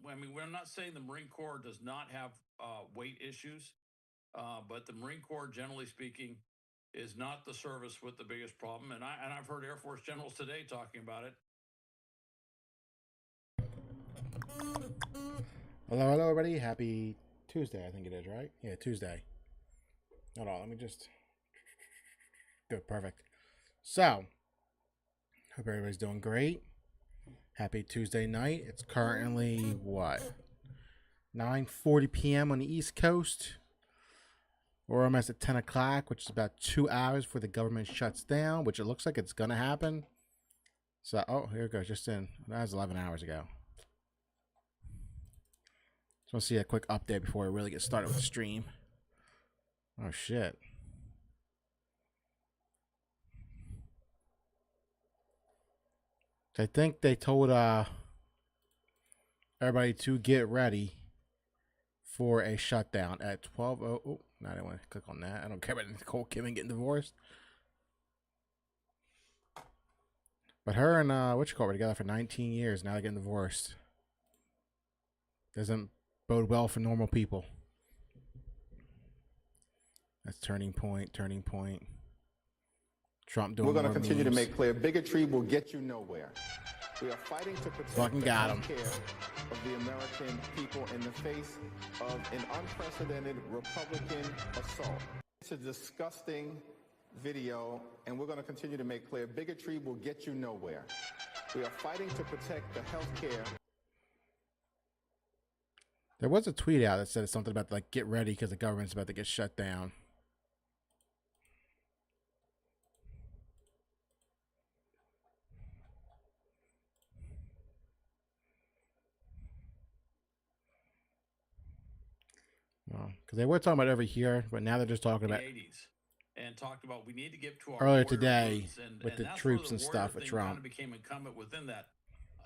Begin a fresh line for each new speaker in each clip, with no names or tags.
I mean, we're not saying the Marine Corps does not have weight issues, but the Marine Corps, generally speaking, is not the service with the biggest problem. And I've heard Air Force generals today talking about it.
Hello, everybody. Happy Tuesday, I think it is, right? Yeah, Tuesday. Hold on, let me just... Good, perfect. So, hope everybody's doing great. Happy Tuesday night. It's currently, what? 9:40 p.m. on the East Coast. We're almost at 10 o'clock, which is about 2 hours before the government shuts down, which it looks like it's going to happen. So, oh, here it goes. Just in. That was 11 hours ago. Just want to see a quick update before we really get started with the stream. Oh, shit. I think they told everybody to get ready for a shutdown at 12. Oh, no, I didn't want to click on that. I don't care about Nicole Kidman getting divorced. But her and were together for 19 years. Now they're getting divorced. Doesn't bode well for normal people. That's turning point. Trump doing.
We're going to continue to make clear bigotry will get you nowhere. We are fighting to protect
Fucking got him.
the care of the American people in the face of an unprecedented Republican assault. It's a disgusting video, and we're going to continue to make clear bigotry will get you nowhere. We are fighting to protect the health care.
There was a tweet out that said something about like get ready because the government's about to get shut down. Because they were talking about over here, but now they're just talking about
the 80s and talked about we need to get to our
earlier
warrior
today
roots,
with
and
the
that's
troops
where
and
the
stuff
warrior
with
thing
Trump.
kind of became incumbent within that.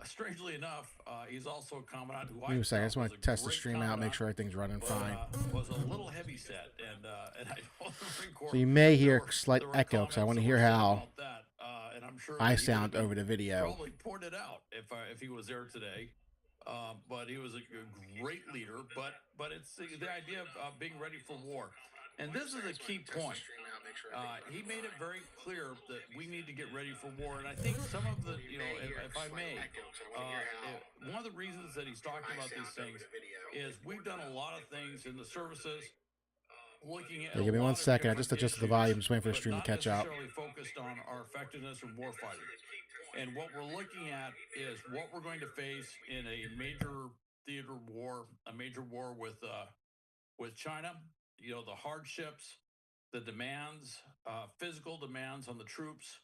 Strangely enough, he's also a commandant who
Give me a second. I just want to test the
great
stream out, make sure
commandant,
everything's running
but,
fine.
was a little heavy set, and I know the Marine Corps,
So you may hear
there
slight
were
echo because I want to
comments
hear
that were said
how
about that, and I'm sure
I
that he would
sound
have
over the video.
probably pointed out if he was there today. But he was a great leader. But it's the idea of being ready for war. And this is a key point. He made it very clear that we need to get ready for war. And I think some of the, if I may, one of the reasons that he's talking about these things is we've done a lot of things in the services, looking at.
Yeah, give me 1 second. I just adjusted the volume. Just waiting for the stream to catch up.
Not necessarily focused on our effectiveness in war fighting. And what we're looking at is what we're going to face in a major theater war, a major war with China. The hardships, the demands, physical demands on the troops,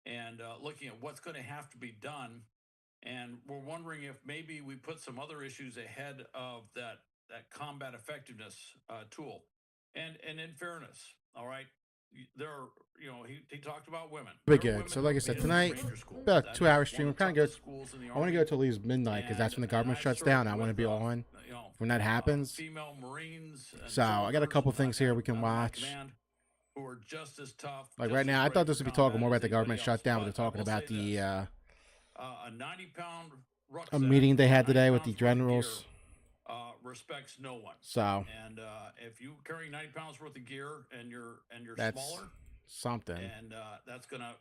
and looking at what's going to have to be done. And we're wondering if maybe we put some other issues ahead of that combat effectiveness tool. And in fairness, all right, there are, he talked about women.
Pretty good. So like I said, tonight, about a 2-hour stream. I'm trying to go. I want to go till at least midnight because that's when the government shuts down. I want to be on when that happens.
Female Marines.
So I got a couple things here we can watch.
Who are just as tough.
Like right now, I thought this would be talking more about the government shutdown, but they're talking about the
a 90-pound rucksack,
a meeting they had today with the generals.
Respects no one.
So
and if you carry 90 pounds worth of gear and you're
that's
smaller,
something.
And it's gonna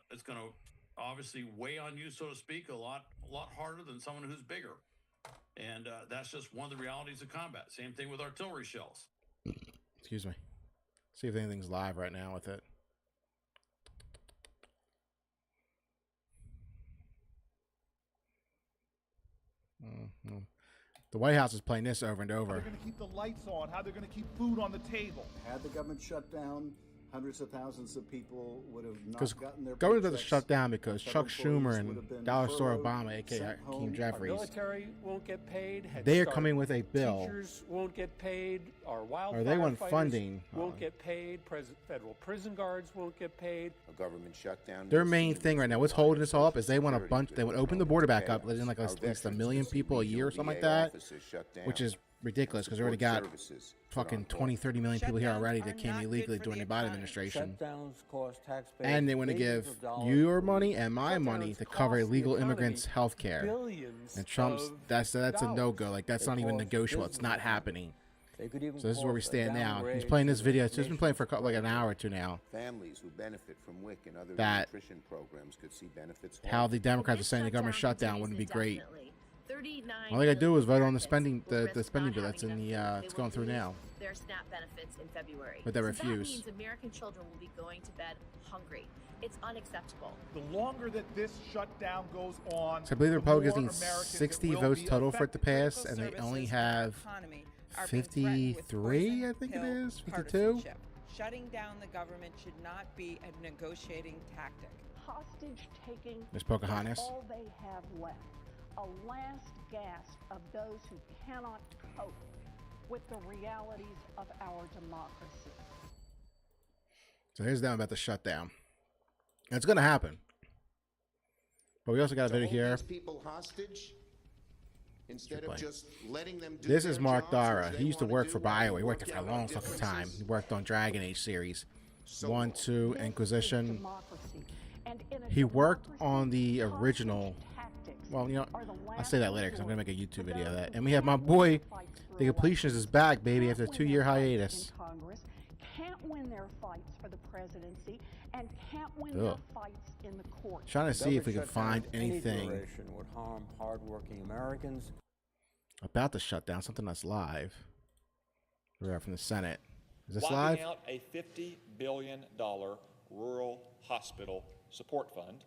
obviously weigh on you, so to speak, a lot harder than someone who's bigger. And that's just one of the realities of combat. Same thing with artillery shells.
Excuse me. See if anything's live right now with it. The White House is playing this over and over.
How they're going to keep the lights on, how they're going to keep food on the table.
Had the government shut down, hundreds of thousands of people would have not gotten their
government doesn't
paychecks.
shut down because
Federal
Chuck Schumer
employees would have
and
been
Dollar Store
furloughed,
Obama, aka
sent
Hakeem
home.
Jeffries,
Military won't get paid. Head
they are
Start
coming with a bill.
Teachers won't get paid. Our wildfire
Or they want
fighters
funding.
won't get paid. Federal prison guards won't get paid.
A government shutdown.
Their main thing right now, what's holding this all up, is they want they would open the border back up, letting like at least 1 million people a year or something like that, which is ridiculous because we already got fucking 20, 30 million people here already that came illegally during the Biden administration.
Shutdowns cost taxpayers
And they want to give
billions of dollars
your
per
money
year.
and my money
Shutdowns
to
cost
cover
the
illegal
economy
immigrants' health care.
billions
And Trump's
of
that's a
dollars.
no-go. Like that's
They
not even
cost
negotiable. It's not
businesses.
happening.
They could even
So this is where we
cause a
stand now. He's
downgrade
playing
to
this
the
video. It's been playing for
nation's
like an hour or two now.
Families who benefit from WIC and other
That
nutrition programs could see benefits.
How the Democrats are saying the government shutdown wouldn't be great. All they gotta do is vote on the spending the spending bill that's in the it's going through now.
Their SNAP benefits in February.
But they
So
refuse.
that means American children will be going to bed hungry. It's unacceptable.
The longer that this shutdown goes on,
So I believe the Republicans
more
need
Americans
60
will
votes
be
total for it to
affected.
pass, and they only have 53, I think it is, 52.
Shutting down the government should not be a negotiating tactic.
Hostage taking
Miss Pocahontas.
is all they have left. A last gasp of those who cannot cope with the realities of our democracy.
So here's them about the shutdown. And it's going to happen. But we also got a video here.
People hostage instead of just letting them do
This is
their
Mark
jobs,
Dara.
which they
He used to
wanna
work
do
for
while
BioWare.
we're
He worked there for a
working
long
out
fucking time.
differences.
He worked on Dragon Age series.
So
1, 2,
This is
Inquisition.
democracy. And in a
He worked
democracy,
on the
hostage
original.
tactics
Well, you know,
are the
I'll say that later because I'm
last
going to make a
resort
YouTube
for
video of
those
that.
who
And we have my
can't
boy,
win fights
the
through
Completionist, is back, baby,
can't
after a
win
2-year
their fights
hiatus.
in Congress, can't win their fights for the presidency, and can't win
Ugh.
their fights in the courts.
Trying to see if we can
Government
find
shutdown of any
anything
duration would harm hardworking Americans.
about the shutdown, something that's live. We're out from the Senate. Is this
Wiping
live?
out a $50 billion rural hospital support fund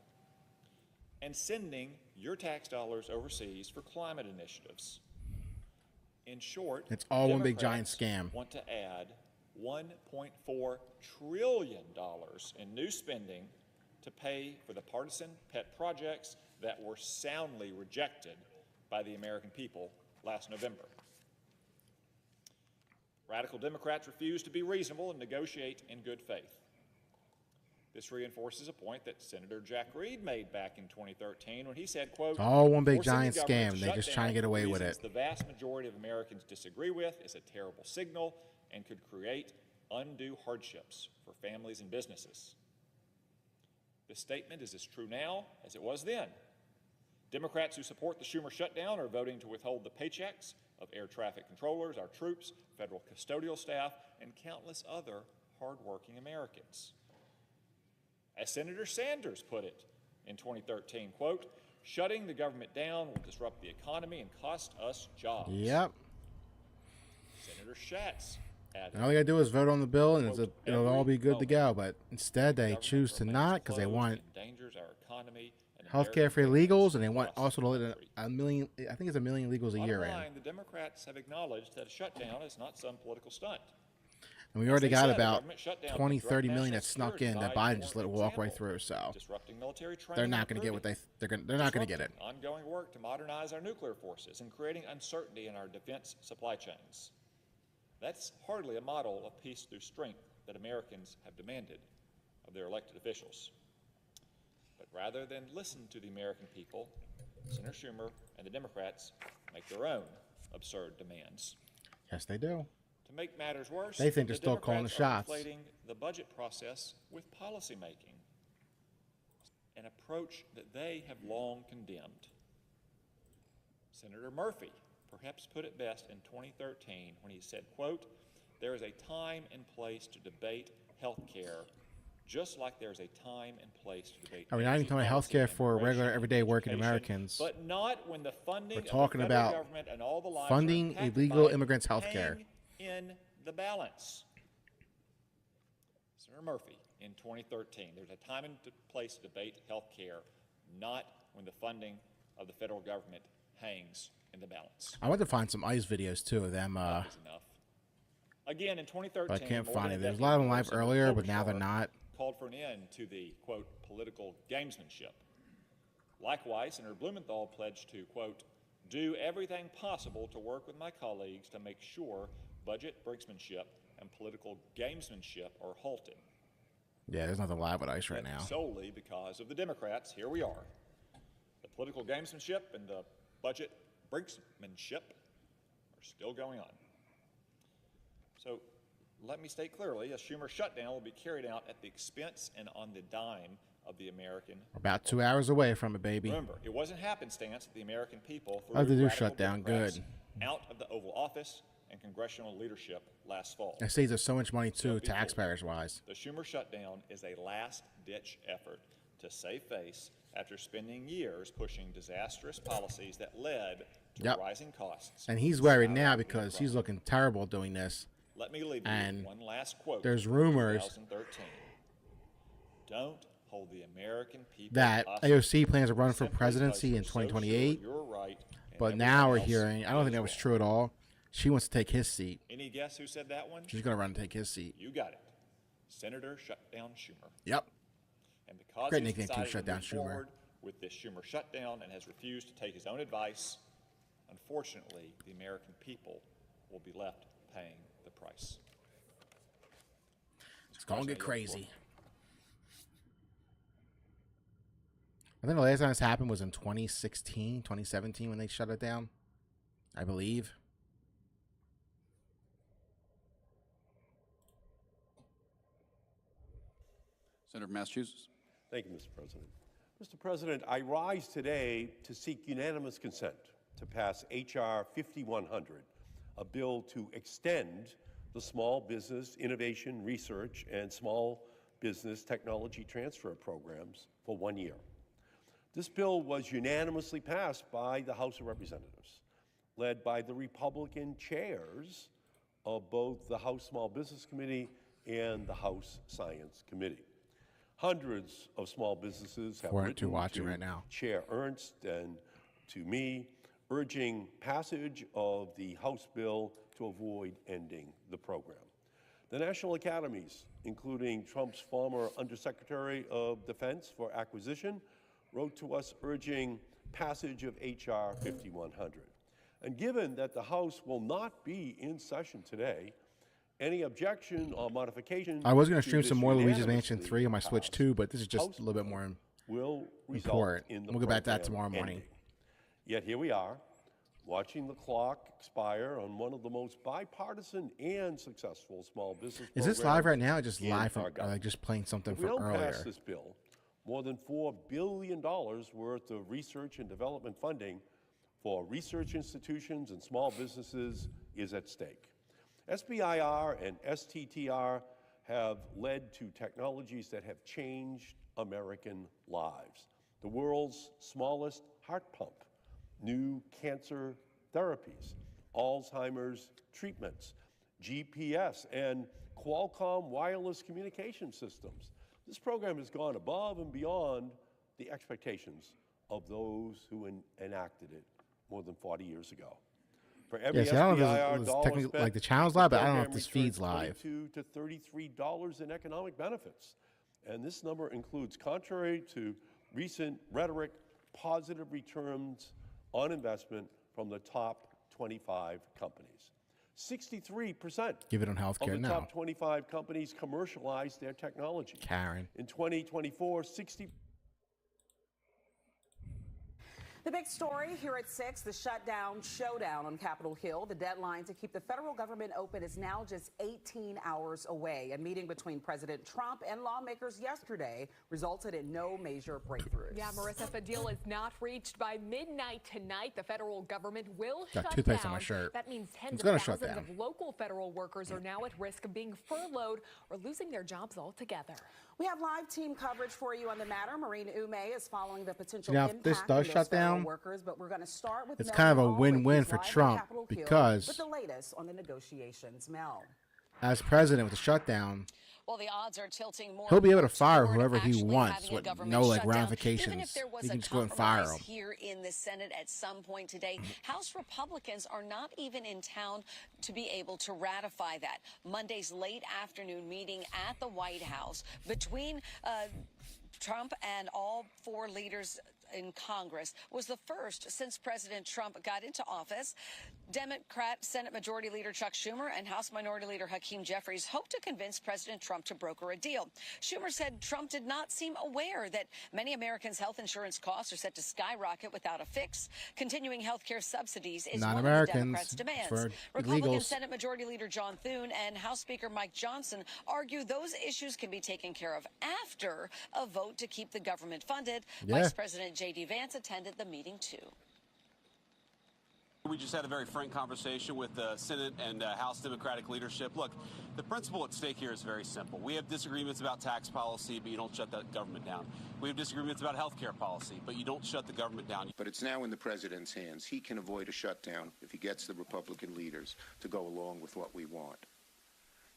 and sending your tax dollars overseas for climate initiatives. In short,
It's all one big giant
Democrats
scam.
want to add $1.4 trillion in new spending to pay for the partisan pet projects that were soundly rejected by the American people last November. Radical Democrats refuse to be reasonable and negotiate in good faith. This reinforces a point that Senator Jack Reed made back in 2013 when he said, quote,
It's all one big
"Forcing the
giant
government
scam.
to
They're
shut
just trying to
down
get away
for
with
reasons
it."
The vast majority of Americans disagree with is a terrible signal and could create undue hardships for families and businesses. This statement is as true now as it was then. Democrats who support the Schumer shutdown are voting to withhold the paychecks of air traffic controllers, our troops, federal custodial staff, and countless other hardworking Americans. As Senator Sanders put it in 2013, quote, "Shutting the government down will disrupt the economy and cost us jobs."
Yep.
Senator Schatz added,
All they gotta do is vote on the bill, and
quote,
it'll all be good to
"Every
go. But instead, they
government
choose to
remains
not because they
closed
want
endangers our economy and
healthcare for
American
illegals, and they
businesses
want
across
also to
the
let
country.
a million. I think it's 1 million illegals a
Bottom
year in.
line, the Democrats have acknowledged that a shutdown is not some political stunt.
And we
As
already
they
got
said, a
about
government shutdown
20,
could disrupt
30 million
national
that snuck
security
in that
by
Biden just let
for
walk right
example,
through. So
disrupting military training
they're
and
not going to get what
recruiting,
they're not going to get it.
disrupting ongoing work to modernize our nuclear forces and creating uncertainty in our defense supply chains. That's hardly a model of peace through strength that Americans have demanded of their elected officials. But rather than listen to the American people, Senator Schumer and the Democrats make their own absurd demands.
Yes, they do.
To make matters worse,
They think they're
the
still calling the
Democrats are
shots.
conflating the budget process with policymaking, an approach that they have long condemned. Senator Murphy perhaps put it best in 2013 when he said, quote, "There is a time and place to debate health care, just like there's a time and place to debate
Are we not even talking about
policy,
healthcare for
immigration,
regular, everyday working
education,
Americans?
but not when the funding
We're
of
talking
the federal
about
government and all the lives
funding
are impacted
illegal
by
immigrants' health care.
hang in the balance. Senator Murphy, in 2013, there's a time and place to debate health care, not when the funding of the federal government hangs in the balance.
I want to find some ICE videos too of them,
Enough is enough. Again, in 2013,
but I can't
more
find
than
it.
a
There's a lot of them
decade
live
ago,
earlier,
Senator
but now they're
Klobuchar
not.
called for an end to the, quote, political gamesmanship. Likewise, Senator Blumenthal pledged to, quote, "do everything possible to work with my colleagues to make sure budget brinksmanship and political gamesmanship are halted."
Yeah, there's nothing live with ICE right now.
Solely because of the Democrats, here we are. The political gamesmanship and the budget brinksmanship are are still going on. So let me state clearly, a Schumer shutdown will be carried out at the expense and on the dime of the American people.
About 2 hours away from it, baby.
Remember, it wasn't happenstance that the American people threw
How'd they do
radical
shutdown?
Democrats
Good.
out of the Oval Office and congressional leadership last fall.
It saves us so much money too, taxpayers-wise.
The Schumer shutdown is a last-ditch effort to save face after spending years pushing disastrous policies that led to rising costs.
And he's worried now because he's looking terrible doing this.
Let me leave you with one last quote.
There's rumors
2013. Don't hold the American people
that AOC plans to run for presidency in 2028.
You're right,
but now we're hearing, I don't think that was true at all. She wants to take his seat.
Any guess who said that one?
She's going to run and take his seat.
You got it. Senator Shutdown Schumer.
Yep.
And because
Great
he's
nickname too,
decided to
Shutdown
move
Schumer.
forward with this Schumer shutdown and has refused to take his own advice, unfortunately, the American people will be left paying the price.
It's going to get crazy. I think the last time this happened was in 2016, 2017 when they shut it down, I believe.
Senator from Massachusetts.
Thank you, Mr. President. Mr. President, I rise today to seek unanimous consent to pass H.R. 5100, a bill to extend the Small Business Innovation Research and Small Business Technology Transfer programs for 1 year. This bill was unanimously passed by the House of Representatives, led by the Republican chairs of both the House Small Business Committee and the House Science Committee. Hundreds of small businesses have written to Chair Ernst and to me, urging passage of the House bill to avoid ending the program. The national academies, including Trump's former Undersecretary of Defense for Acquisition, wrote to us urging passage of H.R. 5100. And given that the House will not be in session today, any objection or modification
I was going to stream some more Luigi's Mansion 3 on my Switch too, but this is just a little bit more important. We'll get back to that tomorrow morning.
Yet here we are, watching the clock expire on one of the most bipartisan and successful small business
Is this live right now or just live from, just playing something from earlier?
If we don't pass this bill, more than $4 billion worth of research and development funding for research institutions and small businesses is at stake. SBIR and STTR have led to technologies that have changed American lives. The world's smallest heart pump, new cancer therapies, Alzheimer's treatments, GPS, and Qualcomm wireless communication systems. This program has gone above and beyond the expectations of those who enacted it more than 40 years ago. For every
I don't know if this is technically like the channel's live, but I don't know if this feed's live.
$22 to $33 in economic benefits. And this number includes, contrary to recent rhetoric, positive returns on investment from the top 25 companies. 63%
Give it on healthcare
of the
now.
top 25 companies commercialize their technology.
Karen.
In 2024, 60%.
The big story here at 6, the showdown on Capitol Hill. The deadline to keep the federal government open is now just 18 hours away. A meeting between President Trump and lawmakers yesterday resulted in no major breakthroughs.
Yeah, Marissa, if a deal is not reached by midnight tonight, the federal government will
Got
shut
toothpaste
down.
on my shirt.
That means tens
It's
of
gonna shut
thousands
down.
of local federal workers are now at risk of being furloughed or losing their jobs altogether.
We have live team coverage for you on the matter. Maureen Ume is following the potential
Now, if
impact
this
on
does
those
shut
federal
down,
workers, but we're going to start with
it's
Mel
kind of a
Hall,
win-win
who's
for
live on
Trump
Capitol Hill
because
with the latest on the negotiations. Mel.
as president with the shutdown,
Well, the odds are tilting more.
he'll be able to fire
toward
whoever he
actually
wants
having a
with
government
no
shutdown.
ramifications.
Even if there was
He
a
can just go and fire
compromise
him.
here in the Senate at some point today, House Republicans are not even in town to be able to ratify that. Monday's late afternoon meeting at the White House between Trump and all four leaders in Congress was the first since President Trump got into office. Democrat Senate Majority Leader Chuck Schumer and House Minority Leader Hakeem Jeffries hope to convince President Trump to broker a deal. Schumer said Trump did not seem aware that many Americans' health insurance costs are set to skyrocket without a fix. Continuing health care subsidies is one of the Democrats' demands. Republican Senate Majority Leader John Thune and House Speaker Mike Johnson argue those issues can be taken care of after a vote to keep the government funded. Vice President J.D. Vance attended the meeting, too.
We just had a very frank conversation with the Senate and House Democratic leadership. Look, the principle at stake here is very simple. We have disagreements about tax policy, but you don't shut the government down. We have disagreements about health care policy, but you don't shut the government down.
But it's now in the president's hands. He can avoid a shutdown if he gets the Republican leaders to go along with what we want.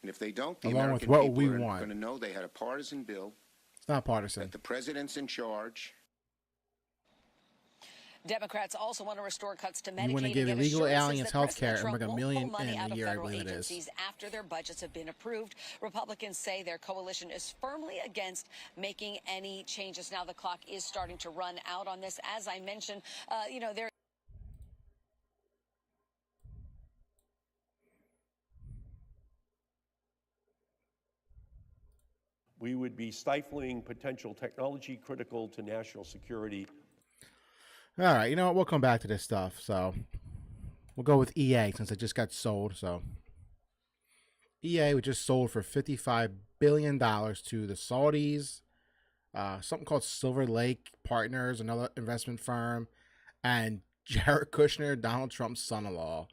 And if they don't, the American people are going to know they had a partisan bill.
It's not partisan.
That the president's in charge.
Democrats also want to restore cuts to Medicaid.
You want to give illegal aliens health care and bring $1 million in a year, I believe it is.
After their budgets have been approved, Republicans say their coalition is firmly against making any changes. Now the clock is starting to run out on this. As I mentioned, there.
We would be stifling potential technology critical to national security.
All right, you know what? We'll come back to this stuff. So we'll go with EA since it just got sold. So EA was just sold for $55 billion to the Saudis, something called Silver Lake Partners, another investment firm, and Jared Kushner, Donald Trump's son-in-law.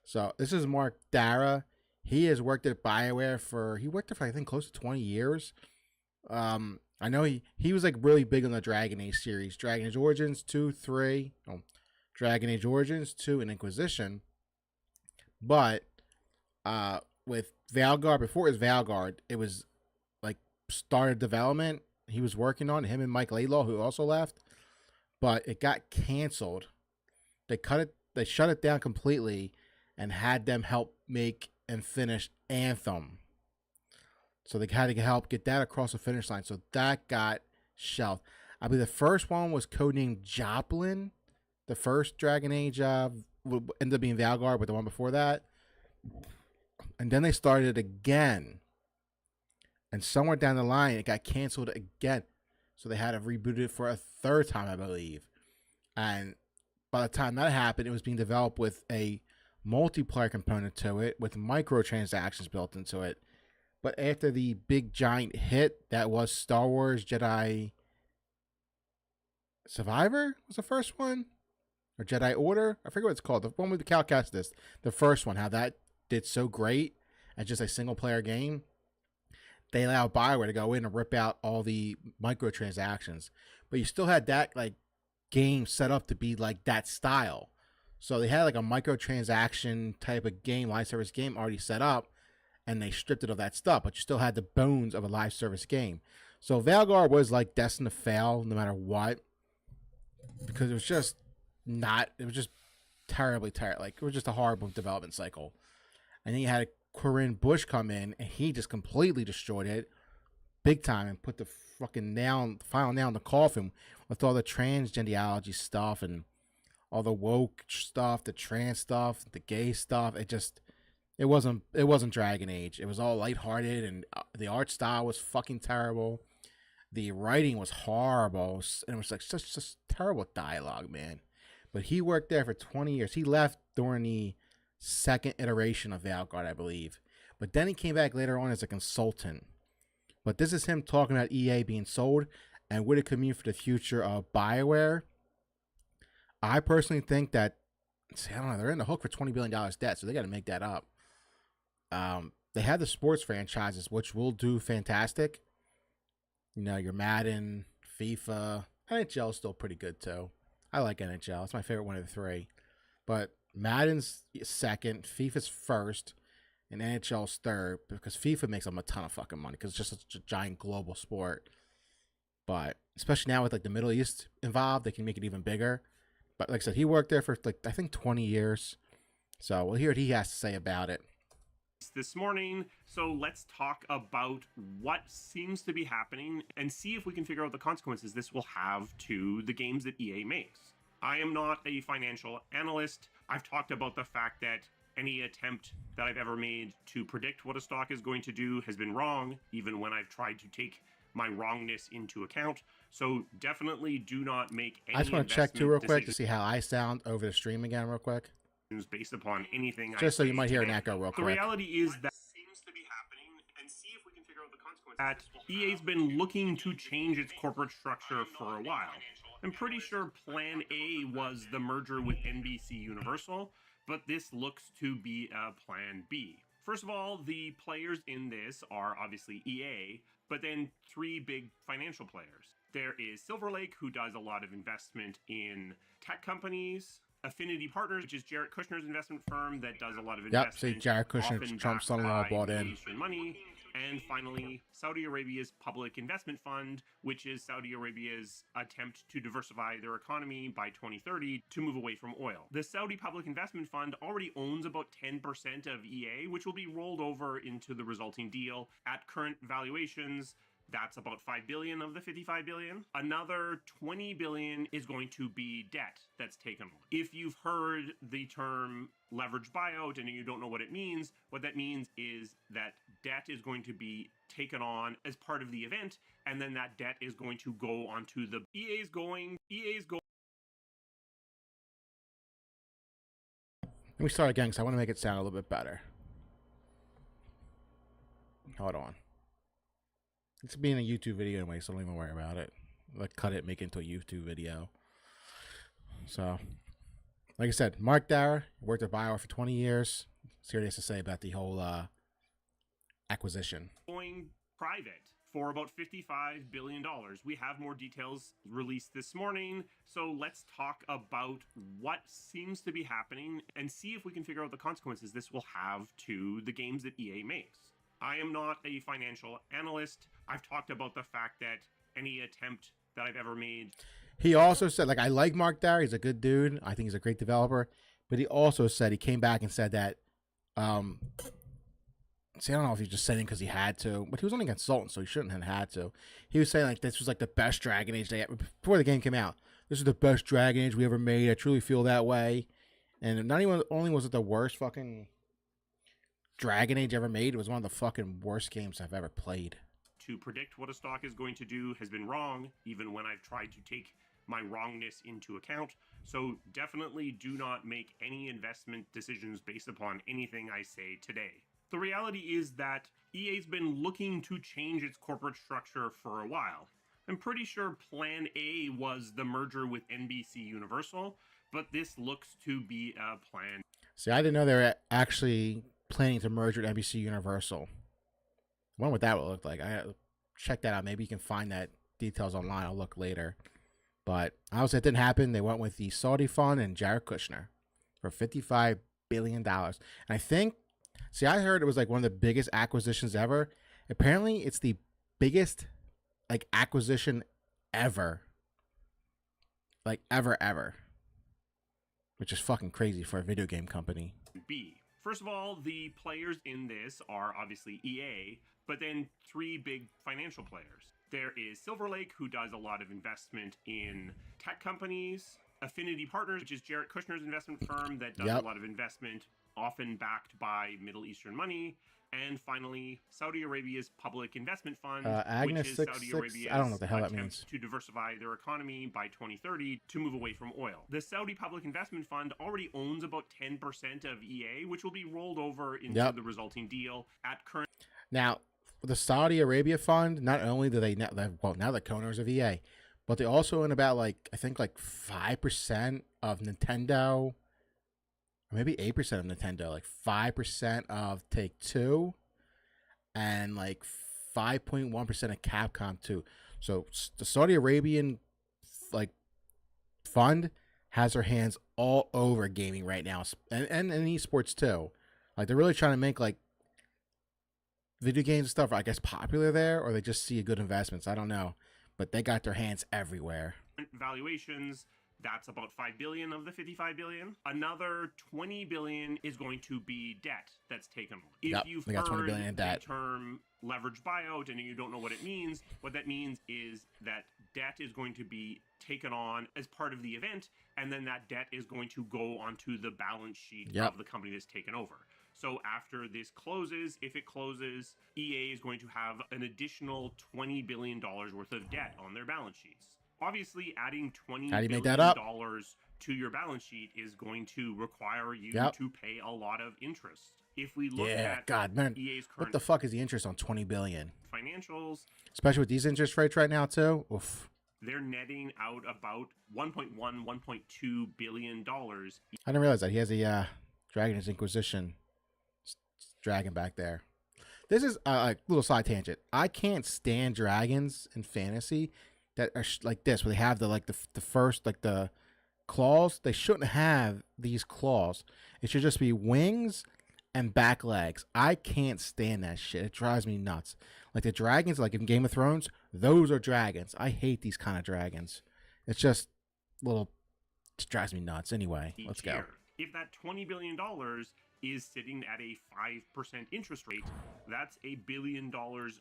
So this is Mark Dara. He has worked at BioWare for I think close to 20 years. I know he was like really big on the Dragon Age series, Dragon Age Origins 2, 3, Dragon Age Origins 2, and Inquisition. But with Valguard, before it was Valguard, it was like started development. He was working on him and Mike Laidlaw, who also left, but it got canceled. They shut it down completely, and had them help make and finish Anthem. So they had to help get that across the finish line. So that got shelved. I believe the first one was codenamed Joplin. The first Dragon Age ended up being Valguard, but the one before that. And then they started again. And somewhere down the line, it got canceled again. So they had to reboot it for a third time, I believe. And by the time that happened, it was being developed with a multiplayer component to it, with microtransactions built into it. But after the big giant hit that was Star Wars Jedi Survivor was the first one, or Jedi Order, I forget what it's called. The one with the Cal Kestis, the first one, how that did so great as just a single player game. They allowed BioWare to go in and rip out all the microtransactions, but you still had that like game set up to be like that style. So they had like a microtransaction type of game, live service game already set up. And they stripped it of that stuff, but you still had the bones of a live service game. So Valguard was like destined to fail no matter what, because it was just terribly terrible. Like it was just a horrible development cycle. And then you had Corinne Bush come in, and he just completely destroyed it, big time, and put the fucking final nail in the coffin with all the transgendeology stuff and all the woke stuff, the trans stuff, the gay stuff. It wasn't Dragon Age. It was all lighthearted, and the art style was fucking terrible. The writing was horrible, and it was like such terrible dialogue, man. But he worked there for 20 years. He left during the second iteration of Valguard, I believe. But then he came back later on as a consultant. But this is him talking about EA being sold and would it could mean for the future of BioWare. I personally think that, I don't know, they're in the hook for $20 billion debt, so they got to make that up. They have the sports franchises, which will do fantastic. You know, your Madden, FIFA, NHL is still pretty good too. I like NHL. It's my favorite one of the three. But Madden's second, FIFA's first, and NHL's third, because FIFA makes them a ton of fucking money because it's just such a giant global sport. But especially now with like the Middle East involved, they can make it even bigger. But like I said, he worked there for like I think 20 years. So we'll hear what he has to say about it
this morning. So let's talk about what seems to be happening and see if we can figure out the consequences this will have to the games that EA makes. I am not a financial analyst, I've talked about the fact that any attempt that I've ever made to predict what a stock is going to do has been wrong, even when I've tried to take my wrongness into account. So definitely do not make any
I just want to check too real quick to see how I sound over the stream again real quick.
Based upon anything
just so you might hear an echo real quick.
The reality is that seems to be happening, and see if we can figure out the consequences. That EA's been looking to change its corporate structure for a while. I'm pretty sure Plan A was the merger with NBC Universal, but this looks to be a Plan B. First of all, the players in this are obviously EA, but then three big financial players. There is Silver Lake, who does a lot of investment in tech companies. Affinity Partners, which is Jared Kushner's investment firm that does a lot of investment.
Yep, see, Jared Kushner, Trump's son-in-law, bought in.
Money. And finally, Saudi Arabia's Public Investment Fund, which is Saudi Arabia's attempt to diversify their economy by 2030 to move away from oil. The Saudi Public Investment Fund already owns about 10% of EA, which will be rolled over into the resulting deal. At current valuations, that's about $5 billion of the $55 billion. Another $20 billion is going to be debt that's taken on. If you've heard the term leveraged buyout and you don't know what it means, what that means is that debt is going to be taken on as part of the event, and then that debt is going to go onto the EA's going.
Let me start again because I want to make it sound a little bit better. Hold on. It's being a YouTube video anyway, so don't even worry about it. Like, cut it, make it into a YouTube video. So, like I said, Mark Dara worked at BioWare for 20 years. See what he has to say about the whole acquisition.
Going private for about $55 billion. We have more details released this morning, so let's talk about what seems to be happening and see if we can figure out the consequences this will have to the games that EA makes. I am not a financial analyst. I've talked about the fact that any attempt that I've ever made.
He also said, like, I like Mark Dara. He's a good dude. I think he's a great developer. But he also said, he came back and said that, see, I don't know if he's just saying because he had to, but he was only a consultant, so he shouldn't have had to. He was saying, like, this was like the best Dragon Age they ever, before the game came out. This is the best Dragon Age we ever made. I truly feel that way. And not even only was it the worst fucking Dragon Age ever made, it was one of the fucking worst games I've ever played.
To predict what a stock is going to do has been wrong, even when I've tried to take my wrongness into account. So definitely do not make any investment decisions based upon anything I say today. The reality is that EA's been looking to change its corporate structure for a while. I'm pretty sure Plan A was the merger with NBC Universal, but this looks to be a plan.
See, I didn't know they were actually planning to merge with NBC Universal. I wonder what that would look like. I gotta check that out. Maybe you can find that details online. I'll look later. But obviously it didn't happen. They went with the Saudi fund and Jared Kushner for $55 billion. And I think, see, I heard it was like one of the biggest acquisitions ever. Apparently it's the biggest like acquisition ever. Like ever. Which is fucking crazy for a video game company.
B. First of all, the players in this are obviously EA, but then three big financial players. There is Silver Lake, who does a lot of investment in tech companies. Affinity Partners, which is Jared Kushner's investment firm that does a lot of investment, often backed by Middle Eastern money. And finally, Saudi Arabia's Public Investment Fund, which is Saudi Arabia's
I don't know what the hell that means.
To diversify their economy by 2030 to move away from oil. The Saudi Public Investment Fund already owns about 10% of EA, which will be rolled over into the resulting deal at current.
Now, the Saudi Arabia Fund, not only do they, well, now they're co-owners of EA, but they also own about, like, I think, like 5% of Nintendo. Or maybe 8% of Nintendo, like 5% of Take-Two, and like 5.1% of Capcom too. So the Saudi Arabian like fund has their hands all over gaming right now, and esports too. Like they're really trying to make like video games and stuff, I guess, popular there, or they just see good investments. I don't know, but they got their hands everywhere.
Valuations. That's about $5 billion of the $55 billion. Another $20 billion is going to be debt that's taken on. If you've
they got $20
heard
billion in debt.
the term leveraged buyout and you don't know what it means, what that means is that debt is going to be taken on as part of the event, and then that debt is going to go onto the balance sheet of the company that's taken over. So after this closes, if it closes, EA is going to have an additional $20 billion worth of debt on their balance sheets. Obviously, adding $20 billion to your balance sheet is going to require you to pay a lot of interest. If we look at EA's current
what the fuck is the interest on $20 billion?
Financials,
especially with these interest rates right now too. Oof.
They're netting out about $1.2 billion.
I didn't realize that he has a Dragon's Inquisition dragon back there. This is a little side tangent. I can't stand dragons in fantasy that are like this, where they have the first the claws. They shouldn't have these claws. It should just be wings and back legs. I can't stand that shit. It drives me nuts. Like the dragons, like in Game of Thrones, those are dragons. I hate these kind of dragons. It's just it drives me nuts. Anyway, let's go.
If that $20 billion is sitting at a 5% interest rate, that's $1 billion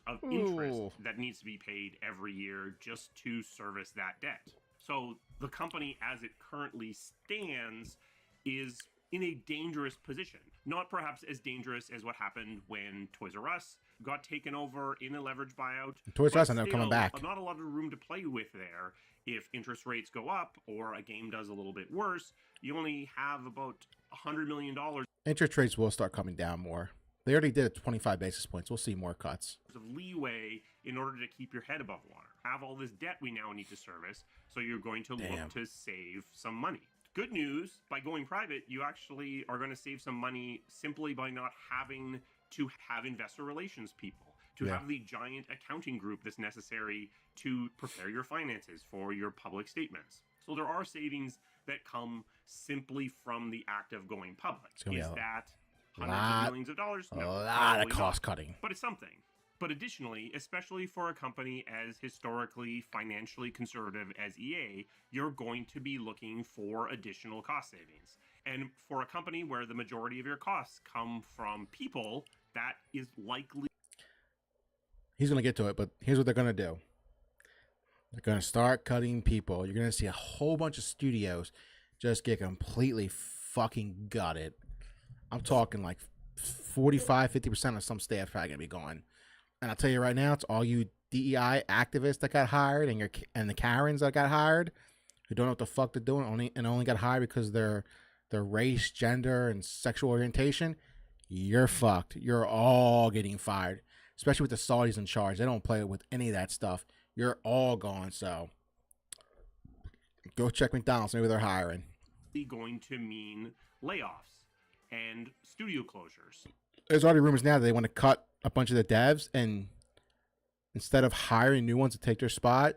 of interest that needs to be paid every year just to service that debt. So the company, as it currently stands, is in a dangerous position. Not perhaps as dangerous as what happened when Toys R Us got taken over in a leverage buyout.
Toys R Us are coming back.
Not a lot of room to play with there. If interest rates go up or a game does a little bit worse, you only have about $100 million.
Interest rates will start coming down more. They already did 25 basis points. We'll see more cuts.
Of leeway in order to keep your head above water. Have all this debt we now need to service, so you're going to look to save some money. Good news, by going private, you actually are going to save some money simply by not having to have investor relations people, to have the giant accounting group that's necessary to prepare your finances for your public statements. So there are savings that come simply from the act of going public. Is that hundreds of millions of dollars? No,
a lot of cost cutting.
But it's something. But additionally, especially for a company as historically financially conservative as EA, you're going to be looking for additional cost savings. And for a company where the majority of your costs come from people, that is likely...
He's going to get to it, but here's what they're going to do. They're going to start cutting people. You're going to see a whole bunch of studios just get completely fucking gutted. I'm talking like 45, 50% of some staff are going to be gone. And I'll tell you right now, it's all you DEI activists that got hired and the Karens that got hired who don't know what the fuck they're doing only got hired because their race, gender, and sexual orientation. You're fucked. You're all getting fired, especially with the Saudis in charge. They don't play with any of that stuff. You're all gone. So go check McDonald's. Maybe they're hiring.
Going to mean layoffs and studio closures.
There's already rumors now that they want to cut a bunch of the devs, and instead of hiring new ones to take their spot,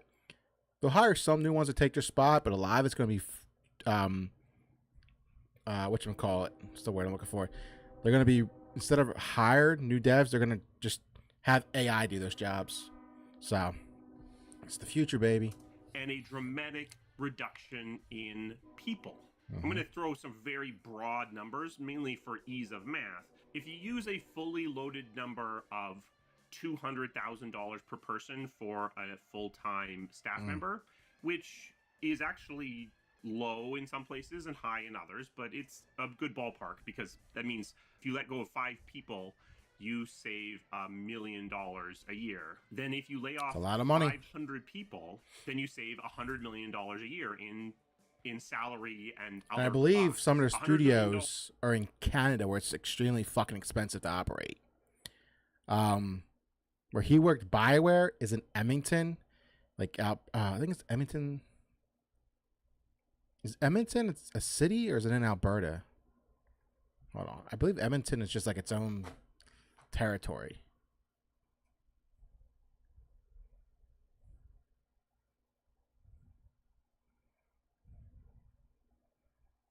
they'll hire some new ones to take their spot, but a lot of it's going to be whatchamacallit, what's the word I'm looking for? They're going to be, instead of hired new devs, they're going to just have AI do those jobs. So it's the future, baby.
And a dramatic reduction in people. I'm going to throw some very broad numbers, mainly for ease of math. If you use a fully loaded number of $200,000 per person for a full-time staff member, which is actually low in some places and high in others, but it's a good ballpark because that means if you let go of 5 people, you save $1 million a year. Then if you lay off
a lot of money.
500 people, then you save $100 million a year in salary and other
I believe
costs.
some of their studios are in Canada where it's extremely fucking expensive to operate. Where he worked, BioWare is in Edmonton. Like, I think it's Edmonton. Is Edmonton a city or is it in Alberta? Hold on. I believe Edmonton is just like its own territory.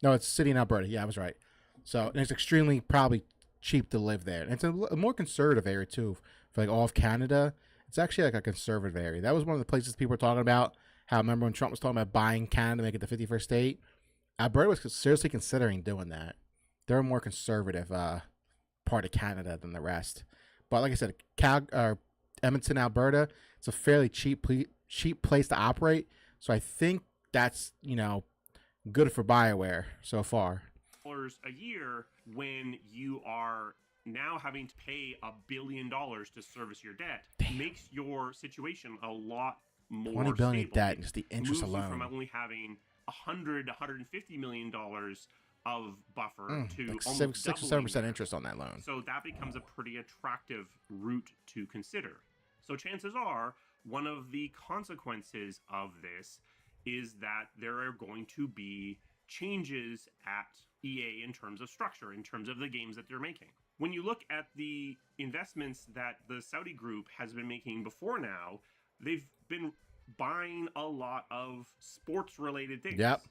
No, it's a city in Alberta. Yeah, I was right. So and it's extremely probably cheap to live there. And it's a more conservative area too. For like all of Canada, it's actually like a conservative area. That was one of the places people were talking about. How remember when Trump was talking about buying Canada, make it the 51st state? Alberta was seriously considering doing that. They're a more conservative part of Canada than the rest. But like I said, Edmonton, Alberta, it's a fairly cheap cheap place to operate. So I think that's, good for BioWare so far.
A year when you are now having to pay $1 billion to service your debt makes your situation a lot more
20 billion
stable.
debt, just the interest
moves
alone.
You from only having $150 million of buffer to
like
almost
6 or 7% interest on that loan.
So that becomes a pretty attractive route to consider. So chances are one of the consequences of this is that there are going to be changes at EA in terms of structure, in terms of the games that they're making. When you look at the investments that the Saudi group has been making before now, they've been buying a lot of sports-related things.
Yep.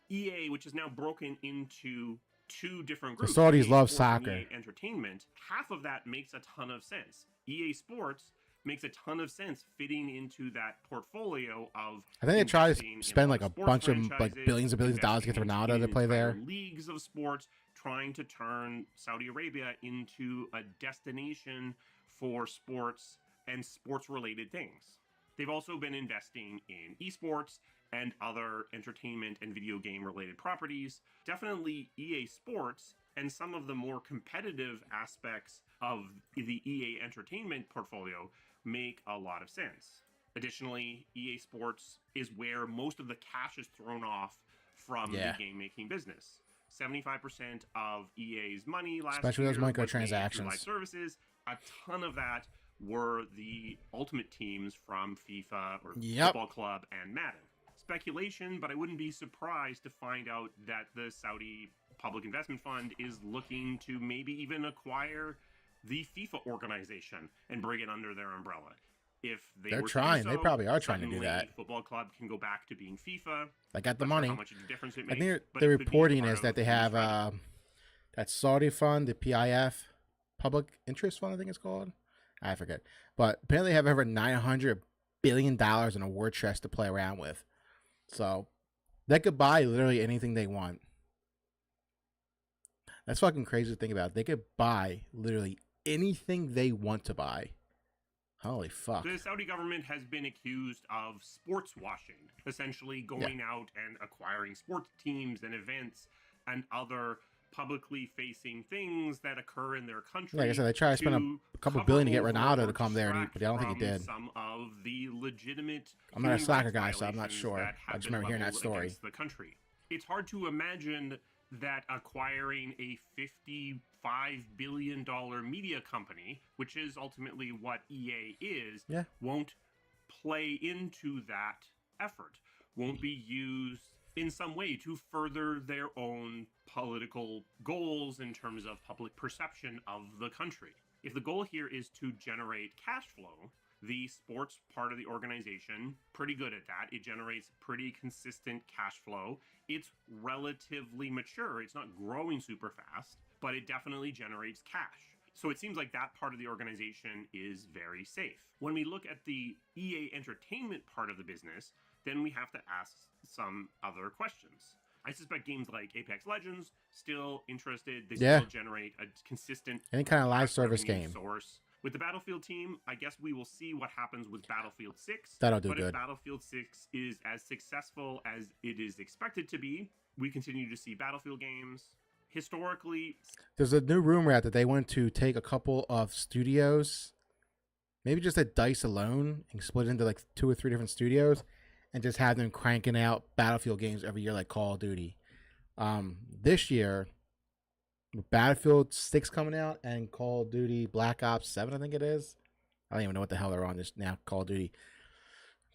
EA, which is now broken into two different groups.
The Saudis
EA
love
Sports and
soccer.
EA Entertainment. Half of that makes a ton of sense. EA Sports makes a ton of sense fitting into that portfolio of.
I think they try to spend like a
sports
bunch of
franchises,
billions and billions of dollars to get Ronaldo to play there.
Leagues of sports, trying to turn Saudi Arabia into a destination for sports and sports-related things. They've also been investing in esports and other entertainment and video game-related properties. Definitely EA Sports and some of the more competitive aspects of the EA Entertainment portfolio make a lot of sense. Additionally, EA Sports is where most of the cash is thrown off from the game-making business. 75% of EA's money last
especially
year
those microtransactions.
was made through live services. A ton of that were the Ultimate Teams from FIFA or Football Club and Madden. Speculation, but I wouldn't be surprised to find out that the Saudi Public Investment Fund is looking to maybe even acquire the FIFA organization and bring it under their umbrella. If
They're trying, they probably are trying to do that.
Football Club can go back to being FIFA.
They got the
Not sure
money.
how much of a difference it
I
makes,
think
but
the
it could be
reporting
part
is
of
that they
the
have
strategy.
that Saudi fund, the PIF, Public Interest Fund, I think it's called. I forget. But apparently they have over $900 billion in a war chest to play around with. So they could buy literally anything they want. That's fucking crazy to think about. They could buy literally anything they want to buy. Holy fuck.
The Saudi government has been accused of sports washing, essentially going out and acquiring sports teams and events and other publicly facing things that occur in their country.
Like I said, they try to spend a couple billion to get Ronaldo to come there, but I don't think he did.
Some of the legitimate
I'm not a
human
soccer
rights
guy, so I'm not
violations
sure.
that
I
have
just
been
remember hearing that
leveled
story.
against the country. It's hard to imagine that acquiring a $55 billion media company, which is ultimately what EA is, won't play into that effort, won't be used in some way to further their own political goals in terms of public perception of the country. If the goal here is to generate cash flow, the sports part of the organization, pretty good at that. It generates pretty consistent cash flow. It's relatively mature. It's not growing super fast, but it definitely generates cash. So it seems like that part of the organization is very safe. When we look at the EA Entertainment part of the business, then we have to ask some other questions. I suspect games like Apex Legends, still interested. They still generate a consistent
any kind of live service game
source. With the Battlefield team, I guess we will see what happens with Battlefield 6.
That'll do
but
good.
If Battlefield 6 is as successful as it is expected to be, we continue to see Battlefield games. Historically,
there's a new rumor out that they want to take a couple of studios, maybe just at DICE alone, and split into like 2 or 3 different studios, and just have them cranking out Battlefield games every year like Call of Duty. This year, Battlefield 6 coming out and Call of Duty Black Ops 7, I think it is. I don't even know what the hell they're on this now, Call of Duty.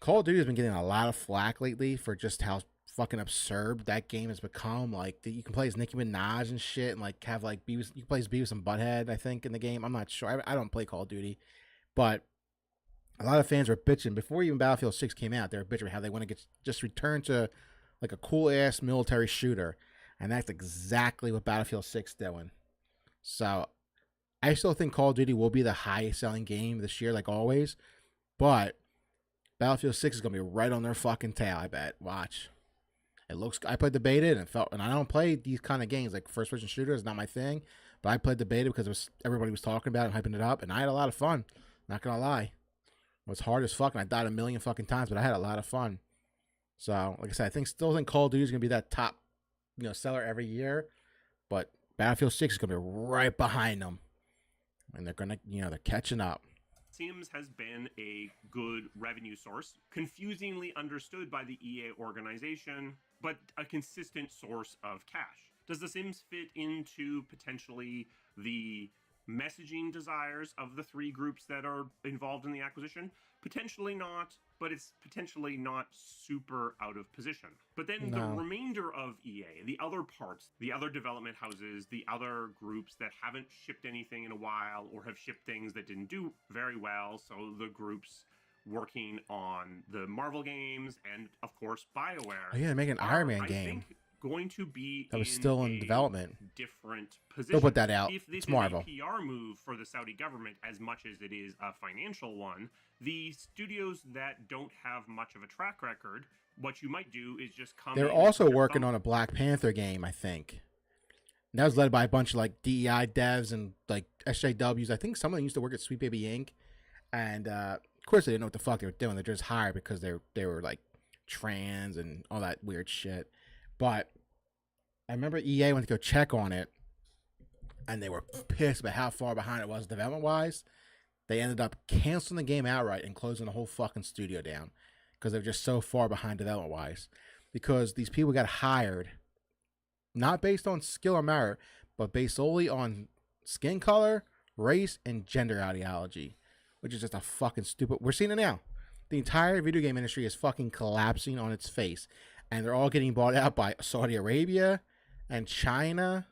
Call of Duty has been getting a lot of flack lately for just how fucking absurd that game has become. Like, you can play as Nicki Minaj and shit, and like have like Beavis, you can play as Beavis and Butthead, I think, in the game. I'm not sure. I don't play Call of Duty, but a lot of fans were bitching before even Battlefield 6 came out. They were bitching how they want to just return to like a cool ass military shooter, and that's exactly what Battlefield 6 is doing. So I still think Call of Duty will be the highest selling game this year, like always, but Battlefield 6 is gonna be right on their fucking tail. I bet. Watch. It looks. I played the beta and it felt. And I don't play these kind of games like first person shooter is not my thing. But I played the beta because everybody was talking about it and hyping it up, and I had a lot of fun. Not gonna lie. It was hard as fuck, and I died a million fucking times, but I had a lot of fun. So, like I said, I still think Call of Duty is going to be that top, seller every year. But Battlefield 6 is going to be right behind them. And they're going to, they're catching up.
Sims has been a good revenue source, confusingly understood by the EA organization, but a consistent source of cash. Does The Sims fit into potentially the messaging desires of the three groups that are involved in the acquisition? Potentially not, but it's potentially not super out of position. But then the remainder of EA, the other parts, the other development houses, the other groups that haven't shipped anything in a while or have shipped things that didn't do very well, so the groups working on the Marvel games and, of course, BioWare.
Oh, yeah, make an Iron Man game.
I think going to be
that was still in development.
Different position.
They'll put that out.
If this
it's Marvel.
is a PR move for the Saudi government as much as it is a financial one, the studios that don't have much of a track record, what you might do is just come.
They're also working on a Black Panther game, I think. And that was led by a bunch of like DEI devs and like SJWs. I think some of them used to work at Sweet Baby Inc. And of course they didn't know what the fuck they were doing. They're just hired because they were like trans and all that weird shit. But I remember EA went to go check on it, and they were pissed about how far behind it was development-wise. They ended up canceling the game outright and closing the whole fucking studio down because they were just so far behind development-wise. Because these people got hired, not based on skill or merit, but based solely on skin color, race, and gender ideology, which is just a fucking stupid... We're seeing it now. The entire video game industry is fucking collapsing on its face. And they're all getting bought out by Saudi Arabia and China.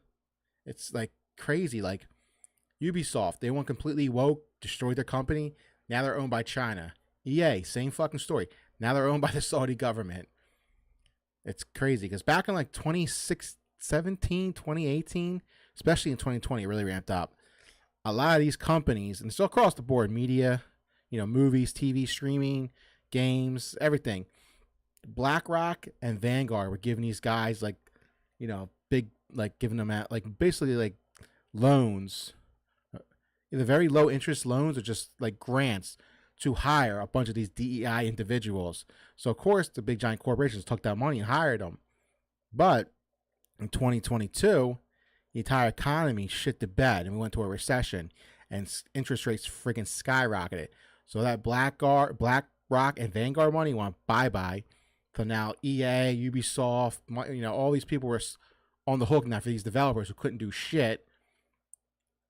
It's like crazy. Like Ubisoft, they went completely woke, destroyed their company. Now they're owned by China. EA, same fucking story. Now they're owned by the Saudi government. It's crazy because back in like 2017, 2018, especially in 2020, it really ramped up. A lot of these companies, and still across the board, media, movies, TV, streaming, games, everything. BlackRock and Vanguard were giving these guys like, big, like giving them out like basically like loans, either very low interest loans or just like grants to hire a bunch of these DEI individuals. So of course the big giant corporations took that money and hired them. But in 2022, the entire economy shit the bed and we went to a recession and interest rates freaking skyrocketed. So that BlackRock and Vanguard money went bye-bye. So now EA, Ubisoft, all these people were on the hook now for these developers who couldn't do shit.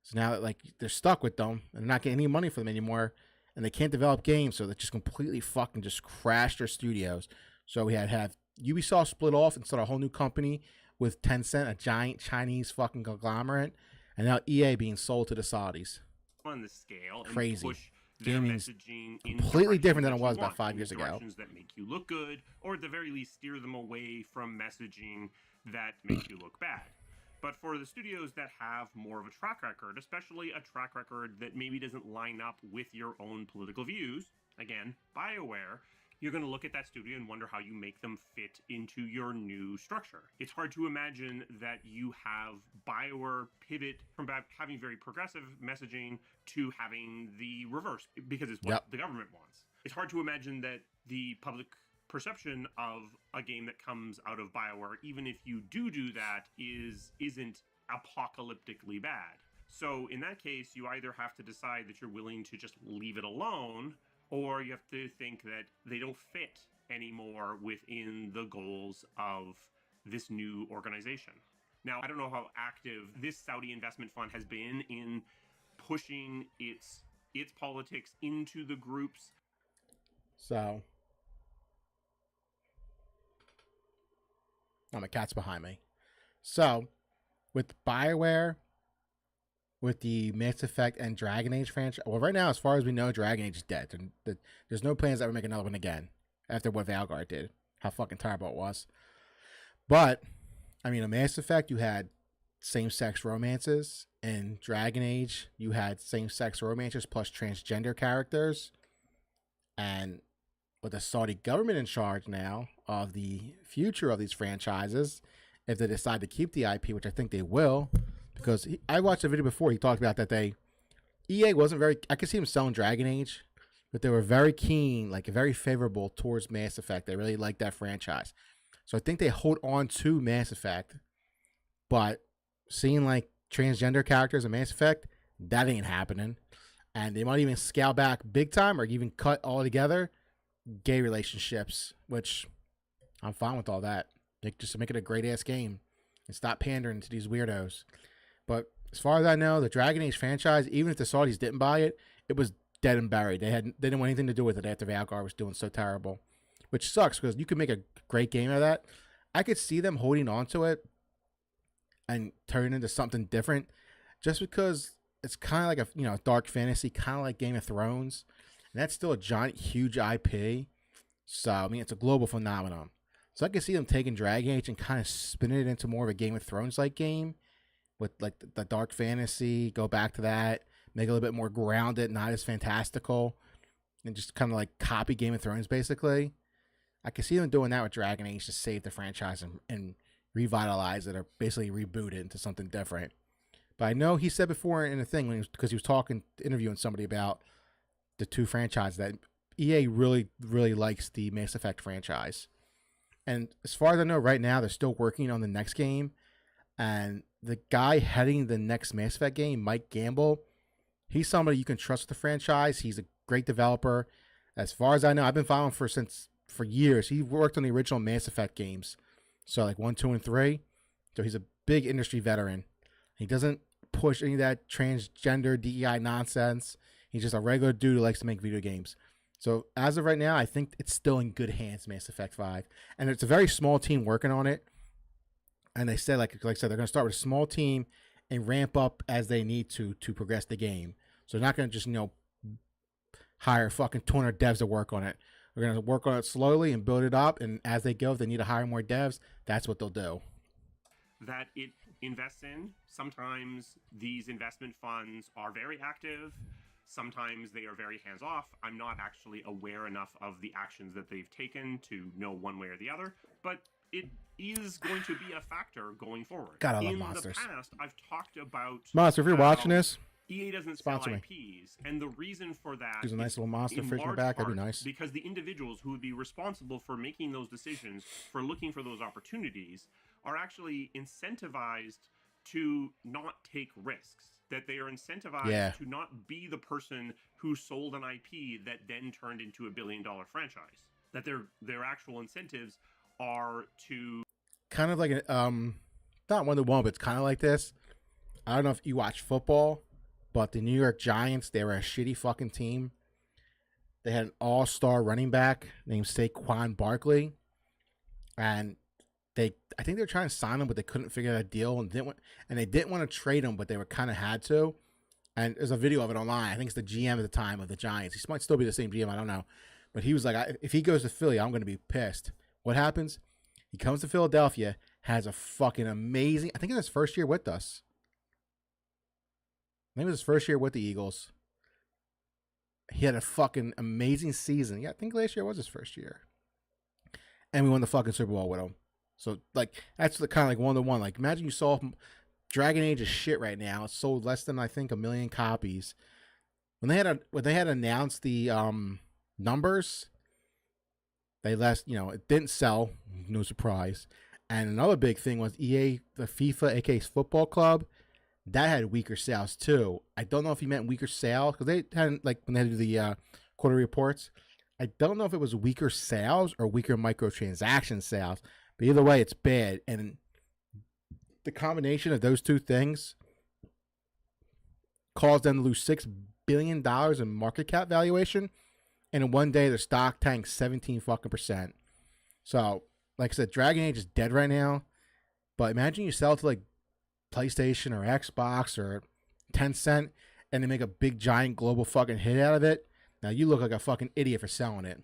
So now like they're stuck with them and they're not getting any money for them anymore, and they can't develop games, so they just completely fucking just crashed their studios. So we had Ubisoft split off and start a whole new company with Tencent, a giant Chinese fucking conglomerate, and now EA being sold to the Saudis.
On the scale,
crazy.
And push their
Gaming's
messaging
completely different than it was
about
about 5 years ago.
Directions that make you look good, or at the very least steer them away from messaging that make you look bad. But for the studios that have more of a track record, especially a track record that maybe doesn't line up with your own political views, again, BioWare, you're going to look at that studio and wonder how you make them fit into your new structure. It's hard to imagine that you have BioWare pivot from having very progressive messaging to having the reverse, because it's what the government wants. It's hard to imagine that the public perception of a game that comes out of BioWare, even if you do that, isn't apocalyptically bad. So in that case, you either have to decide that you're willing to just leave it alone, or you have to think that they don't fit anymore within the goals of this new organization. Now, I don't know how active this Saudi investment fund has been in pushing its politics into the groups.
So, my cat's behind me. So, with BioWare, with the Mass Effect and Dragon Age franchise, well, right now, as far as we know, Dragon Age is dead. There's no plans to ever make another one again after what Vanguard did. How fucking terrible it was. But, I mean, in Mass Effect, you had same-sex romances. In Dragon Age, you had same-sex romances plus transgender characters. And with the Saudi government in charge now of the future of these franchises, if they decide to keep the IP, which I think they will, because I watched a video before, he talked about that EA wasn't very, I could see him selling Dragon Age, but they were very keen, like very favorable towards Mass Effect. They really like that franchise. So I think they hold on to Mass Effect, but seeing like transgender characters in Mass Effect, that ain't happening. And they might even scale back big time or even cut altogether gay relationships, which I'm fine with all that. Just make it a great ass game and stop pandering to these weirdos. But as far as I know, the Dragon Age franchise, even if the Saudis didn't buy it, it was dead and buried. They didn't want anything to do with it after Valkyrie was doing so terrible, which sucks because you could make a great game out of that. I could see them holding on to it and turning it into something different, just because it's kind of like a dark fantasy, kind of like Game of Thrones, and that's still a giant, huge IP. So I mean, it's a global phenomenon. So I can see them taking Dragon Age and kind of spinning it into more of a Game of Thrones like game with like the dark fantasy. Go back to that, make it a little bit more grounded, not as fantastical, and just kind of like copy Game of Thrones basically. I can see them doing that with Dragon Age to save the franchise and revitalize it or basically reboot it into something different. But I know he said before in a thing because he was interviewing somebody about the two franchises that EA really, really likes the Mass Effect franchise. And as far as I know, right now they're still working on the next game. And the guy heading the next Mass Effect game, Mike Gamble, he's somebody you can trust with the franchise. He's a great developer. As far as I know, I've been following him for years. He worked on the original Mass Effect games, so like 1, 2, and 3. So he's a big industry veteran. He doesn't push any of that transgender DEI nonsense. He's just a regular dude who likes to make video games. So as of right now, I think it's still in good hands, Mass Effect 5. And it's a very small team working on it. And they said, like I said, they're going to start with a small team and ramp up as they need to progress the game. So they're not going to just, hire fucking 200 devs to work on it. We're going to work on it slowly and build it up. And as they go, if they need to hire more devs, that's what they'll do.
That it invests in. Sometimes these investment funds are very active. Sometimes they are very hands-off. I'm not actually aware enough of the actions that they've taken to know one way or the other, but it is going to be a factor going forward.
God, I love Monsters.
In the past, I've talked about
Monster, if you're watching this,
EA doesn't
sponsor
sell
me.
IPs, and the reason for that
There's a nice little monster
in
fish in the
large
back. That'd be
part
nice.
because the individuals who would be responsible for making those decisions, for looking for those opportunities, are actually incentivized to not take risks. That they are incentivized to not be the person who sold an IP that then turned into $1 billion franchise. That their actual incentives are to
kind of like not 1-to-1, but it's kind of like this. I don't know if you watch football, but the New York Giants, they were a shitty fucking team. They had an all-star running back named Saquon Barkley, and I think they were trying to sign him, but they couldn't figure out a deal and they didn't want to trade him, but they were kind of had to. And there's a video of it online. I think it's the GM at the time of the Giants. He might still be the same GM. I don't know. But he was like, if he goes to Philly, I'm going to be pissed. What happens? He comes to Philadelphia, has a fucking amazing, I think it's his first year with us. I think it was his first year with the Eagles. He had a fucking amazing season. Yeah, I think last year was his first year. And we won the fucking Super Bowl with him. So, like, that's the kind of like 1-to-1. Like, imagine you saw Dragon Age is shit right now. It's sold less than, I think, 1 million copies. When they had announced the numbers, it didn't sell. No surprise. And another big thing was EA, the FIFA, aka Football Club, that had weaker sales too. I don't know if he meant weaker sales because they hadn't, like, when they do the quarterly reports. I don't know if it was weaker sales or weaker microtransaction sales. But either way, it's bad. And the combination of those two things caused them to lose $6 billion in market cap valuation. And in one day, their stock tanked 17%. So, like I said, Dragon Age is dead right now. But imagine you sell it to like PlayStation or Xbox or Tencent and they make a big, giant, global fucking hit out of it. Now, you look like a fucking idiot for selling it.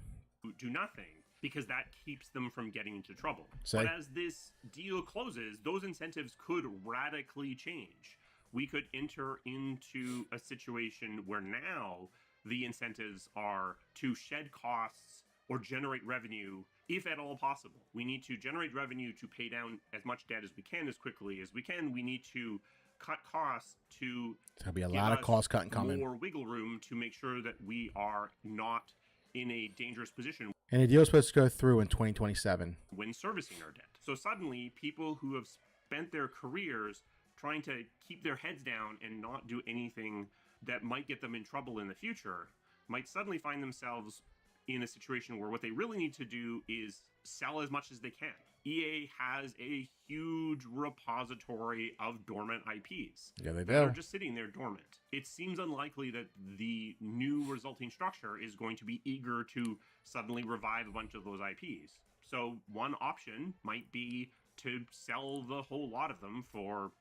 do nothing, because that keeps them from getting into trouble.
Say.
But as this deal closes, those incentives could radically change. We could enter into a situation where now the incentives are to shed costs or generate revenue, if at all possible. We need to generate revenue to pay down as much debt as we can as quickly as we can. We need to cut costs to
There'll be a
give
lot of
us
cost cutting coming.
more wiggle room to make sure that we are not in a dangerous position.
And the deal is supposed to go through in 2027.
When servicing our debt. So suddenly, people who have spent their careers trying to keep their heads down and not do anything that might get them in trouble in the future might suddenly find themselves in a situation where what they really need to do is sell as much as they can. EA has a huge repository of dormant IPs.
Yeah, they do.
That are just sitting there dormant. It seems unlikely that the new resulting structure is going to be eager to suddenly revive a bunch of those IPs. So one option might be to sell the whole lot of them for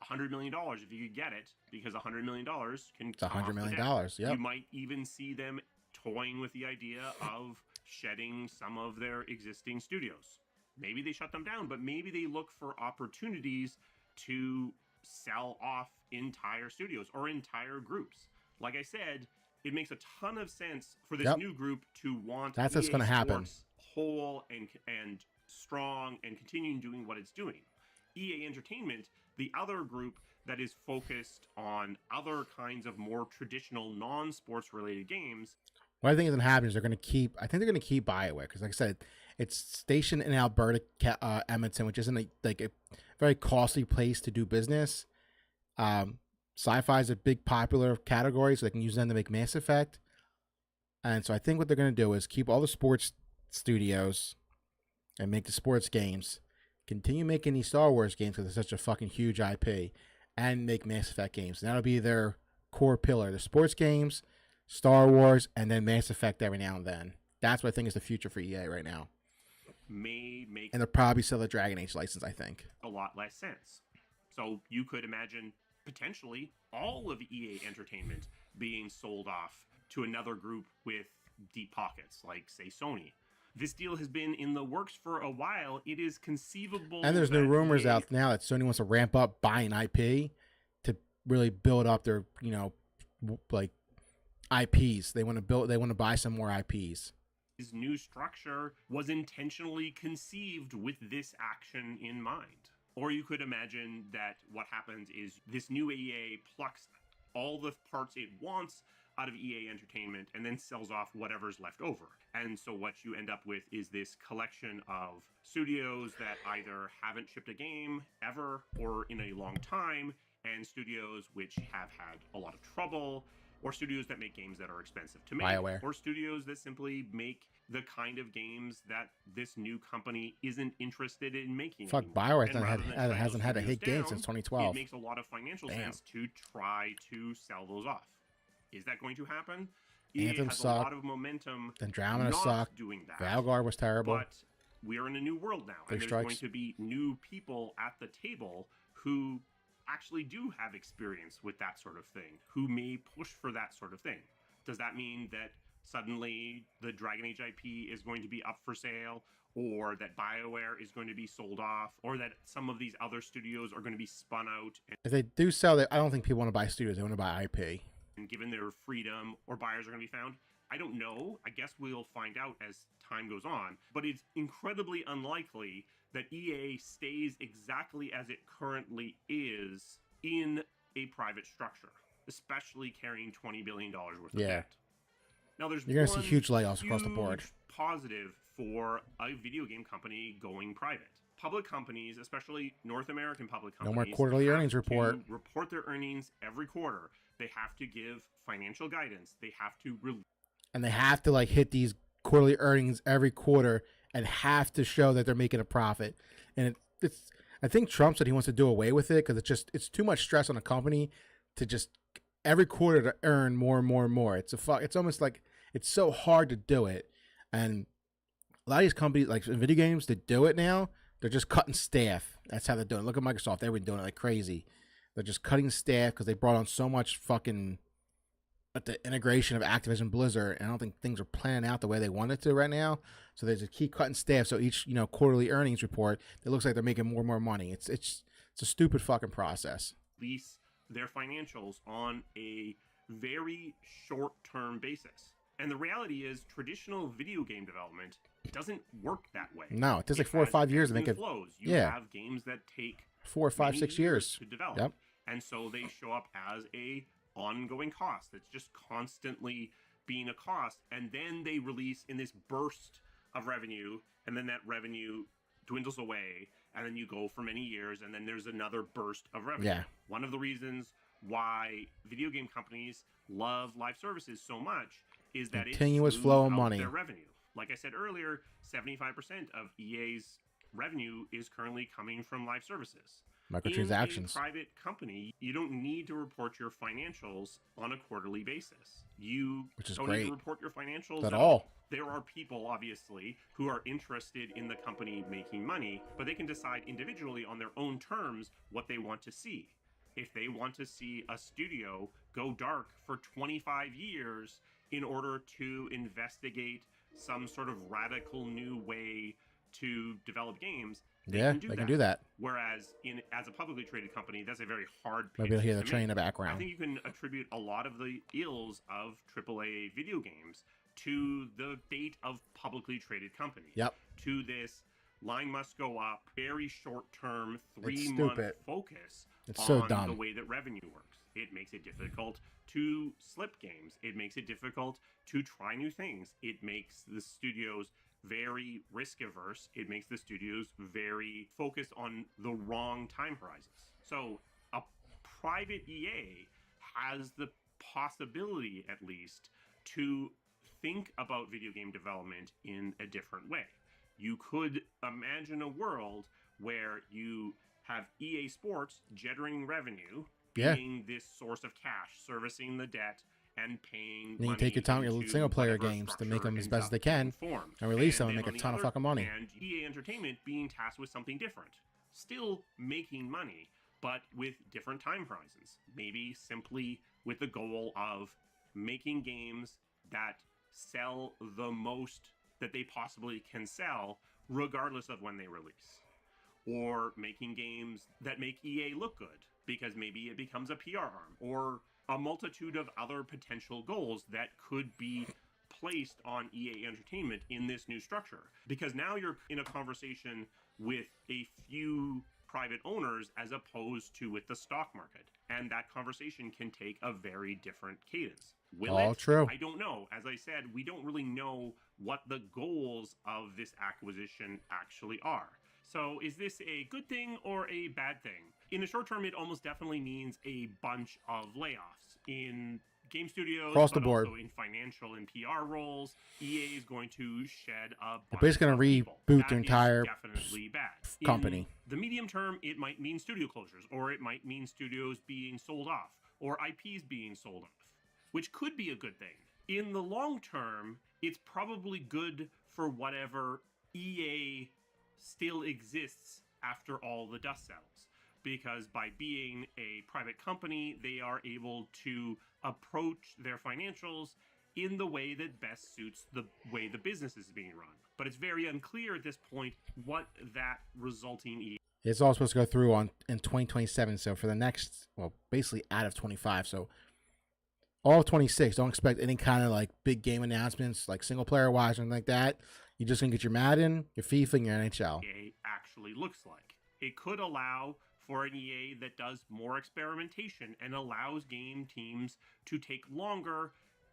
$100 million if you could get it, because $100 million can
It's $100 million, yep.
You might even see them toying with the idea of shedding some of their existing studios. Maybe they shut them down, but maybe they look for opportunities to sell off entire studios or entire groups. Like I said, it makes a ton of sense for this new group to want
that's what's going to happen.
Whole and strong and continuing doing what it's doing. EA Entertainment, the other group that is focused on other kinds of more traditional non-sports related games.
What I think is going to happen is they're going to keep BioWare, because like I said, it's stationed in Alberta, Edmonton, which isn't a very costly place to do business. Sci-fi is a big popular category, so they can use them to make Mass Effect. And so I think what they're going to do is keep all the sports studios and make the sports games, continue making these Star Wars games because it's such a fucking huge IP, and make Mass Effect games. And that'll be their core pillar: the sports games, Star Wars, and then Mass Effect every now and then. That's what I think is the future for EA right now.
May make
and they'll probably sell the Dragon Age license, I think.
A lot less sense. So you could imagine potentially all of EA Entertainment being sold off to another group with deep pockets, like, say, Sony. This deal has been in the works for a while. It is conceivable.
And there's new rumors out now that Sony wants to ramp up buying IP to really build up their, like, IPs. They want to buy some more IPs.
His new structure was intentionally conceived with this action in mind. Or you could imagine that what happens is this new EA plucks all the parts it wants out of EA Entertainment and then sells off whatever's left over. And so what you end up with is this collection of studios that either haven't shipped a game ever or in a long time, and studios which have had a lot of trouble, or studios that make games that are expensive to make,
BioWare.
Or studios that simply make the kind of games that this new company isn't interested in making.
Fuck,
anymore.
BioWare hasn't had a hit game since 2012.
It makes a lot of financial sense to try to sell those off. Is that going to happen?
Anthem
has
sucked.
A lot of momentum.
Andromeda
not
sucked.
Doing that.
Valgar was terrible.
But we are in a new world now, and there's going to be new people at the table who actually do have experience with that sort of thing, who may push for that sort of thing. Does that mean that suddenly the Dragon Age IP is going to be up for sale, or that BioWare is going to be sold off, or that some of these other studios are going to be spun out?
If they do sell it, I don't think people want to buy studios. They want to buy IP.
And given their freedom, or buyers are going to be found? I don't know. I guess we'll find out as time goes on. But it's incredibly unlikely that EA stays exactly as it currently is in a private structure, especially carrying $20 billion worth of debt. Now, there's
You're going to see huge layoffs across the board.
Positive for a video game company going private. Public companies, especially North American public companies,
no more quarterly earnings report.
Report their earnings every quarter. They have to give financial guidance. They have to
and they have to hit these quarterly earnings every quarter and have to show that they're making a profit. And it's I think Trump said he wants to do away with it because it's too much stress on a company to just every quarter to earn more and more and more. It's almost like it's so hard to do it. And a lot of these companies, like in video games, that do it now, they're just cutting staff. That's how they're doing it. Look at Microsoft. They've been doing it like crazy. They're just cutting staff because they brought on so much fucking at the integration of Activision Blizzard, and I don't think things are planning out the way they wanted to right now. So they just keep cutting staff. So each quarterly earnings report, it looks like they're making more and more money. It's a stupid fucking process.
Release their financials on a very short-term basis. And the reality is, traditional video game development doesn't work that way.
No, it takes like 4 or 5 years to make it.
You have games that take
4 or 5, 6 years
to develop.
Yep.
And so they show up as a ongoing cost that's just constantly being a cost. And then they release in this burst of revenue, and then that revenue dwindles away, and then you go for many years, and then there's another burst of revenue.
Yeah.
One of the reasons why video game companies love live services so much is that
continuous
it
flow of
smooths out
money.
their revenue. Like I said earlier, 75% of EA's revenue is currently coming from live services.
Microtransactions.
In a private company, you don't need to report your financials on a quarterly basis. You
Which is
don't
great.
need to report your financials
At all.
There are people, obviously, who are interested in the company making money, but they can decide individually on their own terms what they want to see. If they want to see a studio go dark for 25 years in order to investigate some sort of radical new way to develop games, they can do that. Whereas as a publicly traded company, that's a very hard pitch.
Maybe you'll hear the
to
train in
make.
the background.
I think you can attribute a lot of the ills of AAA video games to the fate of publicly traded companies.
Yep.
To this line must go up, very short-term, 3-month
stupid.
focus
It's
on
so dumb.
the way that revenue works. It makes it difficult to slip games. It makes it difficult to try new things. It makes the studios very risk averse. It makes the studios very focused on the wrong time horizons. So a private EA has the possibility, at least, to think about video game development in a different way. You could imagine a world where you have EA Sports generating revenue, being this source of cash, servicing the debt, and paying
Then you
money
take your time with
into
your single player
whatever
games to make
structure
them as
ends
best as
up
they can
being formed.
and release them
then
and make
on
a
the
ton of
other
fucking money.
And EA Entertainment being tasked with something different. Still making money, but with different time horizons. Maybe simply with the goal of making games that sell the most that they possibly can sell, regardless of when they release. Or making games that make EA look good, because maybe it becomes a PR arm, or a multitude of other potential goals that could be placed on EA Entertainment in this new structure. Because now you're in a conversation with a few private owners as opposed to with the stock market. And that conversation can take a very different cadence. Will
All
it?
true.
I don't know. As I said, we don't really know what the goals of this acquisition actually are. So is this a good thing or a bad thing? In the short term, it almost definitely means a bunch of layoffs in game studios,
Across the
but
board.
also in financial and PR roles. EA is going to shed a bunch
They're basically
of
going to
people.
reboot
That
their
is
entire
definitely bad.
company.
In the medium term, it might mean studio closures, or it might mean studios being sold off, or IPs being sold off, which could be a good thing. In the long term, it's probably good for whatever EA still exists after all the dust settles. Because by being a private company, they are able to approach their financials in the way that best suits the way the business is being run. But it's very unclear at this point what that resulting EA.
It's all supposed to go through in 2027. So for the next, well, basically out of 25. So all of 26. Don't expect any kind of like big game announcements, like single player wise or anything like that. You're just gonna get your Madden, your FIFA, and your NHL.
EA actually looks like. It could allow for an EA that does more experimentation and allows game teams to take longer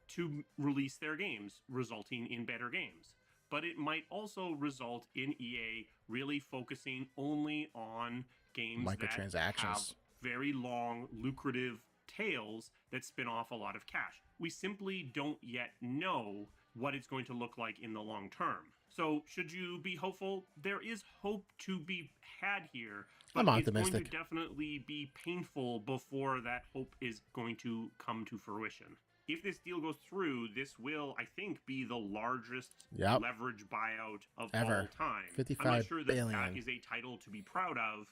to release their games, resulting in better games. But it might also result in EA really focusing only on games that
Microtransactions.
have very long, lucrative tails that spin off a lot of cash. We simply don't yet know what it's going to look like in the long term. So should you be hopeful? There is hope to be had here, but
I'm
it's going
optimistic.
to definitely be painful before that hope is going to come to fruition. If this deal goes through, this will, I think, be the largest leverage buyout of
Ever.
all time.
55
I'm not sure that
billion.
that is a title to be proud of,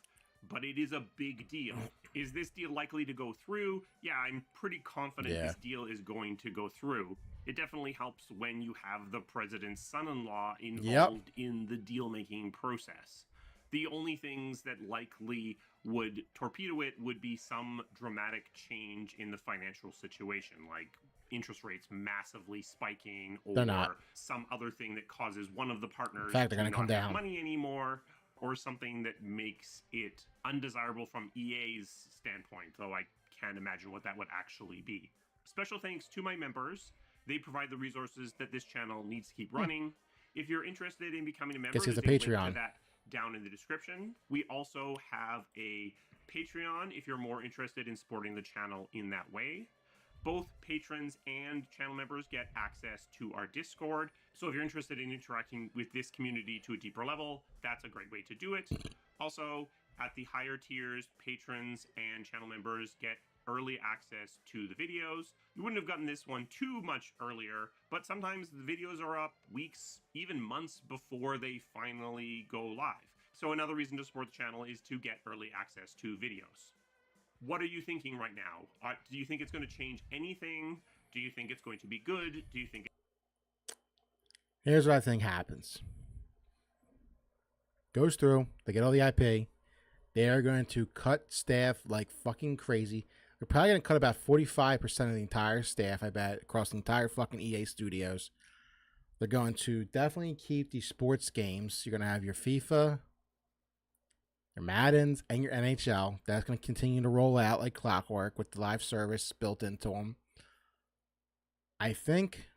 but it is a big deal. Is this deal likely to go through? Yeah, I'm pretty confident this deal is going to go through. It definitely helps when you have the president's son-in-law involved in the deal-making process. The only things that likely would torpedo it would be some dramatic change in the financial situation, like interest rates massively spiking, or
They're not.
some other thing that causes one of the partners
In fact, they're
to
gonna
not
come
have
down.
money anymore. or something that makes it undesirable from EA's standpoint, though I can't imagine what that would actually be. Special thanks to my members. They provide the resources that this channel needs to keep running. If you're interested in becoming a member,
Guess he's
there's
a
a link
Patreon.
to that down in the description. We also have a Patreon if you're more interested in supporting the channel in that way. Both patrons and channel members get access to our Discord. So if you're interested in interacting with this community to a deeper level, that's a great way to do it. Also, at the higher tiers, patrons and channel members get early access to the videos. You wouldn't have gotten this one too much earlier, but sometimes the videos are up weeks, even months before they finally go live. So another reason to support the channel is to get early access to videos. What are you thinking right now? Do you think it's going to change anything? Do you think it's going to be good? Do you think...
Here's what I think happens. Goes through, they get all the IP. They are going to cut staff like fucking crazy. They're probably going to cut about 45% of the entire staff, I bet, across the entire fucking EA studios. They're going to definitely keep the sports games. You're going to have your FIFA, your Maddens, and your NHL. That's going to continue to roll out like clockwork with the live service built into them. I think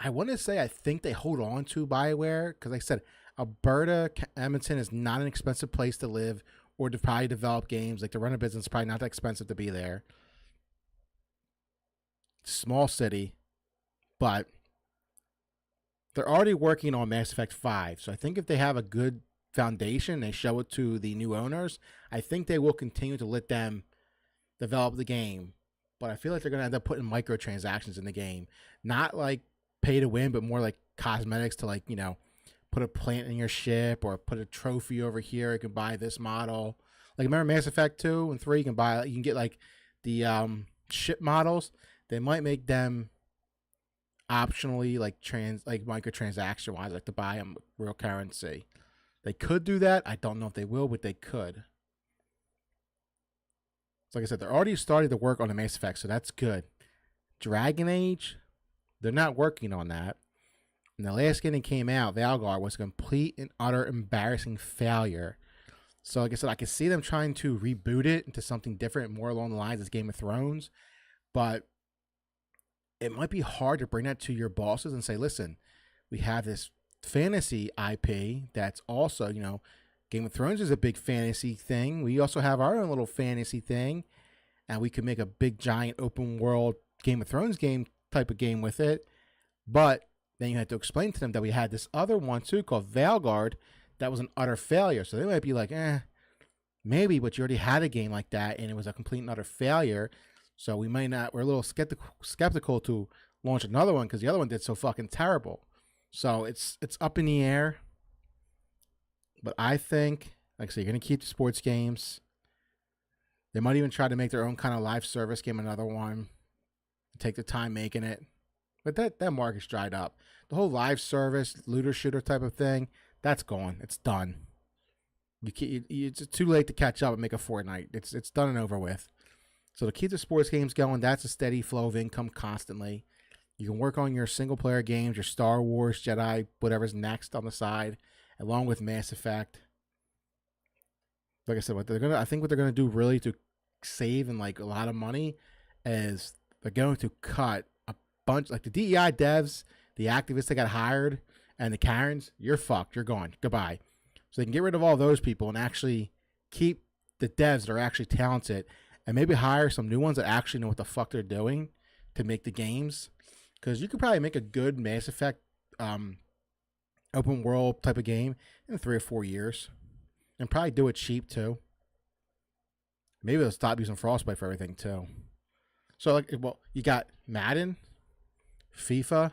they hold on to BioWare because, like I said, Alberta, Edmonton is not an expensive place to live or to probably develop games. Like, to run a business is probably not that expensive to be there. Small city, but they're already working on Mass Effect 5. So I think if they have a good foundation, they show it to the new owners, I think they will continue to let them develop the game. But I feel like they're going to end up putting microtransactions in the game. Not like pay to win, but more like cosmetics to, like, you know, put a plant in your ship or put a trophy over here. You can buy this model. Like, remember Mass Effect 2 and 3? You can get like the ship models. They might make them optionally like microtransaction wise, like to buy them real currency. They could do that. I don't know if they will, but they could. So like I said, they're already starting to work on the Mass Effect, so that's good. Dragon Age, they're not working on that. And the last game that came out, Valgar, was a complete and utter embarrassing failure. So like I said, I can see them trying to reboot it into something different, more along the lines of Game of Thrones. But it might be hard to bring that to your bosses and say, listen, we have this fantasy IP that's also, you know, Game of Thrones is a big fantasy thing. We also have our own little fantasy thing, and we could make a big giant open world Game of Thrones game type of game with it. But then you had to explain to them that we had this other one too called Valgard that was an utter failure. So they might be like, maybe, but you already had a game like that and it was a complete and utter failure. So we might not, we're a little skeptical to launch another one because the other one did so fucking terrible. So it's up in the air. But I think, like I said, you're going to keep the sports games. They might even try to make their own kind of live service game, another one. Take the time making it. But that market's dried up. The whole live service, looter shooter type of thing, that's gone. It's done. It's too late to catch up and make a Fortnite. It's done and over with. So to keep the sports games going, that's a steady flow of income constantly. You can work on your single player games, your Star Wars, Jedi, whatever's next on the side, along with Mass Effect. Like I said, I think what they're gonna do really to save and like a lot of money is they're going to cut a bunch, like the DEI devs, the activists that got hired, and the Karens. You're fucked. You're gone. Goodbye. So they can get rid of all those people and actually keep the devs that are actually talented, and maybe hire some new ones that actually know what the fuck they're doing to make the games. Because you could probably make a good Mass Effect open world type of game in 3 or 4 years, and probably do it cheap too. Maybe they'll stop using Frostbite for everything too. So like, well, you got Madden, FIFA,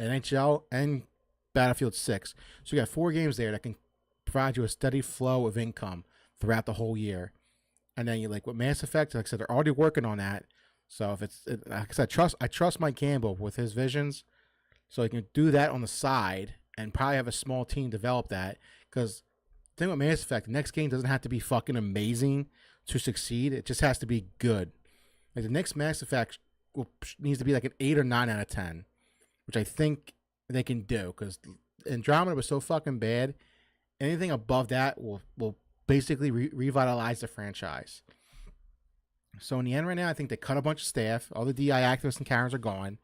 NHL, and Battlefield 6. So you got 4 games there that can provide you a steady flow of income throughout the whole year. And then you like with Mass Effect, like I said, they're already working on that. So if like I said, I trust Mike Campbell with his visions, so he can do that on the side and probably have a small team develop that. Because the thing with Mass Effect, the next game doesn't have to be fucking amazing to succeed. It just has to be good. Like the next Mass Effect needs to be like an 8 or 9 out of 10, which I think they can do. Because Andromeda was so fucking bad, anything above that will basically revitalize the franchise. So in the end right now, I think they cut a bunch of staff. All the DI activists and Karens are gone.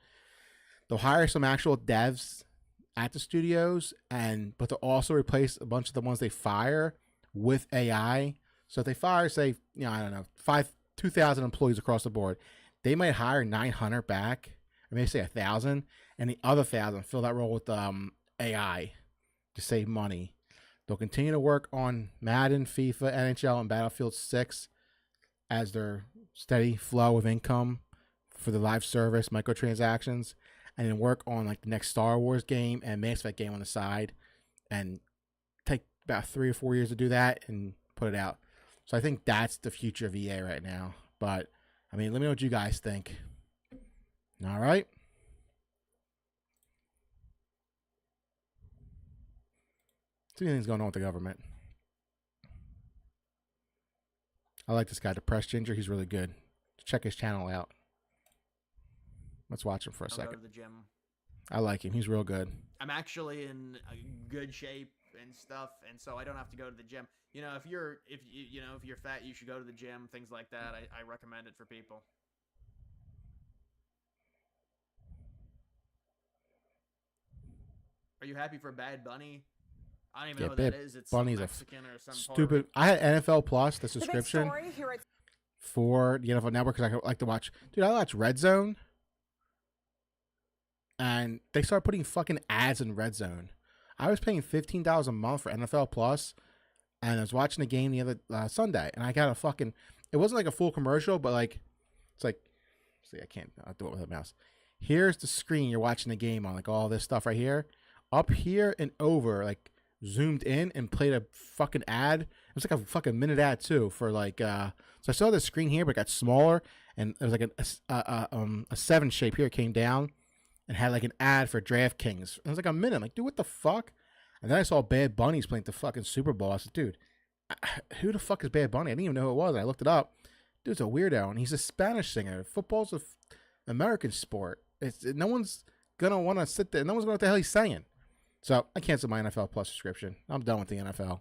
They'll hire some actual devs at the studios, but they'll also replace a bunch of the ones they fire with AI. So if they fire, say, I don't know, 2,000 employees across the board, they might hire 900 back, or maybe say 1,000, and the other 1,000 fill that role with AI to save money. They'll continue to work on Madden, FIFA, NHL, and Battlefield 6 as their steady flow of income for the live service, microtransactions, and then work on like the next Star Wars game and Mass Effect game on the side, and take about 3 or 4 years to do that and put it out. So I think that's the future of EA right now. But I mean, let me know what you guys think. All right. See anything's going on with the government. I like this guy, Depressed Ginger. He's really good. Check his channel out. Let's watch him for a second.
Go to the gym.
I like him. He's real good.
I'm actually in good shape and stuff, and so I don't have to go to the gym. If you're fat, you should go to the gym. Things like that. I recommend it for people. Are you happy for Bad Bunny? I don't even know what that is. It's
Bunny's
Mexican or some
stupid. I had NFL Plus, the subscription for the NFL Network, because I like to watch. Dude, I watch Red Zone, and they started putting fucking ads in Red Zone. I was paying $15 a month for NFL Plus, and I was watching the game the other Sunday, and I got a fucking. It wasn't like a full commercial, but like, it's like, see, I'll do it with a mouse. Here's the screen you're watching the game on, like all this stuff right here, up here and over, like. Zoomed in and played a fucking ad. It was like a fucking minute ad too for like so I saw the screen here, but it got smaller, and it was like a 7 shape here. It came down and had like an ad for DraftKings. It was like a minute. I'm like, dude, what the fuck? And then I saw Bad Bunny's playing the fucking Super Bowl. I said, dude, who the fuck is Bad Bunny? I didn't even know who it was. And I looked it up. Dude's a weirdo, and he's a Spanish singer. Football's an American sport. No one's gonna want to sit there. No one's gonna know what the hell he's saying. So I canceled my NFL Plus subscription. I'm done with the NFL.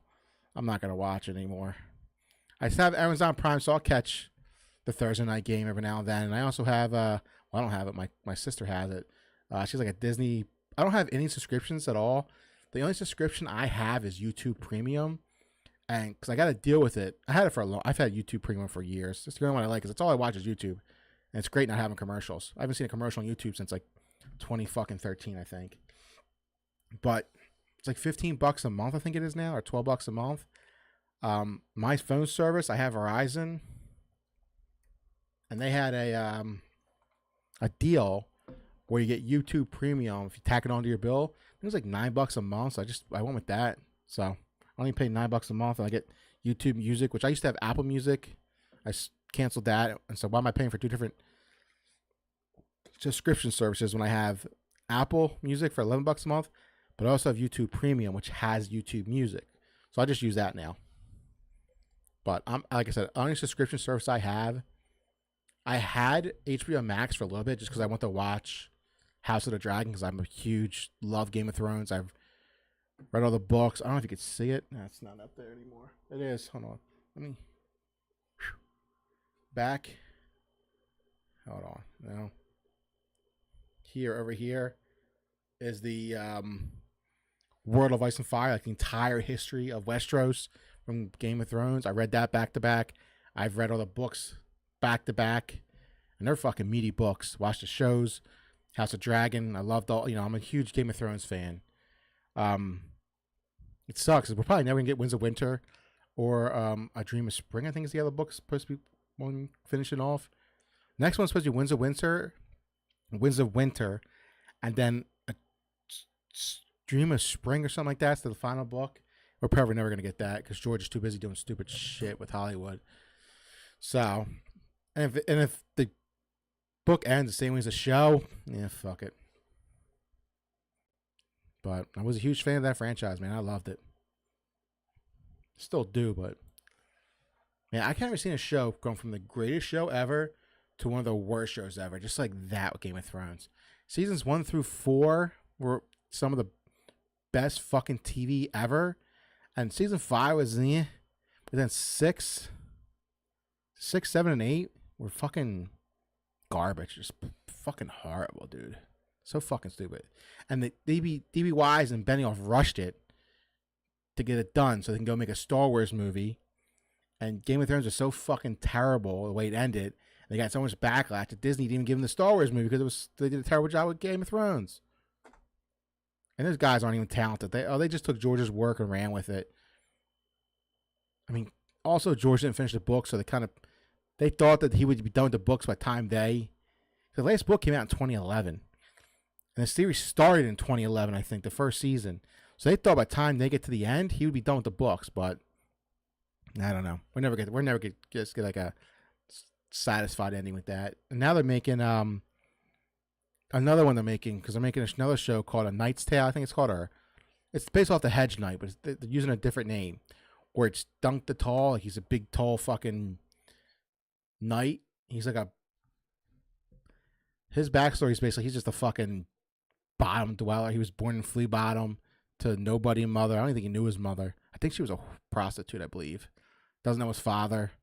I'm not going to watch it anymore. I still have Amazon Prime, so I'll catch the Thursday night game every now and then. And I also have, I don't have it. My sister has it. She's like a Disney. I don't have any subscriptions at all. The only subscription I have is YouTube Premium. And because I got to deal with it. I've had YouTube Premium for years. It's the only one I like, because it's all I watch is YouTube. And it's great not having commercials. I haven't seen a commercial on YouTube since like 2013, I think. But it's like $15 a month, I think it is now, or $12 a month. My phone service, I have Verizon, and they had a deal where you get YouTube Premium if you tack it onto your bill. It was like $9 a month, so I went with that. So I only pay $9 a month, and I get YouTube Music, which I used to have Apple Music. I canceled that, and so why am I paying for 2 different subscription services when I have Apple Music for $11 a month? But I also have YouTube Premium, which has YouTube Music. So I just use that now. But like I said, only subscription service I have. I had HBO Max for a little bit just because I want to watch House of the Dragon, because I'm a huge love Game of Thrones. I've read all the books. I don't know if you could see it. No, it's not up there anymore. It is. Hold on. Let me. Back. Hold on. No. Here, over here is the World of Ice and Fire, like the entire history of Westeros from Game of Thrones. I read that back to back. I've read all the books back to back, and they're fucking meaty books. Watched the shows, House of Dragon. I loved all. I'm a huge Game of Thrones fan. It sucks. We're probably never gonna get Winds of Winter or A Dream of Spring, I think is the other book supposed to be one finishing off. Next one's supposed to be Winds of Winter, and then Dream of Spring or something like that's the final book. We're probably never going to get that because George is too busy doing stupid shit with Hollywood. So, and if the book ends the same way as the show, yeah, fuck it. But I was a huge fan of that franchise, man. I loved it. Still do, but man, I can't ever seen a show going from the greatest show ever to one of the worst shows ever. Just like that with Game of Thrones. Seasons 1 through 4 were some of the best fucking TV ever. And season 5 was but then 6, 7, and 8 were fucking garbage. Just fucking horrible, dude. So fucking stupid. And the DB Wise and Benioff rushed it to get it done so they can go make a Star Wars movie. And Game of Thrones was so fucking terrible the way it ended. They got so much backlash that Disney didn't even give them the Star Wars movie because they did a terrible job with Game of Thrones. And those guys aren't even talented. They just took George's work and ran with it. I mean, also George didn't finish the book, so they thought that he would be done with the books by the time the last book came out in 2011. And the series started in 2011, I think, the first season. So they thought by the time they get to the end, he would be done with the books, but I don't know. We're never get like a satisfied ending with that. And now they're making another one because they're making another show called A Knight's Tale. I think it's called, or it's based off the Hedge Knight, but they're using a different name. Or it's Dunk the Tall. Like he's a big, tall fucking knight. He's like his backstory is basically he's just a fucking bottom dweller. He was born in Flea Bottom to nobody mother. I don't even think he knew his mother. I think she was a prostitute, I believe. Doesn't know his father.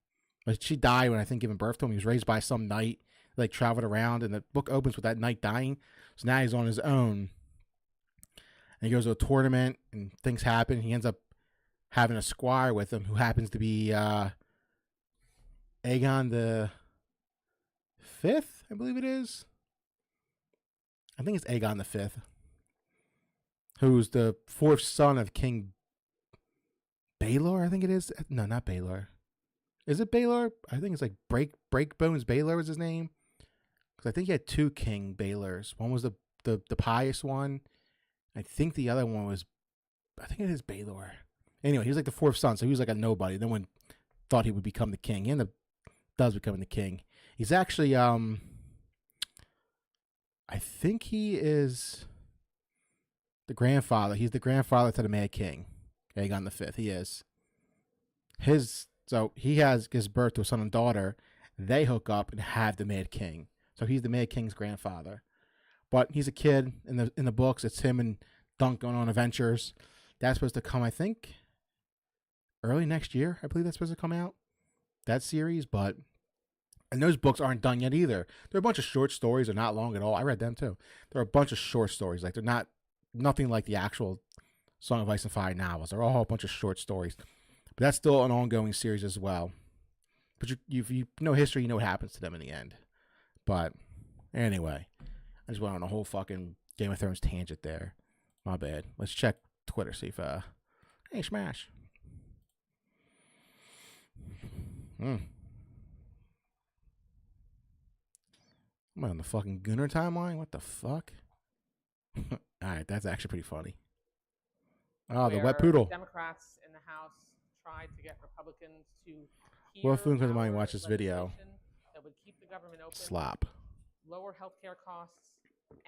But she died when I think giving birth to him. He was raised by some knight. Like traveled around, and the book opens with that knight dying. So now he's on his own. And he goes to a tournament, and things happen. He ends up having a squire with him who happens to be Aegon the Fifth, I believe it is. I think it's Aegon the Fifth, who's the fourth son of King Baelor. I think it is. No, not Baelor. Is it Baelor? I think it's like Breakbones Baelor was his name. Because I think he had two King Baelors. One was the pious one. I think the other one was, I think it is Baelor. Anyway, he was like the fourth son, so he was like a nobody. Then when thought he would become the king, he ended up does becoming the king. He's actually I think he is the grandfather. He's the grandfather to the Mad King, Aegon the Fifth. He is. So he gives birth to a son and daughter. They hook up and have the Mad King. So he's the Mad King's grandfather. But he's a kid in the books. It's him and Dunk going on adventures. That's supposed to come, I think, early next year. I believe that's supposed to come out. That series, and those books aren't done yet either. They're a bunch of short stories. They're not long at all. I read them too. They're a bunch of short stories. Like they're nothing like the actual Song of Ice and Fire novels. They're all a bunch of short stories. But that's still an ongoing series as well. But if you know history, you know what happens to them in the end. But anyway, I just went on a whole fucking Game of Thrones tangent there. My bad. Let's check Twitter, see if hey, smash. I'm on the fucking Gunner timeline. What the fuck? All right, that's actually pretty funny. Oh, the wet poodle.
Democrats in the House tried to get Republicans to
Well, if because of mine, watch this video.
That would keep the government open,
Slop.
lower healthcare costs,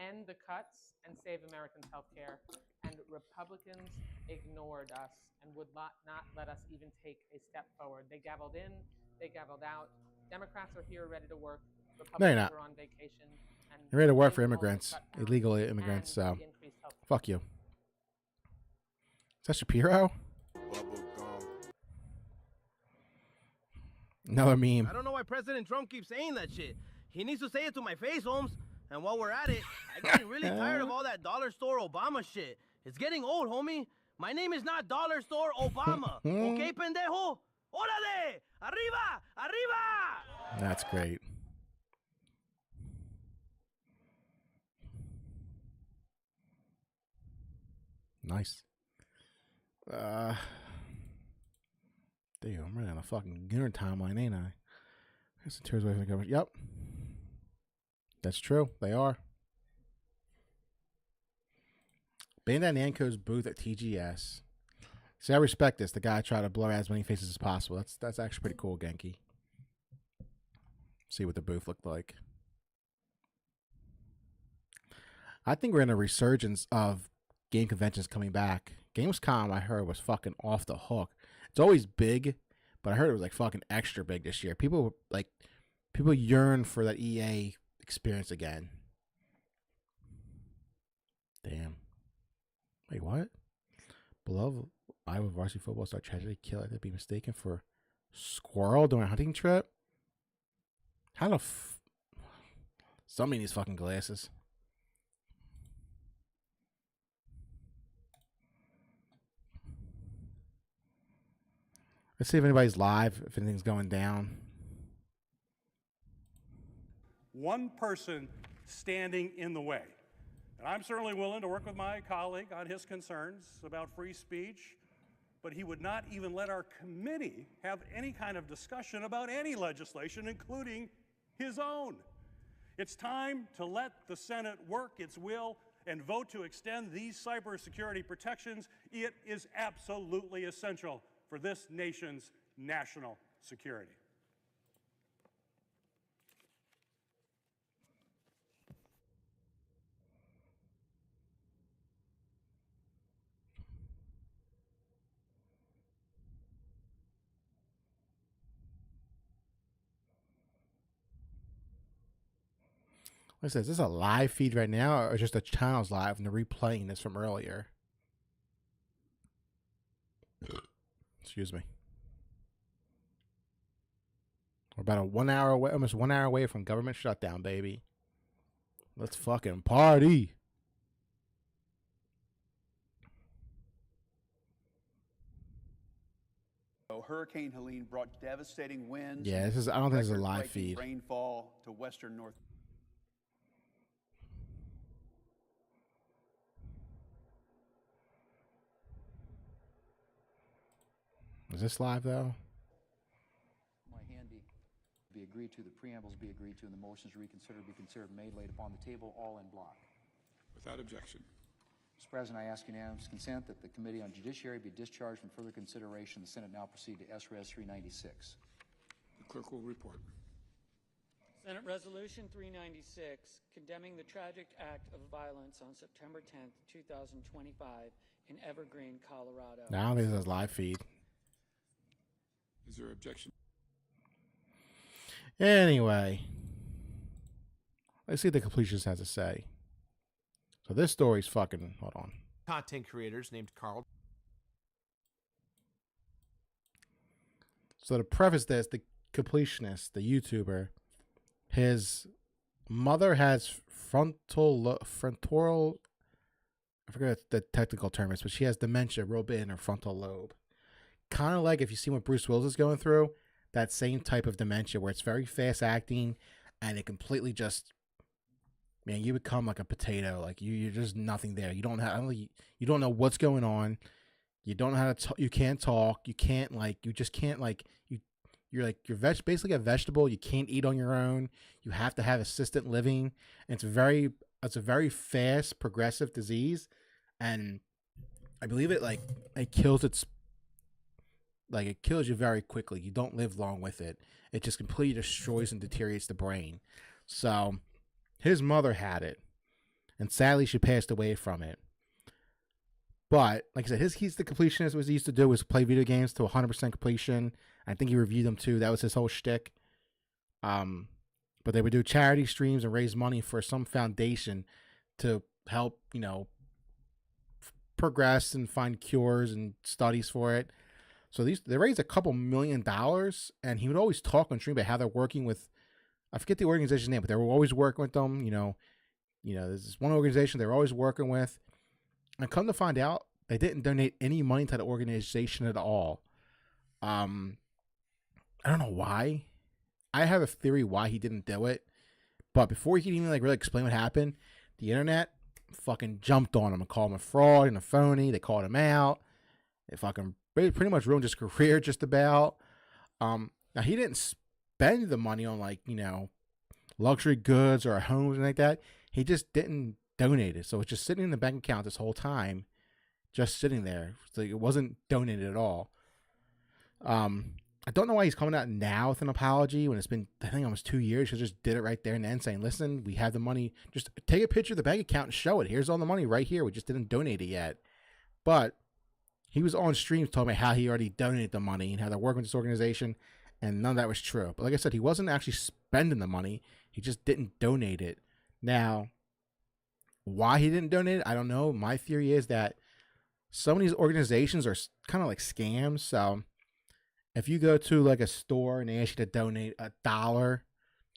end the cuts, and save Americans' healthcare. And Republicans ignored us and would not let us even take a step forward. They gavelled in, they gavelled out. Democrats are here ready to work. Republicans are on vacation. And
they're ready to work for immigrants, illegal immigrants. So, fuck you. Is that Shapiro? Another meme.
I don't know why President Trump keeps saying that shit. He needs to say it to my face, Holmes. And while we're at it, I'm getting really tired of all that dollar store Obama shit. It's getting old, homie. My name is not Dollar Store Obama. Okay, pendejo? Órale! Arriba! Arriba!
That's great. Nice. Damn, I'm really on a fucking Gunner timeline, ain't I? There's some tears away from the government. Yep. That's true. They are. Bandai Namco's booth at TGS. See, I respect this. The guy tried to blur out as many faces as possible. That's actually pretty cool, Genki. See what the booth looked like. I think we're in a resurgence of game conventions coming back. Gamescom, I heard, was fucking off the hook. It's always big, but I heard it was like fucking extra big this year. People yearn for that EA experience again. Damn. Wait, what? Below Iowa varsity football star tragically killed after being mistaken for squirrel during a hunting trip. How the somebody needs fucking glasses. Let's see if anybody's live, if anything's going down.
One person standing in the way. And I'm certainly willing to work with my colleague on his concerns about free speech, but he would not even let our committee have any kind of discussion about any legislation, including his own. It's time to let the Senate work its will and vote to extend these cybersecurity protections. It is absolutely essential for this nation's national security.
Like I said, is this a live feed right now or just the channel's live and they're replaying this from earlier? Excuse me. We're about a 1 hour away, almost 1 hour away from government shutdown, baby. Let's fucking party.
Hurricane Helene brought devastating winds.
Yeah, this is. I don't think this is a live feed.
Rainfall to western North.
Is this live though?
My hand be agreed to, the preambles be agreed to, and the motions reconsidered be considered made, laid upon the table, all in block.
Without objection.
Mr. President, I ask unanimous consent that the Committee on Judiciary be discharged from further consideration. The Senate now proceed to S-Res 396.
The clerk will report.
Senate Resolution 396, condemning the tragic act of violence on September 10th, 2025 in Evergreen, Colorado.
No, I don't think this is a live feed.
Is there objection?
Anyway, let's see what the completionist has to say. So this story's fucking, hold on.
Content creators named Carl.
So to preface this, the completionist, the YouTuber, his mother has frontal, I forget what the technical term is, but she has dementia real bad in her frontal lobe. Kind of like if you see what Bruce Willis is going through, that same type of dementia where it's very fast acting and it completely just, man, you become like a potato. Like you're just nothing there. You don't have, you don't know what's going on. You don't know how to, you can't talk. You can't you just can't you're basically a vegetable. You can't eat on your own. You have to have assisted living. And it's a very fast progressive disease. And I believe it kills it kills you very quickly. You don't live long with it. It just completely destroys and deteriorates the brain. So his mother had it, and sadly she passed away from it. But like I said, he's the completionist. What he used to do was play video games to 100% completion. I think he reviewed them too. That was his whole shtick. But they would do charity streams and raise money for some foundation to help, progress and find cures and studies for it. So they raised a couple $1 million, and he would always talk on stream about how they're working with, I forget the organization's name, but they were always working with them. There's this one organization they were always working with. And come to find out, they didn't donate any money to the organization at all. I don't know why. I have a theory why he didn't do it. But before he could even really explain what happened, the internet fucking jumped on him and called him a fraud and a phony. They called him out. They fucking pretty much ruined his career just about. Now he didn't spend the money on luxury goods or homes and like that. He just didn't donate it. So it's just sitting in the bank account this whole time, just sitting there. So it wasn't donated at all. I don't know why he's coming out now with an apology when it's been, I think, almost 2 years. He just did it right there and then, saying, listen, we have the money. Just take a picture of the bank account and show it. Here's all the money right here. We just didn't donate it yet. But he was on streams talking about how he already donated the money and how they're working with this organization, and none of that was true. But like I said, he wasn't actually spending the money. He just didn't donate it. Now, why he didn't donate it, I don't know. My theory is that some of these organizations are kind of like scams. So if you go to like a store and they ask you to donate $1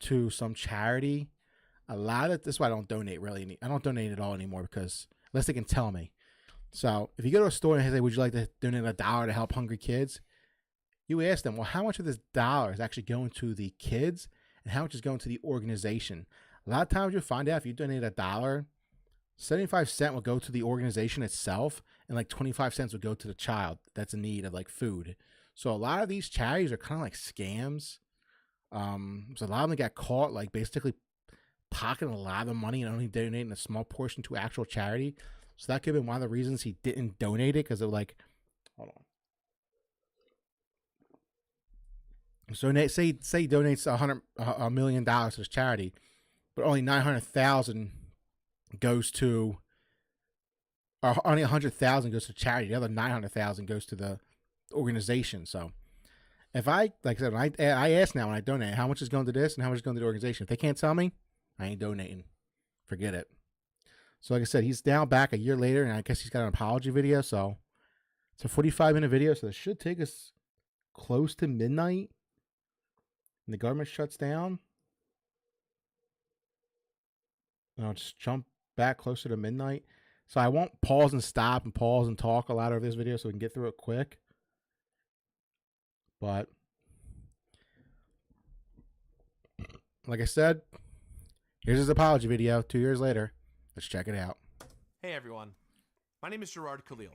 to some charity, a lot of this is why I don't donate really. I don't donate at all anymore because unless they can tell me. So if you go to a store and they say, would you like to donate $1 to help hungry kids? You ask them, well, how much of this dollar is actually going to the kids and how much is going to the organization? A lot of times you'll find out if you donate $1, 75 cents will go to the organization itself and like 25 cents will go to the child that's in need of like food. So a lot of these charities are kind of like scams. So a lot of them got caught like basically pocketing a lot of the money and only donating a small portion to actual charity. So that could have been one of the reasons he didn't donate it, because they're like, hold on. So say he donates $1 million to this charity, but only 900,000 goes to, or only 100,000 goes to charity. The other 900,000 goes to the organization. So if like I said, when I ask now when I donate, how much is going to this and how much is going to the organization? If they can't tell me, I ain't donating. Forget it. So like I said, he's now back a year later, and I guess he's got an apology video. So it's a 45-minute video, so it should take us close to midnight. And the government shuts down. And I'll just jump back closer to midnight. So I won't pause and stop and pause and talk a lot of this video so we can get through it quick. But like I said, here's his apology video 2 years later. Let's check it out.
Hey everyone, my name is Gerard Khalil.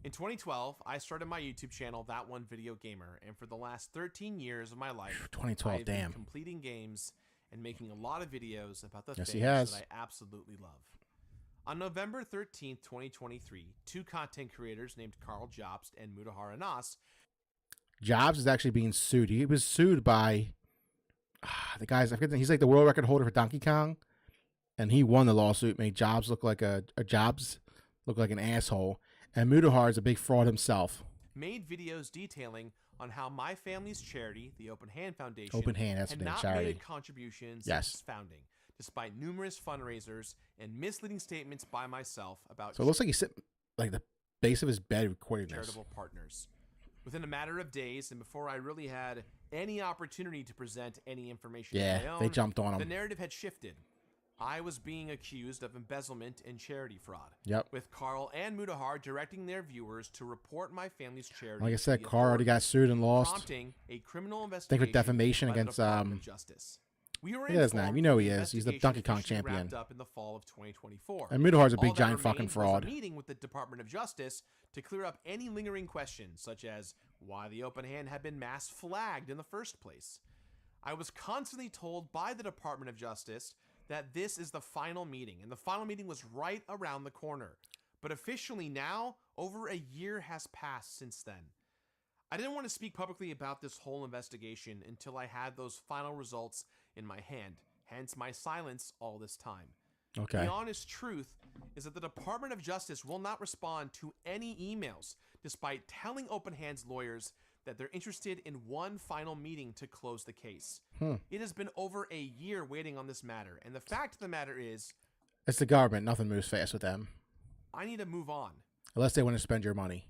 In 2012, I started my YouTube channel, That One Video Gamer, and for the last 13 years of my life,
2012,
I've been completing games and making a lot of videos about the things that I absolutely love. On November 13th, 2023, two content creators named Carl Jobst and Mudahar Anas.
Jobs is actually being sued. He was sued by the guys. I forget. He's like the world record holder for Donkey Kong, and he won the lawsuit. Made Jobs look like Jobs look like an asshole. And Mudahar is a big fraud himself.
Made videos detailing on how my family's charity, the Open Hand Foundation,
had
not
charity.
made contributions since its founding, despite numerous fundraisers and misleading statements by myself about.
So it looks like he's sitting like the base of his bed recording this.
Charitable partners. Within a matter of days, and before I really had any opportunity to present any information of my own,
they jumped on him.
The narrative had shifted. I was being accused of embezzlement and charity fraud.
Yep.
With Carl and Mudahar directing their viewers to report my family's charity.
Like I said, Carl already got sued and lost.
Prompting a criminal
I
investigation.
think for defamation against
Justice. We were
Look at his name. You know he is. He's the Donkey Kong champion.
Wrapped up in the fall of 2024.
And Mudahar's a big giant fucking fraud.
Was a meeting with the Department of Justice to clear up any lingering questions, such as why the Open Hand had been mass flagged in the first place. I was constantly told by the Department of Justice that this is the final meeting, and the final meeting was right around the corner. But officially now, over a year has passed since then. I didn't want to speak publicly about this whole investigation until I had those final results in my hand, hence my silence all this time.
Okay.
The honest truth is that the Department of Justice will not respond to any emails, despite telling Open Hand's lawyers that they're interested in one final meeting to close the case. It has been over a year waiting on this matter, and the fact of the matter is...
It's the government. Nothing moves fast with them.
I need to move on.
Unless they want to spend your money.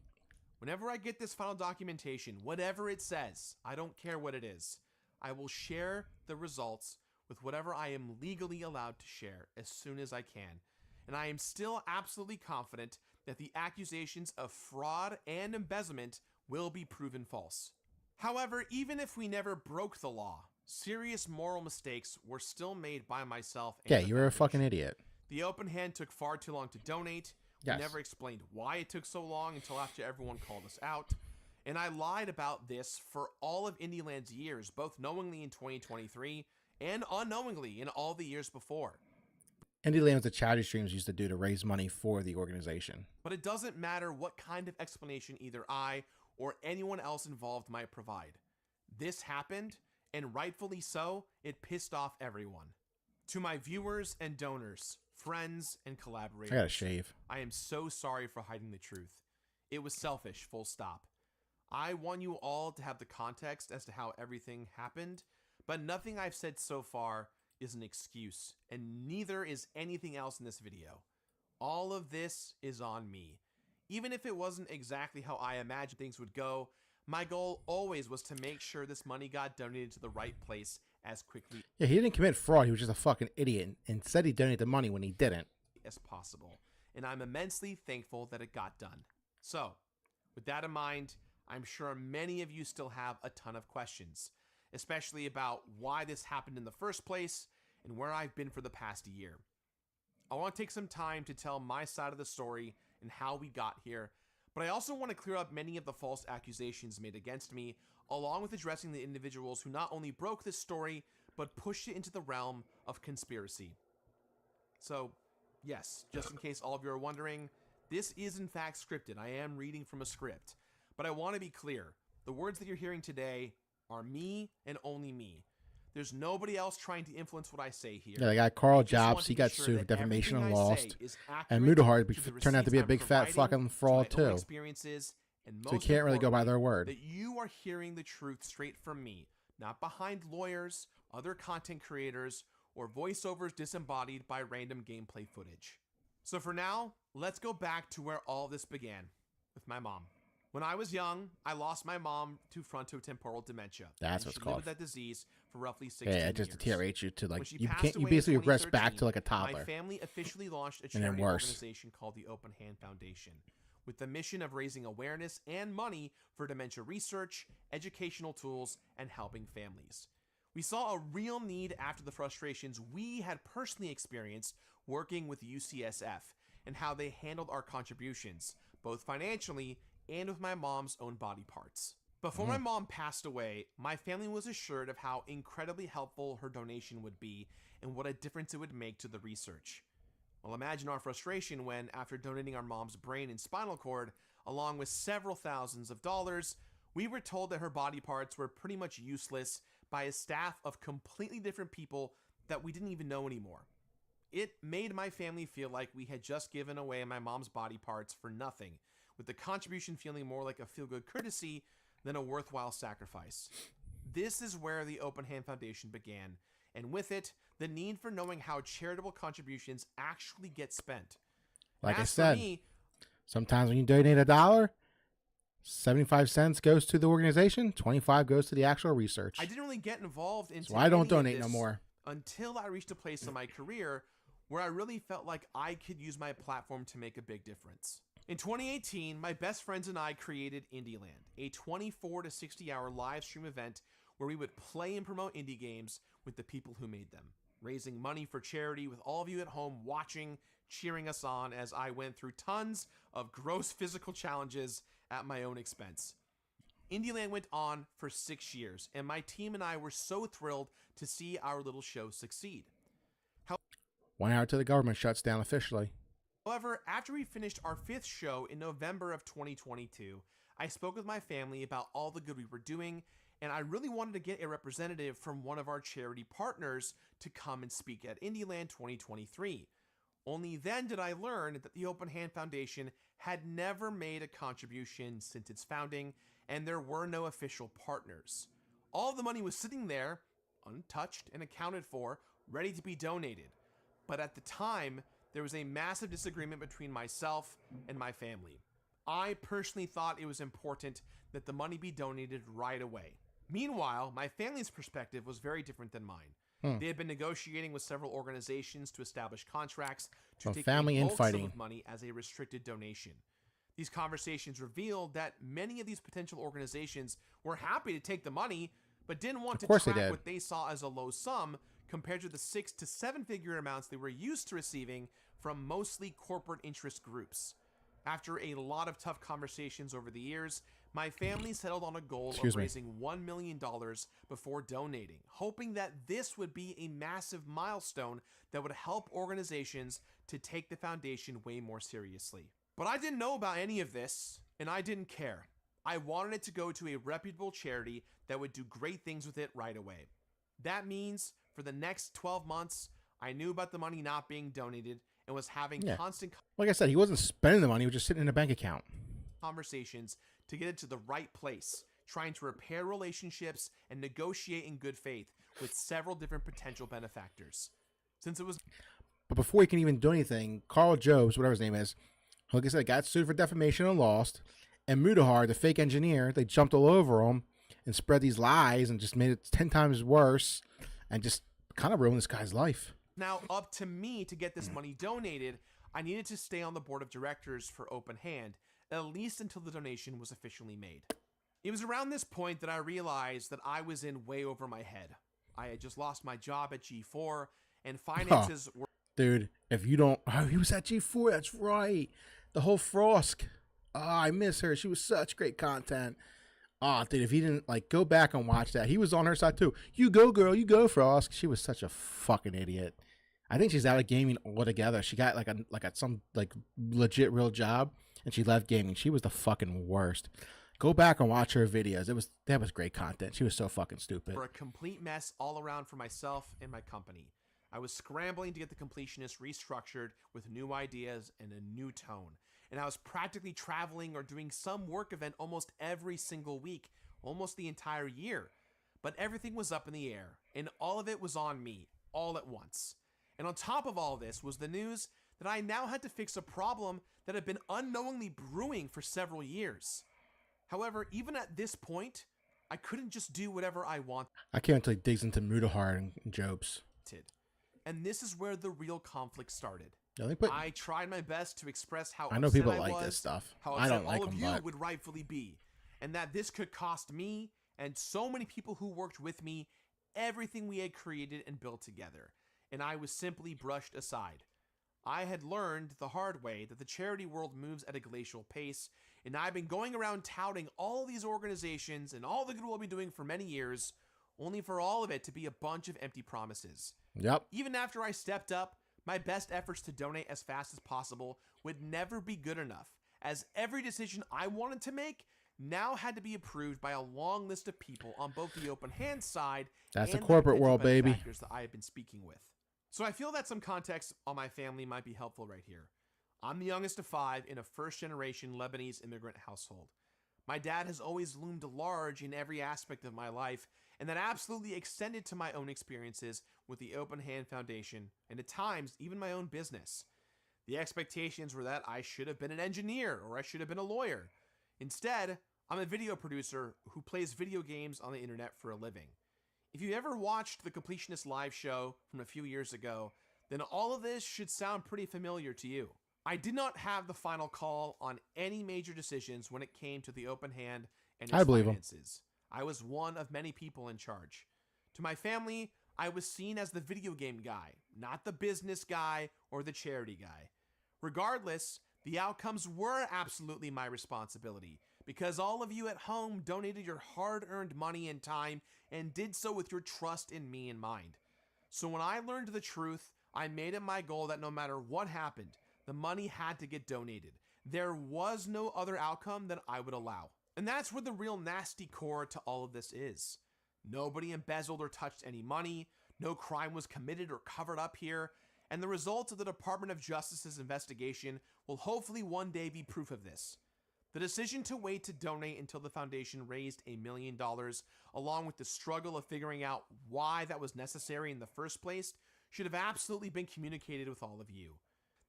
Whenever I get this final documentation, whatever it says, I don't care what it is, I will share the results with whatever I am legally allowed to share as soon as I can. And I am still absolutely confident that the accusations of fraud and embezzlement will be proven false. However, even if we never broke the law, serious moral mistakes were still made by myself and
Yeah, you were a fucking idiot.
The Open Hand took far too long to donate.
Yes.
We never explained why it took so long until after everyone called us out. And I lied about this for all of Indieland's years, both knowingly in 2023 and unknowingly in all the years before.
Indieland was the charity streams used to do to raise money for the organization.
But it doesn't matter what kind of explanation either I or anyone else involved might provide. This happened, and rightfully so, it pissed off everyone. To my viewers and donors, friends and collaborators,
I gotta shave.
I am so sorry for hiding the truth. It was selfish, full stop. I want you all to have the context as to how everything happened, but nothing I've said so far is an excuse, and neither is anything else in this video. All of this is on me. Even if it wasn't exactly how I imagined things would go, my goal always was to make sure this money got donated to the right place as quickly
Yeah, he didn't commit fraud. He was just a fucking idiot and said he donated the money when he didn't.
as possible. And I'm immensely thankful that it got done. So, with that in mind, I'm sure many of you still have a ton of questions, especially about why this happened in the first place and where I've been for the past year. I want to take some time to tell my side of the story and how we got here, but I also want to clear up many of the false accusations made against me, along with addressing the individuals who not only broke this story, but pushed it into the realm of conspiracy. So, yes, just in case all of you are wondering, this is in fact scripted. I am reading from a script. But I want to be clear, the words that you're hearing today are me and only me. There's nobody else trying to influence what I say here.
Yeah, the guy Carl Jobs, he got sued for defamation and lost. And Mudahar turned out to be a big fat fucking fraud too. So you can't really go by their word.
That you are hearing the truth straight from me, not behind lawyers, other content creators, or voiceovers disembodied by random gameplay footage. So for now, let's go back to where all this began, with my mom. When I was young, I lost my mom to frontotemporal dementia.
That's what's
she
called.
lived with that disease for roughly 16 years.
Yeah, it just deteriorates you to like you
passed away
basically
in
regress back to like a
2013,
toddler.
My family officially launched a
And then
charity
worse.
organization called the Open Hand Foundation, with the mission of raising awareness and money for dementia research, educational tools, and helping families. We saw a real need after the frustrations we had personally experienced working with UCSF and how they handled our contributions, both financially and with my mom's own body parts. Before my mom passed away, my family was assured of how incredibly helpful her donation would be and what a difference it would make to the research. Well, imagine our frustration when, after donating our mom's brain and spinal cord, along with several thousands of dollars, we were told that her body parts were pretty much useless by a staff of completely different people that we didn't even know anymore. It made my family feel like we had just given away my mom's body parts for nothing, with the contribution feeling more like a feel-good courtesy than a worthwhile sacrifice. This is where the Open Hand Foundation began, and with it, the need for knowing how charitable contributions actually get spent.
Like I
As for
said,
me,
sometimes when you donate $1, 75 cents goes to the organization, 25 goes to the actual research.
I didn't really get involved into
So I don't
any of
donate no
this
more.
until I reached a place in my career where I really felt like I could use my platform to make a big difference. In 2018, my best friends and I created Indieland, a 24 to 60 hour live stream event where we would play and promote indie games with the people who made them, raising money for charity with all of you at home watching, cheering us on as I went through tons of gross physical challenges at my own expense. Indieland went on for 6 years, and my team and I were so thrilled to see our little show succeed.
1 hour till the government shuts down officially.
However, after we finished our 5th show in November of 2022, I spoke with my family about all the good we were doing, and I really wanted to get a representative from one of our charity partners to come and speak at Indieland 2023. Only then did I learn that the Open Hand Foundation had never made a contribution since its founding, and there were no official partners. All the money was sitting there, untouched and accounted for, ready to be donated. But at the time, there was a massive disagreement between myself and my family. I personally thought it was important that the money be donated right away. Meanwhile, my family's perspective was very different than mine. They had been negotiating with several organizations to establish contracts to take
family
a bulk sum
infighting.
of money as a restricted donation. These conversations revealed that many of these potential organizations were happy to take the money, but didn't want to
course they
track
did.
what they saw as a low sum compared to the 6 to 7 figure amounts they were used to receiving from mostly corporate interest groups. After a lot of tough conversations over the years, my family settled on a goal
Excuse
of
me.
raising $1 million before donating, hoping that this would be a massive milestone that would help organizations to take the foundation way more seriously. But I didn't know about any of this, and I didn't care. I wanted it to go to a reputable charity that would do great things with it right away. That means for the next 12 months, I knew about the money not being donated and was having
Yeah.
constant
Like I said, he wasn't spending the money, he was just sitting in a bank account.
conversations to get it to the right place, trying to repair relationships and negotiate in good faith with several different potential benefactors. Since it was
But before he can even do anything, Carl Jobs, whatever his name is, Like I said, got sued for defamation and lost. And Mudahar, the fake engineer, they jumped all over him and spread these lies and just made it 10 times worse and just kind of ruined this guy's life.
Now, up to me to get this money donated, I needed to stay on the board of directors for Open Hand, at least until the donation was officially made. It was around this point that I realized that I was in way over my head. I had just lost my job at G4, and finances were...
Dude, if you don't... Oh, he was at G4, that's right. The whole Frosk. Oh, I miss her. She was such great content. Oh, dude, if he didn't, like, go back and watch that. He was on her side, too. You go, girl. You go, Frosk. She was such a fucking idiot. I think she's out of gaming altogether. She got, some legit real job, and she left gaming. She was the fucking worst. Go back and watch her videos. That was great content. She was so fucking stupid.
For a complete mess all around for myself and my company. I was scrambling to get the Completionist restructured with new ideas and a new tone. And I was practically traveling or doing some work event almost every single week, almost the entire year. But everything was up in the air, and all of it was on me, all at once. And on top of all this was the news that I now had to fix a problem that had been unknowingly brewing for several years. However, even at this point, I couldn't just do whatever I wanted.
I can't until he digs into Mudahar and Jobs.
And this is where the real conflict started.
Yeah,
I tried my best to express how
I know
upset
people
I
like
was,
this stuff.
how
I
upset
don't like
all of
them,
you
but
would rightfully be, and that this could cost me and so many people who worked with me everything we had created and built together, and I was simply brushed aside. I had learned the hard way that the charity world moves at a glacial pace, and I've been going around touting all these organizations and all the good we'll be doing for many years, only for all of it to be a bunch of empty promises.
Yep.
Even after I stepped up, my best efforts to donate as fast as possible would never be good enough, as every decision I wanted to make now had to be approved by a long list of people on both the Open Hand side
That's
and
the corporate
potential
world, baby.
benefactors that I have been speaking with. So I feel that some context on my family might be helpful right here. I'm the youngest of 5 in a first-generation Lebanese immigrant household. My dad has always loomed large in every aspect of my life, and that absolutely extended to my own experiences with the Open Hand Foundation, and at times, even my own business. The expectations were that I should have been an engineer, or I should have been a lawyer. Instead, I'm a video producer who plays video games on the internet for a living. If you ever watched the Completionist live show from a few years ago, then all of this should sound pretty familiar to you. I did not have the final call on any major decisions when it came to the Open Hand and its finances. I was one of many people in charge. To my family, I was seen as the video game guy, not the business guy or the charity guy. Regardless, the outcomes were absolutely my responsibility, because all of you at home donated your hard-earned money and time and did so with your trust in me in mind. So when I learned the truth, I made it my goal that no matter what happened, the money had to get donated. There was no other outcome that I would allow. And that's where the real nasty core to all of this is. Nobody embezzled or touched any money, no crime was committed or covered up here, and the results of the Department of Justice's investigation will hopefully one day be proof of this. The decision to wait to donate until the foundation raised $1 million, along with the struggle of figuring out why that was necessary in the first place, should have absolutely been communicated with all of you.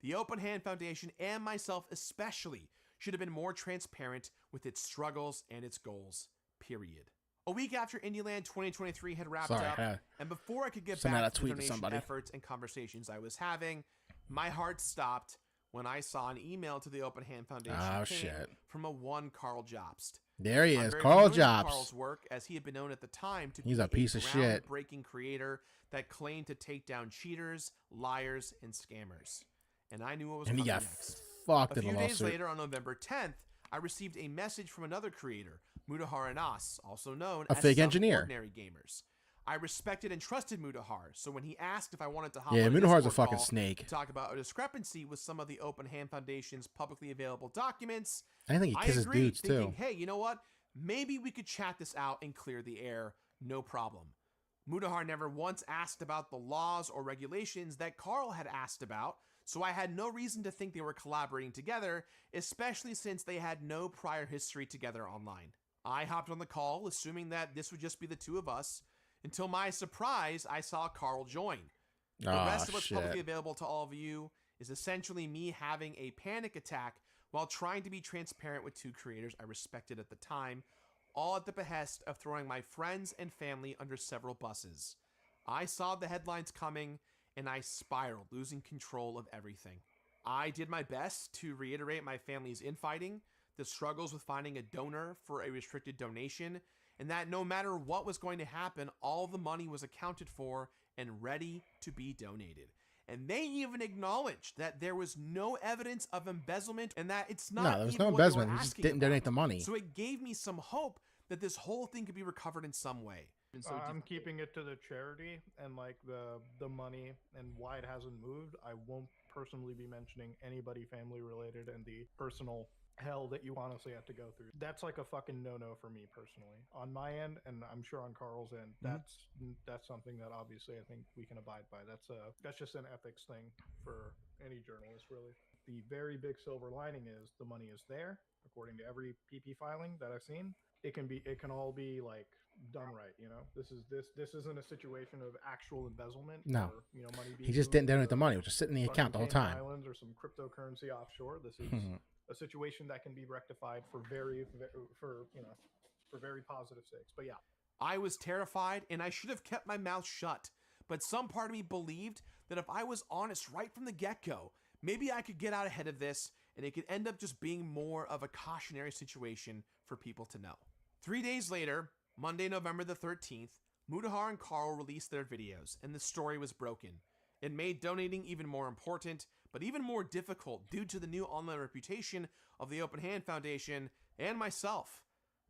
The Open Hand Foundation, and myself especially, should have been more transparent with its struggles and its goals, period. A week after IndieLand 2023 had wrapped up, and before I could get back to the donation efforts and conversations I was having, my heart stopped when I saw an email to the Open Hand Foundation from a one Carl Jobst.
There he is,
very
Carl
familiar with
Jobst.
Carl's work, as he had been known at the time to
He's
be
a piece of shit.
groundbreaking creator that claimed to take down cheaters, liars, and scammers. And I knew what was
And he
coming
got
next.
fucked
A
in a
few days
lawsuit.
later, on November 10th, I received a message from another creator, Mudahar Anas, also known
A
as
fake
Some
engineer.
Ordinary Gamers. I respected and trusted Mudahar, so when he asked if I wanted to hop
Yeah,
on a
Mudahar's a
Discord
fucking
call
snake.
to talk about a discrepancy with some of the Open Hand Foundation's publicly available documents,
I think he kisses
agreed,
dudes,
thinking,
too.
hey, you know what? Maybe we could chat this out and clear the air, no problem. Mudahar never once asked about the laws or regulations that Carl had asked about, so I had no reason to think they were collaborating together, especially since they had no prior history together online. I hopped on the call, assuming that this would just be the two of us, until my surprise, I saw Carl join. The rest of what's publicly available to all of you is essentially me having a panic attack while trying to be transparent with two creators I respected at the time, all at the behest of throwing my friends and family under several buses. I saw the headlines coming, and I spiraled, losing control of everything. I did my best to reiterate my family's infighting, the struggles with finding a donor for a restricted donation, and that no matter what was going to happen, all the money was accounted for and ready to be donated. And they even acknowledged that there was no evidence of embezzlement and that it's not
No, there was
even
no
what they were
embezzlement. He just
asking
didn't
about.
donate the money.
So it gave me some hope that this whole thing could be recovered in some way. And so
I'm keeping it to the charity and like the money and why it hasn't moved. I won't personally be mentioning anybody family related and the personal hell that you honestly have to go through. That's like a fucking no-no for me personally. On my end, and I'm sure on Carl's end, that's something that obviously I think we can abide by. That's just an ethics thing for any journalist, really. The very big silver lining is the money is there, according to every PP filing that I've seen. It can all be like done right, you know. This isn't a situation of actual embezzlement.
No.
Or, you know, money being
He just didn't donate the money. It was just sitting in the account the whole
Cayman
time.
Islands or some cryptocurrency offshore. This is a situation that can be rectified for very positive sakes. But yeah.
I was terrified and I should have kept my mouth shut. But some part of me believed that if I was honest right from the get-go, maybe I could get out ahead of this and it could end up just being more of a cautionary situation for people to know. 3 days later, Monday, November the 13th, Mudahar and Carl released their videos and the story was broken. It made donating even more important, but even more difficult due to the new online reputation of the Open Hand Foundation and myself.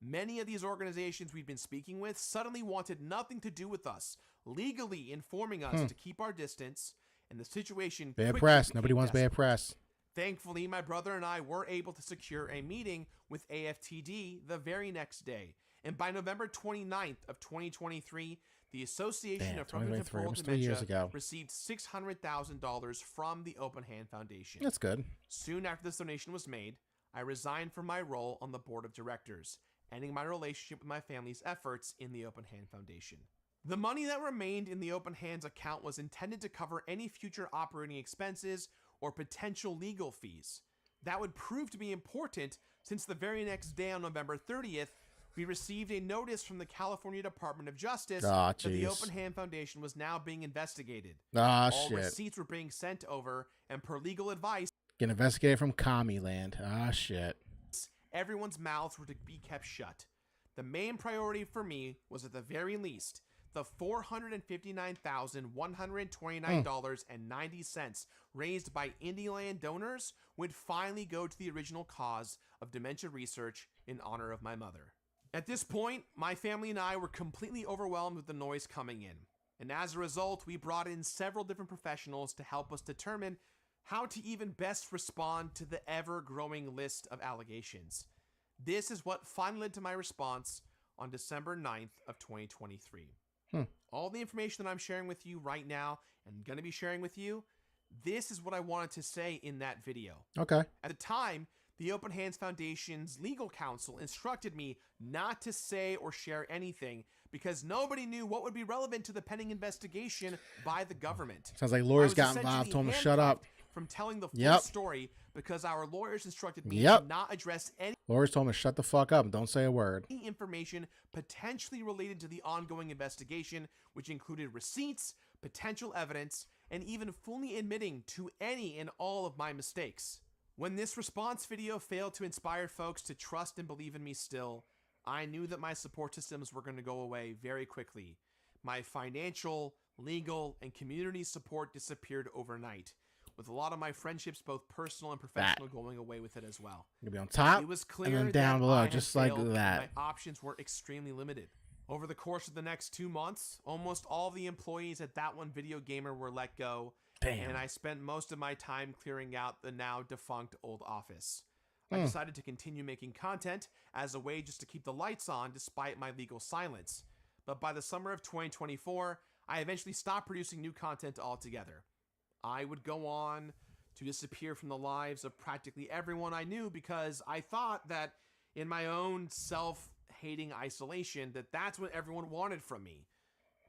Many of these organizations we'd been speaking with suddenly wanted nothing to do with us, legally informing us to keep our distance, and the situation
Bad
quickly
press.
became
Nobody wants
desperate.
bad press.
Thankfully, my brother and I were able to secure a meeting with AFTD the very next day. And by November 29th of 2023, the Association of Frontotemporal Dementia received $600,000 from the Open Hand Foundation.
That's good.
Soon after this donation was made, I resigned from my role on the board of directors, ending my relationship with my family's efforts in the Open Hand Foundation. The money that remained in the Open Hands account was intended to cover any future operating expenses or potential legal fees. That would prove to be important since the very next day on November 30th, we received a notice from the California Department of Justice that the Open Hand Foundation was now being investigated. All receipts were being sent over, and per legal advice,
Getting investigated from Commie Land. Shit.
everyone's mouths were to be kept shut. The main priority for me was at the very least the $459,129.90 raised by Indieland donors would finally go to the original cause of dementia research in honor of my mother. At this point, my family and I were completely overwhelmed with the noise coming in. And as a result, we brought in several different professionals to help us determine how to even best respond to the ever-growing list of allegations. This is what finally led to my response on December 9th of 2023. All the information that I'm sharing with you right now and going to be sharing with you, this is what I wanted to say in that video.
Okay.
At the time, the Open Hands Foundation's legal counsel instructed me not to say or share anything because nobody knew what would be relevant to the pending investigation by the government.
Sounds like lawyers got involved, told him to shut up.
From telling the full story because our lawyers instructed me to not address any
Lawyers told him to shut the fuck up and don't say a word.
information potentially related to the ongoing investigation, which included receipts, potential evidence, and even fully admitting to any and all of my mistakes. When this response video failed to inspire folks to trust and believe in me still, I knew that my support systems were going to go away very quickly. My financial, legal, and community support disappeared overnight, with a lot of my friendships, both personal and professional, going away with it as well.
You'll be on top
It was clear
and then down below,
I
just
had
like
failed, and
that.
My options were extremely limited. Over the course of the next 2 months, almost all the employees at That One Video Gamer were let go.
Damn.
And I spent most of my time clearing out the now defunct old office. I decided to continue making content as a way just to keep the lights on despite my legal silence. But by the summer of 2024, I eventually stopped producing new content altogether. I would go on to disappear from the lives of practically everyone I knew because I thought that in my own self-hating isolation that that's what everyone wanted from me.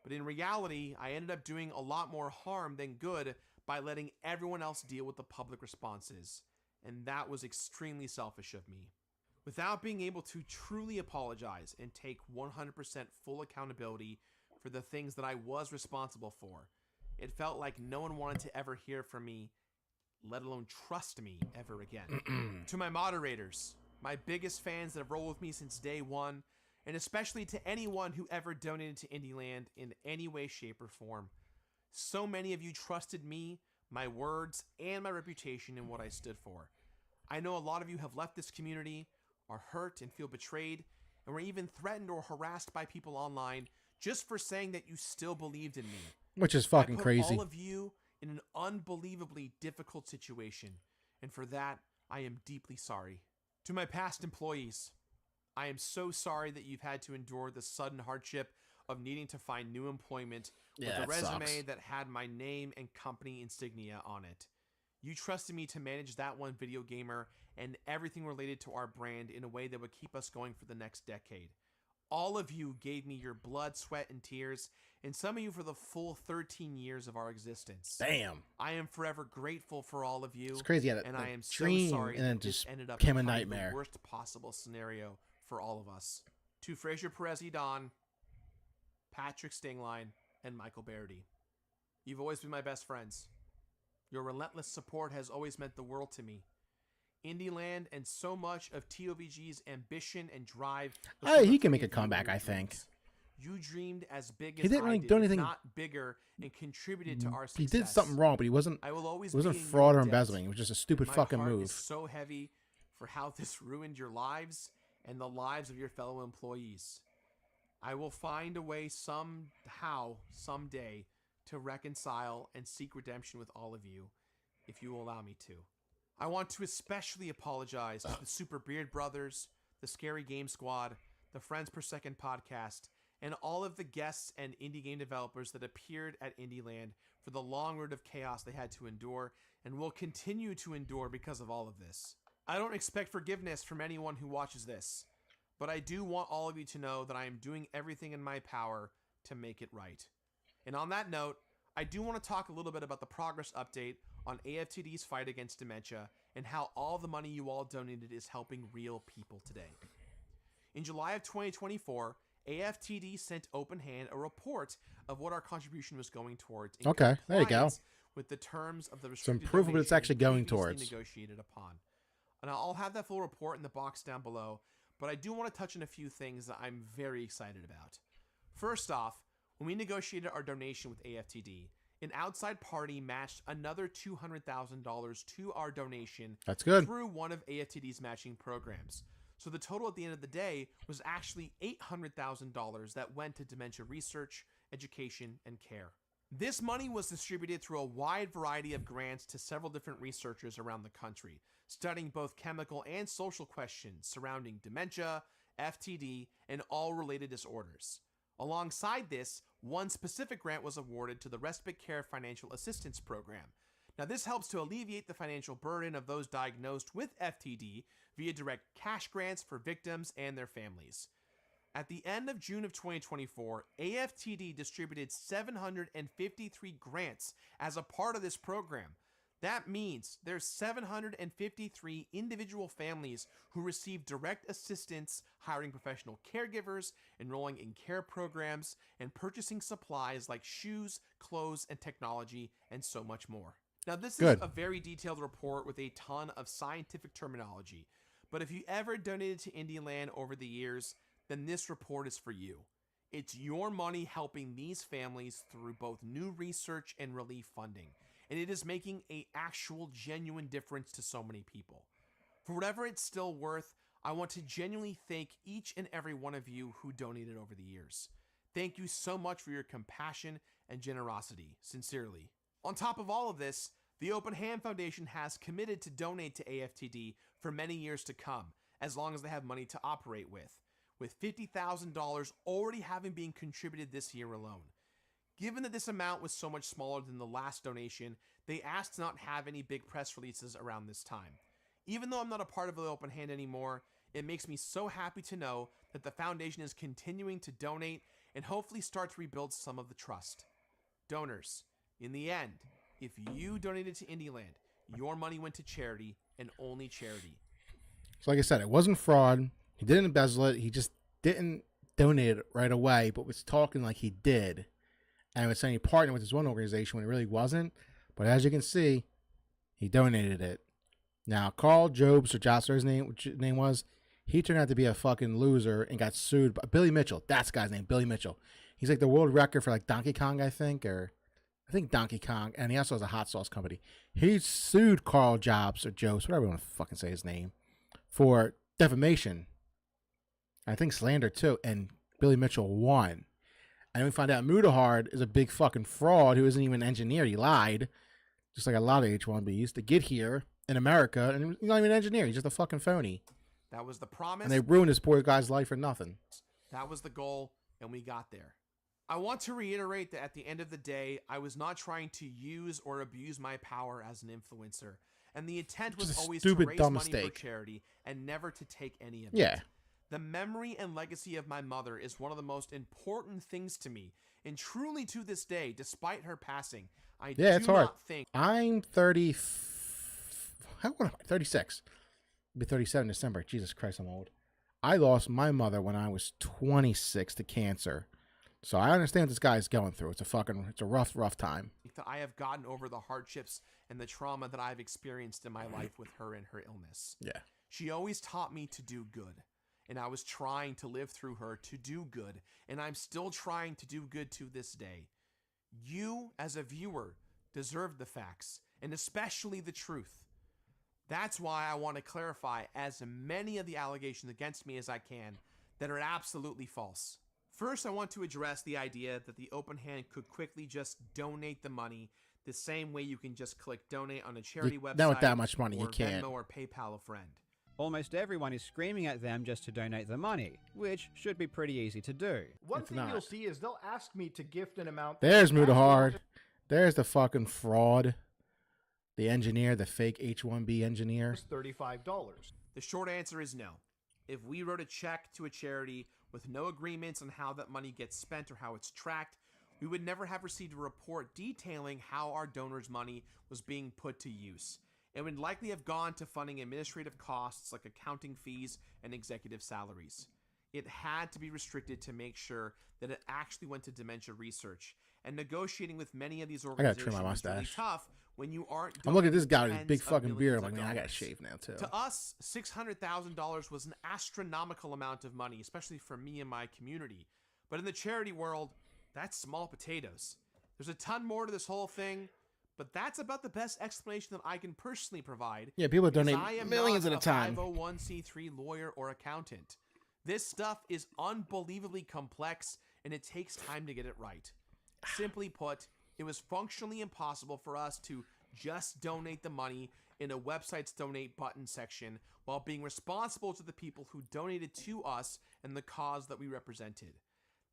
But in reality, I ended up doing a lot more harm than good by letting everyone else deal with the public responses, and that was extremely selfish of me. Without being able to truly apologize and take 100% full accountability for the things that I was responsible for, it felt like no one wanted to ever hear from me, let alone trust me ever again. To my moderators, my biggest fans that have rolled with me since day one, and especially to anyone who ever donated to Indieland in any way, shape, or form. So many of you trusted me, my words, and my reputation in what I stood for. I know a lot of you have left this community, are hurt and feel betrayed, and were even threatened or harassed by people online just for saying that you still believed in me.
Which is fucking
I put
crazy.
all of you in an unbelievably difficult situation, and for that, I am deeply sorry. To my past employees, I am so sorry that you've had to endure the sudden hardship of needing to find new employment with a resume that had my name and company insignia on it. You trusted me to manage that one video gamer and everything related to our brand in a way that would keep us going for the next decade. All of you gave me your blood, sweat, and tears, and some of you for the full 13 years of our existence.
Damn.
I am forever grateful for all of you.
It's crazy. Yeah,
and I am
dream,
so sorry
and then
that this
just
ended up
became a
becoming
nightmare.
the worst possible scenario for all of us. To Fraser Perez-Don, Patrick Stingline, and Michael Barity. You've always been my best friends. Your relentless support has always meant the world to me. Indieland and so much of TOVG's ambition and drive.
He can make a comeback, I think.
You dreamed as big as
He didn't really
I
do
did,
anything.
not bigger, and contributed to our success.
He did something wrong, but he wasn't.
I will always
It wasn't
be in
fraud
your
or
debt.
embezzling. It was just a stupid
My
fucking
heart
move.
is so heavy for how this ruined your lives and the lives of your fellow employees. I will find a way somehow, someday, to reconcile and seek redemption with all of you, if you will allow me to. I want to especially apologize to the Super Beard Brothers, the Scary Game Squad, the Friends Per Second podcast, and all of the guests and indie game developers that appeared at Indieland for the long road of chaos they had to endure and will continue to endure because of all of this. I don't expect forgiveness from anyone who watches this, but I do want all of you to know that I am doing everything in my power to make it right. And on that note, I do want to talk a little bit about the progress update on AFTD's fight against dementia and how all the money you all donated is helping real people today. In July of 2024, AFTD sent Open Hand a report of what our contribution was going towards. In
Okay, there you go.
compliance with the terms of the restricted
proof of what it's
donation
actually going
previously
towards.
negotiated upon. And I'll have that full report in the box down below, but I do want to touch on a few things that I'm very excited about. First off, when we negotiated our donation with AFTD, an outside party matched another $200,000 to our donation.
That's good.
Through one of AFTD's matching programs. So the total at the end of the day was actually $800,000 that went to dementia research, education, and care. This money was distributed through a wide variety of grants to several different researchers around the country, studying both chemical and social questions surrounding dementia, FTD, and all related disorders. Alongside this, one specific grant was awarded to the Respite Care Financial Assistance Program. Now, this helps to alleviate the financial burden of those diagnosed with FTD via direct cash grants for victims and their families. At the end of June of 2024, AFTD distributed 753 grants as a part of this program. That means there's 753 individual families who receive direct assistance hiring professional caregivers, enrolling in care programs, and purchasing supplies like shoes, clothes, and technology, and so much more. Now, this is a very detailed report with a ton of scientific terminology, but if you ever donated to Indieland over the years, then this report is for you. It's your money helping these families through both new research and relief funding, and it is making an actual genuine difference to so many people. For whatever it's still worth, I want to genuinely thank each and every one of you who donated over the years. Thank you so much for your compassion and generosity, sincerely. On top of all of this, the Open Hand Foundation has committed to donate to AFTD for many years to come, as long as they have money to operate with $50,000 already having been contributed this year alone. Given that this amount was so much smaller than the last donation, they asked to not have any big press releases around this time. Even though I'm not a part of the Open Hand anymore, it makes me so happy to know that the foundation is continuing to donate and hopefully start to rebuild some of the trust. Donors, in the end, If you donated to Indieland, your money went to charity and only charity.
So like I said, it wasn't fraud. He didn't embezzle it. He just didn't donate it right away, but was talking like he did. And was saying he partnered with his one organization when it really wasn't. But as you can see, he donated it. Now, Carl Jobs, or Joss, his name, which his name was, he turned out to be a fucking loser and got sued by Billy Mitchell. That's the guy's name, Billy Mitchell. He's like the world record for like Donkey Kong, I think Donkey Kong, and he also has a hot sauce company. He sued Carl Jobs or Jobs, whatever you want to fucking say his name, for defamation. I think slander too, and Billy Mitchell won. And we find out Mudahard is a big fucking fraud who isn't even an engineer. He lied, just like a lot of H-1Bs, to get here in America, and he's not even an engineer. He's just a fucking phony.
That was the promise.
And they ruined this poor guy's life for nothing.
That was the goal, and we got there. I want to reiterate that at the end of the day, I was not trying to use or abuse my power as an influencer. And the intent was always to raise money for charity and never to take any of it.
Yeah.
The memory and legacy of my mother is one of the most important things to me. And truly to this day, despite her passing, I do
it's hard.
not think...
I'm 30... How old am I? 36. I'll be 37 in December. Jesus Christ, I'm old. I lost my mother when I was 26 to cancer. So I understand what this guy's going through. It's a rough time.
That I have gotten over the hardships and the trauma that I've experienced in my life with her and her illness.
Yeah.
She always taught me to do good. And I was trying to live through her to do good. And I'm still trying to do good to this day. You, as a viewer, deserve the facts, and especially the truth. That's why I want to clarify as many of the allegations against me as I can that are absolutely false. First, I want to address the idea that the open hand could quickly just donate the money the same way you can just click donate on a charity website.
Not with that much money,
or
you can't.
Venmo or PayPal a friend.
Almost everyone is screaming at them just to donate the money, which should be pretty easy to do.
One thing you'll see is they'll ask me to gift an amount.
There's Mudahard. There's the fucking fraud. The engineer, the fake H-1B engineer.
$35.
The short answer is no. If we wrote a check to a charity with no agreements on how that money gets spent or how it's tracked, we would never have received a report detailing how our donors' money was being put to use. It would likely have gone to funding administrative costs like accounting fees and executive salaries. It had to be restricted to make sure that it actually went to dementia research. And negotiating with many of these organizations is really tough when you aren't.
I'm looking at this guy with his big fucking beard. I'm like, man, I gotta shave now too.
To us, $600,000 was an astronomical amount of money, especially for me and my community. But in the charity world, that's small potatoes. There's a ton more to this whole thing, but that's about the best explanation that I can personally provide.
Yeah, people donate
millions
at a time.
501c3 lawyer or accountant. This stuff is unbelievably complex, and it takes time to get it right. Simply put, it was functionally impossible for us to just donate the money in a website's donate button section while being responsible to the people who donated to us and the cause that we represented.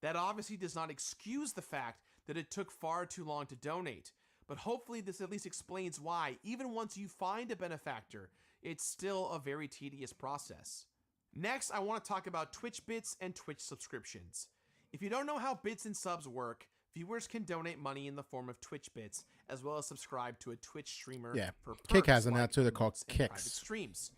That obviously does not excuse the fact that it took far too long to donate, but hopefully this at least explains why, even once you find a benefactor, it's still a very tedious process. Next, I want to talk about Twitch bits and Twitch subscriptions. If you don't know how bits and subs work, viewers can donate money in the form of Twitch bits, as well as subscribe to a Twitch streamer for
Kick has them
like
now too. They're called
emotes and private
kicks.
streams.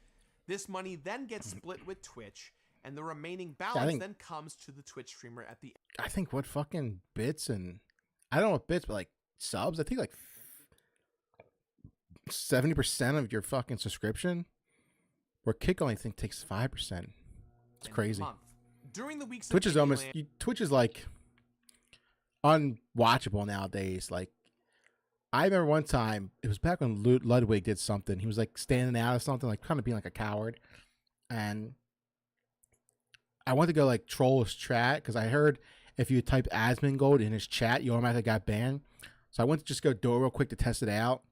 This money then gets split with Twitch, and the remaining balance then comes to the Twitch streamer at the end.
I think what fucking bits and I don't know what bits, but like subs. I think like 70% of your fucking subscription. Where Kick only think takes 5%. It's crazy.
During the weeks,
Twitch is almost Twitch is like unwatchable nowadays. Like I remember one time, it was back when Ludwig did something. He was like standing out or something, like kind of being like a coward. And I went to go like troll his chat because I heard if you type Asmongold in his chat, you automatically got banned. So I went to just go do it real quick to test it out.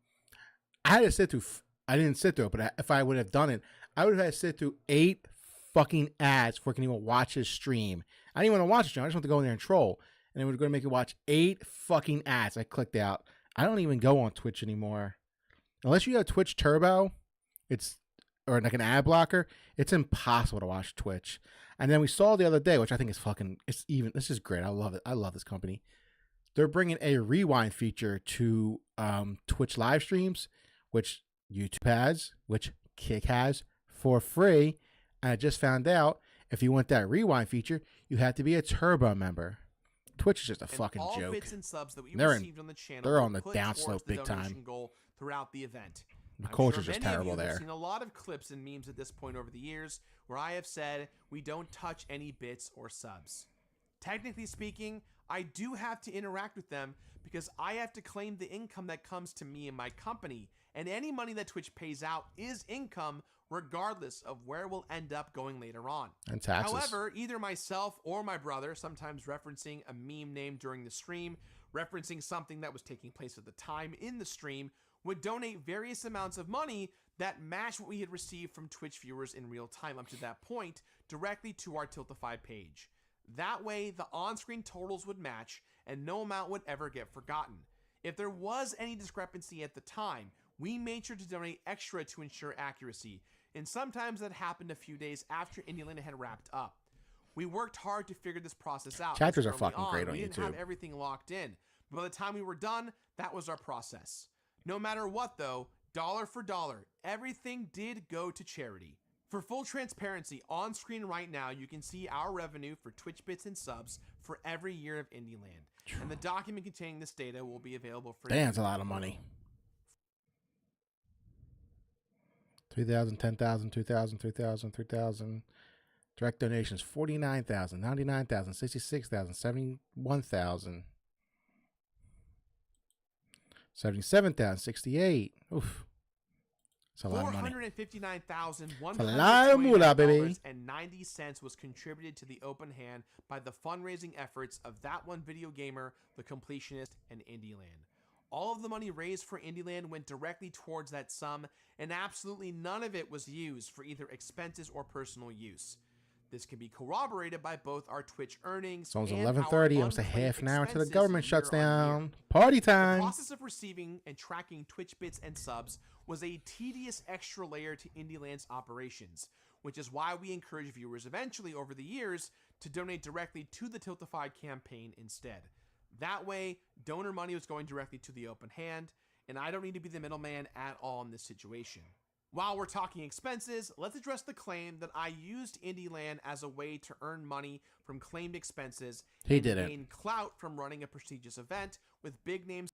I had to sit through. I didn't sit through it, but if I would have done it, I would have had to sit through 8 fucking ads before I can even watch his stream. I didn't even want to watch the stream. I just want to go in there and troll. And they were going to make you watch 8 fucking ads. I clicked out. I don't even go on Twitch anymore. Unless you have Twitch Turbo, or like an ad blocker, it's impossible to watch Twitch. And then we saw the other day, which I think is this is great. I love it. I love this company. they're bringing a rewind feature to Twitch live streams, which YouTube has, which Kick has for free. And I just found out if you want that rewind feature, you have to be a Turbo member. Twitch is just a fucking
all
joke.
Bits and subs that we
They're
received on the channel
they're on
were
the
put
downslope
towards the
big time.
donation goal throughout the event.
The
I'm
culture's
sure
just
many of
terrible
you
there.
have seen a lot of clips and memes at this point over the years where I have said we don't touch any bits or subs. Technically speaking, I do have to interact with them because I have to claim the income that comes to me and my company, and any money that Twitch pays out is income regardless of where we'll end up going later on.
And taxes.
However, either myself or my brother, sometimes referencing a meme name during the stream, referencing something that was taking place at the time in the stream, would donate various amounts of money that match what we had received from Twitch viewers in real time up to that point directly to our Tiltify page. That way, the on-screen totals would match and no amount would ever get forgotten. If there was any discrepancy at the time, we made sure to donate extra to ensure accuracy, and sometimes that happened a few days after Indiana had wrapped up. We worked hard to figure this process out.
Chapters
as
are
early
fucking great on
we didn't
YouTube.
have everything locked in, but by the time we were done, that was our process. No matter what though, dollar for dollar, everything did go to charity. For full transparency, on screen right now, you can see our revenue for Twitch bits and subs for every year of Indieland. And the document containing this data will be available for
Damn, that's a lot of money. 3,000, 10,000, 2,000, 3,000, 3,000. Direct donations, 49,000, 99,000, 66,000, 71,000. 77,000, 68. Oof. It's a lot of money.
$459,120.90 was contributed to the open hand by the fundraising efforts of That One Video Gamer, The Completionist, and Indieland. All of the money raised for Indieland went directly towards that sum, and absolutely none of it was used for either expenses or personal use. This can be corroborated by both our Twitch earnings.
So it's
and
11:30,
our
almost a half an hour to the
expenses
government
year
shuts
on year.
down. Party time.
The process of receiving and tracking Twitch bits and subs was a tedious extra layer to Indieland's operations, which is why we encourage viewers eventually over the years to donate directly to the Tiltify campaign instead. That way, donor money was going directly to the open hand, and I don't need to be the middleman at all in this situation. While we're talking expenses, let's address the claim that I used Indieland as a way to earn money from claimed expenses
He
and
didn't.
gain clout from running a prestigious event with big names.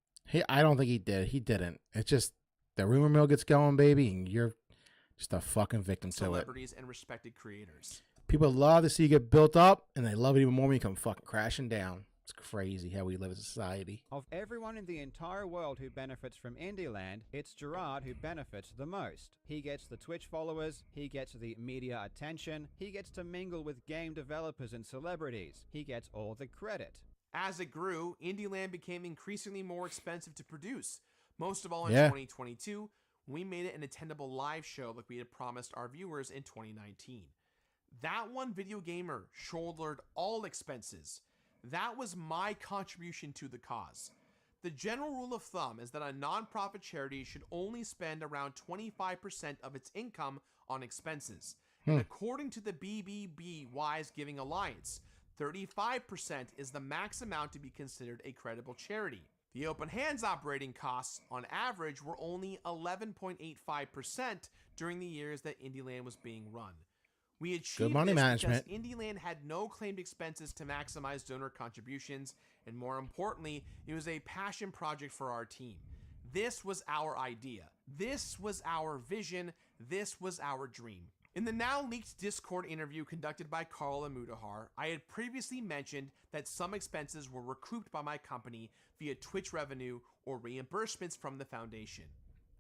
I don't think he did. He didn't. It's just the rumor mill gets going, baby, and you're just a fucking victim to it.
Celebrities and respected creators.
People love to see you get built up, and they love it even more when you come fucking crashing down. It's crazy how we live as a society.
Of everyone in the entire world who benefits from Indieland, it's Gerard who benefits the most. He gets the Twitch followers, he gets the media attention, he gets to mingle with game developers and celebrities, he gets all the credit.
As it grew, Indieland became increasingly more expensive to produce, most of all in 2022, when we made it an attendable live show like we had promised our viewers in 2019. That One Video Gamer shouldered all expenses. That was my contribution to the cause. The general rule of thumb is that a nonprofit charity should only spend around 25% of its income on expenses. And according to the BBB Wise Giving Alliance, 35% is the max amount to be considered a credible charity. The Open Hands operating costs, on average, were only 11.85% during the years that Indieland was being run. We achieved
money
this
management.
because Indieland had no claimed expenses to maximize donor contributions, and more importantly, it was a passion project for our team. This was our idea. This was our vision. This was our dream. In the now leaked Discord interview conducted by Carl and Mudahar, I had previously mentioned that some expenses were recouped by my company via Twitch revenue or reimbursements from the foundation.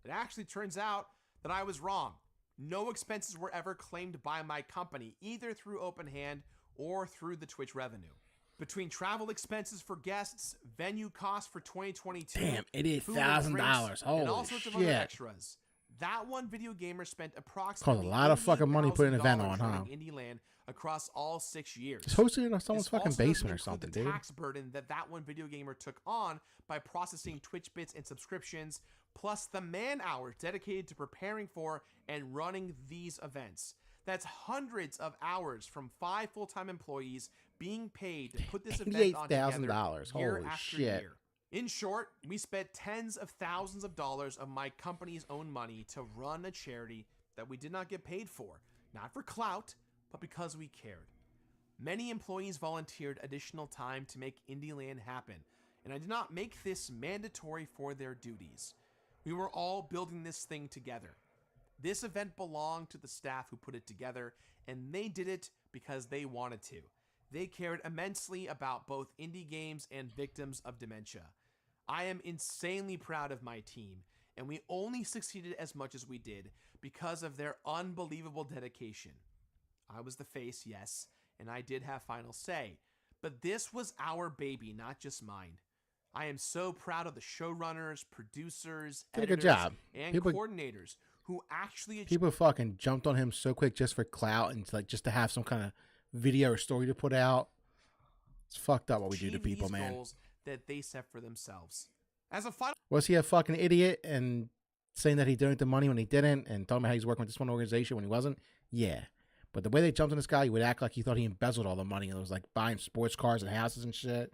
It actually turns out that I was wrong. No expenses were ever claimed by my company, either through Open Hand or through the Twitch revenue. Between travel expenses for guests, venue costs for 2022,
Damn,
food and
$88,000.
drinks, and all
Holy
sorts of other
shit.
extras. That One Video Gamer spent approximately
Cost a lot of fucking money putting an event on,
$88,000
huh?
running Indieland across all 6 years.
Just hosting it in someone's
This
fucking
also doesn't
basement or
include
something,
the
dude.
tax burden that One Video Gamer took on by processing Twitch bits and subscriptions, plus the man hours dedicated to preparing for and running these events. That's hundreds of hours from 5 full-time employees being paid to put this event on together
$88,000.
year
Holy
after
shit.
year. In short, we spent tens of thousands of dollars of my company's own money to run a charity that we did not get paid for, not for clout, but because we cared. Many employees volunteered additional time to make Indieland happen, and I did not make this mandatory for their duties. We were all building this thing together. This event belonged to the staff who put it together, and they did it because they wanted to. They cared immensely about both indie games and victims of dementia. I am insanely proud of my team, and we only succeeded as much as we did because of their unbelievable dedication. I was the face, yes, and I did have final say, but this was our baby, not just mine. I am so proud of the showrunners, producers,
Did a good
editors,
job.
and
People-
coordinators who actually
People fucking jumped on him so quick just for clout and like just to have some kind of video or story to put out. It's fucked up what we do to
achieve
people,
these
man.
goals that they set for themselves. As a final
Was he a fucking idiot and saying that he donated the money when he didn't and talking about how he's working with this one organization when he wasn't? Yeah. But the way they jumped on this guy, he would act like he thought he embezzled all the money and it was like buying sports cars and houses and shit.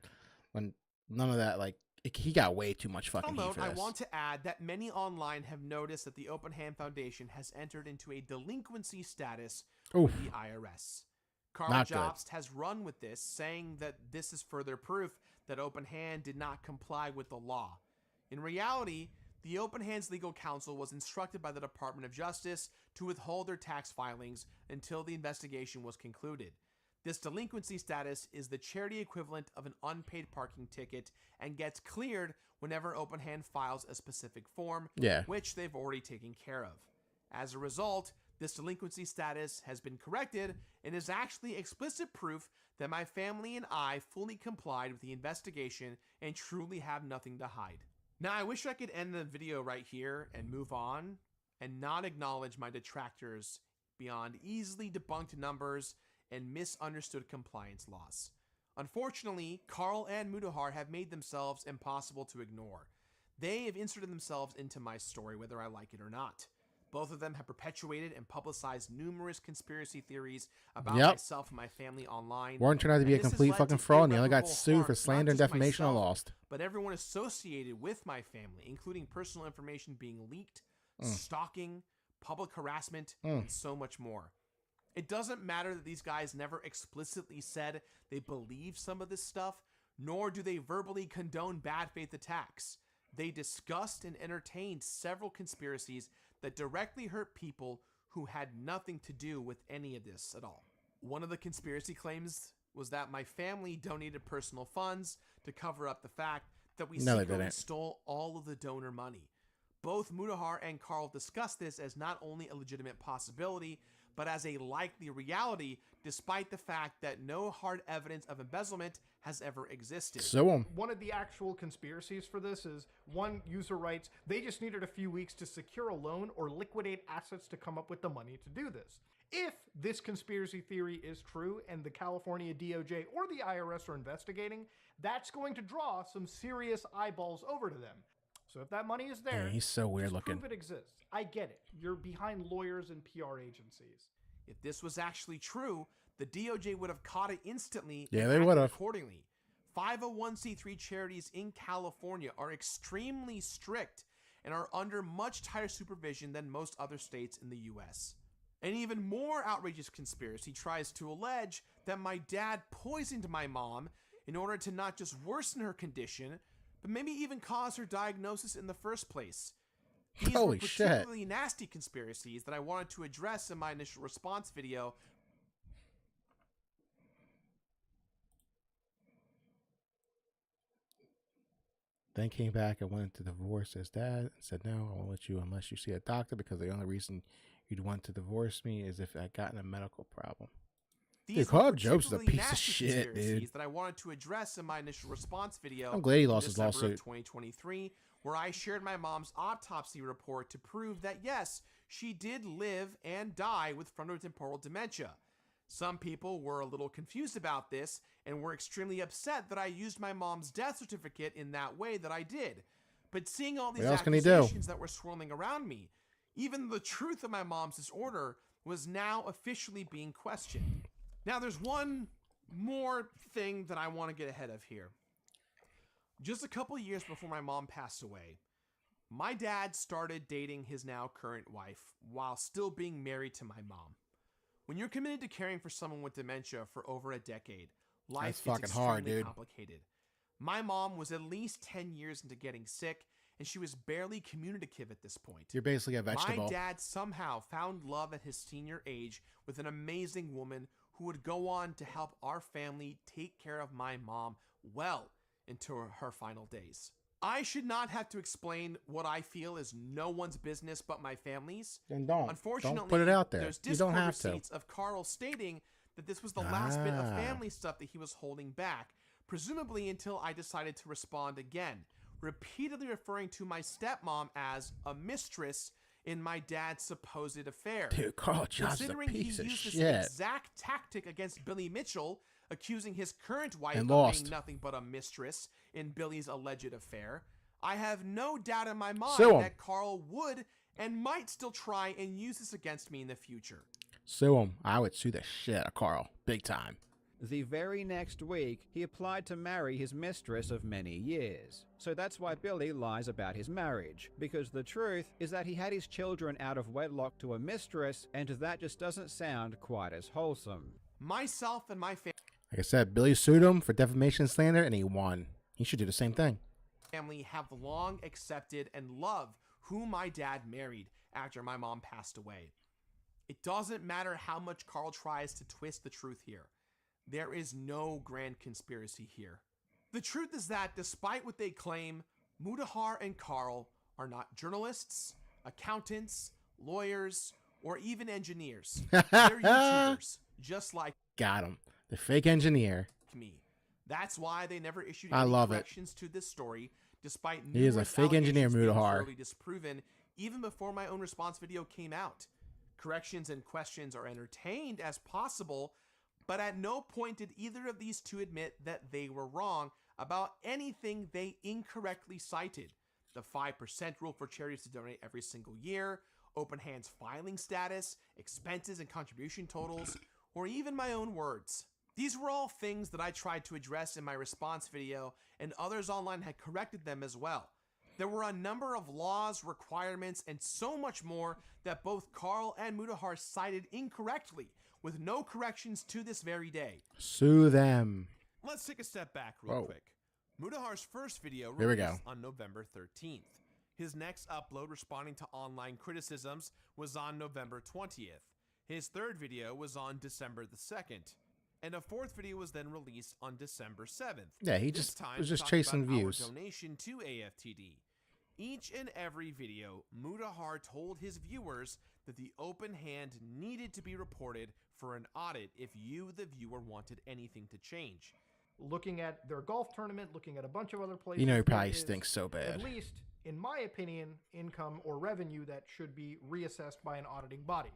When none of that, like, he got way too much fucking heat
note,
for
I
this.
want to add that many online have noticed that the Open Hand Foundation has entered into a delinquency status with
Oof.
the IRS. Carl
Not good.
Jobst has run with this, saying that this is further proof that Open Hand did not comply with the law. In reality, the Open Hand's legal counsel was instructed by the Department of Justice to withhold their tax filings until the investigation was concluded. This delinquency status is the charity equivalent of an unpaid parking ticket and gets cleared whenever Open Hand files a specific form,
Yeah.
which they've already taken care of. As a result, this delinquency status has been corrected and is actually explicit proof that my family and I fully complied with the investigation and truly have nothing to hide. Now, I wish I could end the video right here and move on and not acknowledge my detractors beyond easily debunked numbers and misunderstood compliance laws. Unfortunately, Carl and Mudahar have made themselves impossible to ignore. They have inserted themselves into my story whether I like it or not. Both of them have perpetuated and publicized numerous conspiracy theories about
Yep.
myself and my family online.
Warren turned out to be a
and this has
complete
led
fucking
to
fraud and he only got
irreparable
sued for
harm,
slander and
not just
defamation and
myself,
lost.
but everyone associated with my family, including personal information being leaked,
Mm.
stalking, public harassment,
Mm.
and so much more. It doesn't matter that these guys never explicitly said they believe some of this stuff, nor do they verbally condone bad faith attacks. They discussed and entertained several conspiracies that directly hurt people who had nothing to do with any of this at all. One of the conspiracy claims was that my family donated personal funds to cover up the fact that we
No, they
secretly
didn't.
stole all of the donor money. Both Mudahar and Carl discussed this as not only a legitimate possibility, but as a likely reality, despite the fact that no hard evidence of embezzlement has ever existed.
So,
one of the actual conspiracies for this is one user writes, they just needed a few weeks to secure a loan or liquidate assets to come up with the money to do this. If this conspiracy theory is true and the California DOJ or the IRS are investigating, that's going to draw some serious eyeballs over to them. So if that money is there,
Yeah, he's so weird
just
looking.
prove it exists. I get it. You're behind lawyers and PR agencies.
If this was actually true, the DOJ would have caught it instantly.
Yeah,
and
they
acted
would have.
accordingly. 501c3 charities in California are extremely strict and are under much tighter supervision than most other states in the U.S. An even more outrageous conspiracy tries to allege that my dad poisoned my mom in order to not just worsen her condition, but maybe even cause her diagnosis in the first place. These
Holy
were
shit.
particularly nasty conspiracies that I wanted to address in my initial response video.
Then came back and went to divorce his dad and said, no, I won't let you unless you see a doctor because the only reason you'd want to divorce me is if I'd gotten a medical problem. Dude,
These
Carl
were
Jobst is a
particularly
piece of
nasty
shit,
conspiracies
dude.
that I wanted to address in my initial response video.
I'm glad he
in
lost his
December
lawsuit.
of 2023, where I shared my mom's autopsy report to prove that yes, she did live and die with frontotemporal dementia. Some people were a little confused about this and were extremely upset that I used my mom's death certificate in that way that I did. But seeing all these
What else can he do?
accusations that were swirling around me, even the truth of my mom's disorder was now officially being questioned. Now, there's one more thing that I want to get ahead of here. Just a couple years before my mom passed away, my dad started dating his now current wife while still being married to my mom. When you're committed to caring for someone with dementia for over a decade, life gets extremely complicated. My mom was at least 10 years into getting sick, and she was barely communicative at this point.
You're basically a vegetable.
My dad somehow found love at his senior age with an amazing woman who would go on to help our family take care of my mom well into her final days. I should not have to explain what I feel is no one's business but my family's.
Then don't.
Unfortunately,
Don't put it out there.
There's
You don't
Discord
have to.
receipts of Carl stating that this was the last bit of family stuff that he was holding back, presumably until I decided to respond again, repeatedly referring to my stepmom as a mistress in my dad's supposed affair.
Dude, Carl John's a
Considering
piece
he
of
used
shit.
this exact tactic against Billy Mitchell, accusing his current wife
And
of
lost.
being nothing but a mistress in Billy's alleged affair, I have no doubt in my
Sue
mind
him.
that Carl would and might still try and use this against me in the future.
Sue him. I would sue the shit out of Carl. Big time.
The very next week, he applied to marry his mistress of many years. So that's why Billy lies about his marriage, because the truth is that he had his children out of wedlock to a mistress, and that just doesn't sound quite as wholesome.
Myself and my
Like I said, Billy sued him for defamation and slander, and he won. He should do the same thing.
family have long accepted and loved who my dad married after my mom passed away. It doesn't matter how much Carl tries to twist the truth here. There is no grand conspiracy here. The truth is that despite what they claim, Mudahar and Carl are not journalists, accountants, lawyers, or even engineers. They're YouTubers, just like
Got him. The fake engineer.
me. That's why they never issued
I
any
love it.
corrections to this story, despite
He is a
numerous
fake engineer,
allegations being
Mudahar.
thoroughly disproven even before my own response video came out. Corrections and questions are entertained as possible, but at no point did either of these two admit that they were wrong about anything they incorrectly cited. The 5% rule for charities to donate every single year, Open Hands filing status, expenses and contribution totals, or even my own words. These were all things that I tried to address in my response video, and others online had corrected them as well. There were a number of laws, requirements, and so much more that both Carl and Mudahar cited incorrectly, with no corrections to this very day.
Sue them.
Let's take a step back real
Whoa.
quick. Mudahar's first video
Here we
released
go.
on November 13th. His next upload responding to online criticisms was on November 20th. His third video was on December the 2nd. And a fourth video was then released on December 7th.
Yeah, he
This
just
time
was
to
just
talk
chasing
about our
views.
donation to AFTD. Each and every video, Mudahar told his viewers that the open hand needed to be reported for an audit if you, the viewer, wanted anything to change.
Looking at their golf tournament, looking at a bunch of other places.
You know he
there
probably
is,
stinks so bad.
At least, in my opinion, income or revenue that should be reassessed by an auditing body.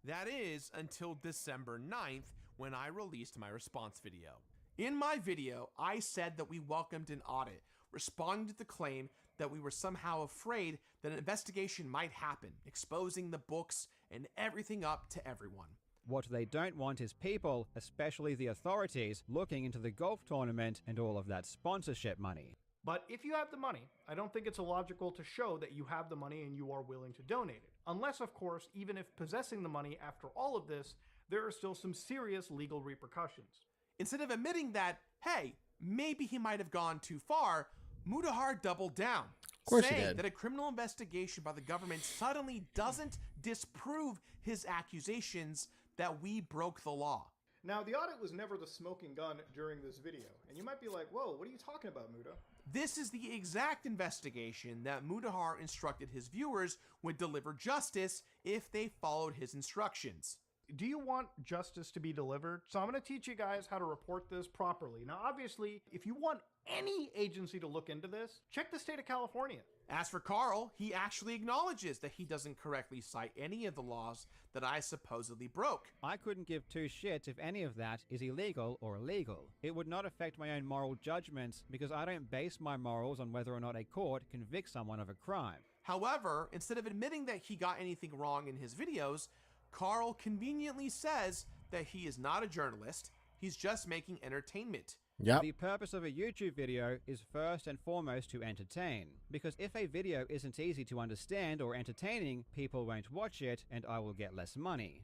That is until December 9th when I released my response video. In my video, I said that we welcomed an audit, responding to the claim that we were somehow afraid that an investigation might happen, exposing the books and everything up to everyone.
What they don't want is people, especially the authorities, looking into the golf tournament and all of that sponsorship money.
But if you have the money, I don't think it's illogical to show that you have the money and you are willing to donate it. Unless, of course, even if possessing the money after all of this, there are still some serious legal repercussions.
Instead of admitting that, hey, maybe he might have gone too far, Mudahar doubled down,
course he
saying
did.
that a criminal investigation by the government suddenly doesn't disprove his accusations that we broke the law.
Now, the audit was never the smoking gun during this video, and you might be like, whoa, what are you talking about, Muda?
This is the exact investigation that Mudahar instructed his viewers would deliver justice if they followed his instructions.
Do you want justice to be delivered? So I'm going to teach you guys how to report this properly. Now, obviously, if you want any agency to look into this, check the state of California.
As for Carl, he actually acknowledges that he doesn't correctly cite any of the laws that I supposedly broke.
I couldn't give two shits if any of that is illegal or illegal. It would not affect my own moral judgments because I don't base my morals on whether or not a court convicts someone of a crime.
However, instead of admitting that he got anything wrong in his videos, Carl conveniently says that he is not a journalist, He's just making entertainment.
Yep.
The purpose of a YouTube video is first and foremost to entertain, because if a video isn't easy to understand or entertaining, people won't watch it and I will get less money.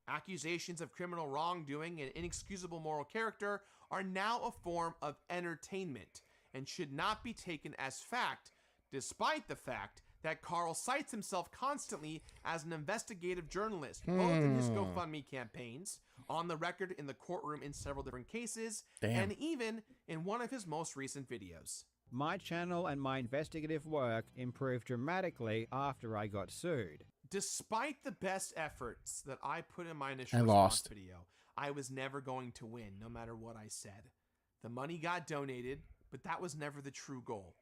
Accusations of criminal wrongdoing and inexcusable moral character are now a form of entertainment and should not be taken as fact, despite the fact that Carl cites himself constantly as an investigative journalist, both in his GoFundMe campaigns, on the record in the courtroom in several different cases, and even in one of his most recent videos.
My channel and my investigative work improved dramatically after I got sued.
Despite the best efforts that I put in my initial
I
response
lost.
video, I was never going to win, no matter what I said. The money got donated, but that was never the true goal.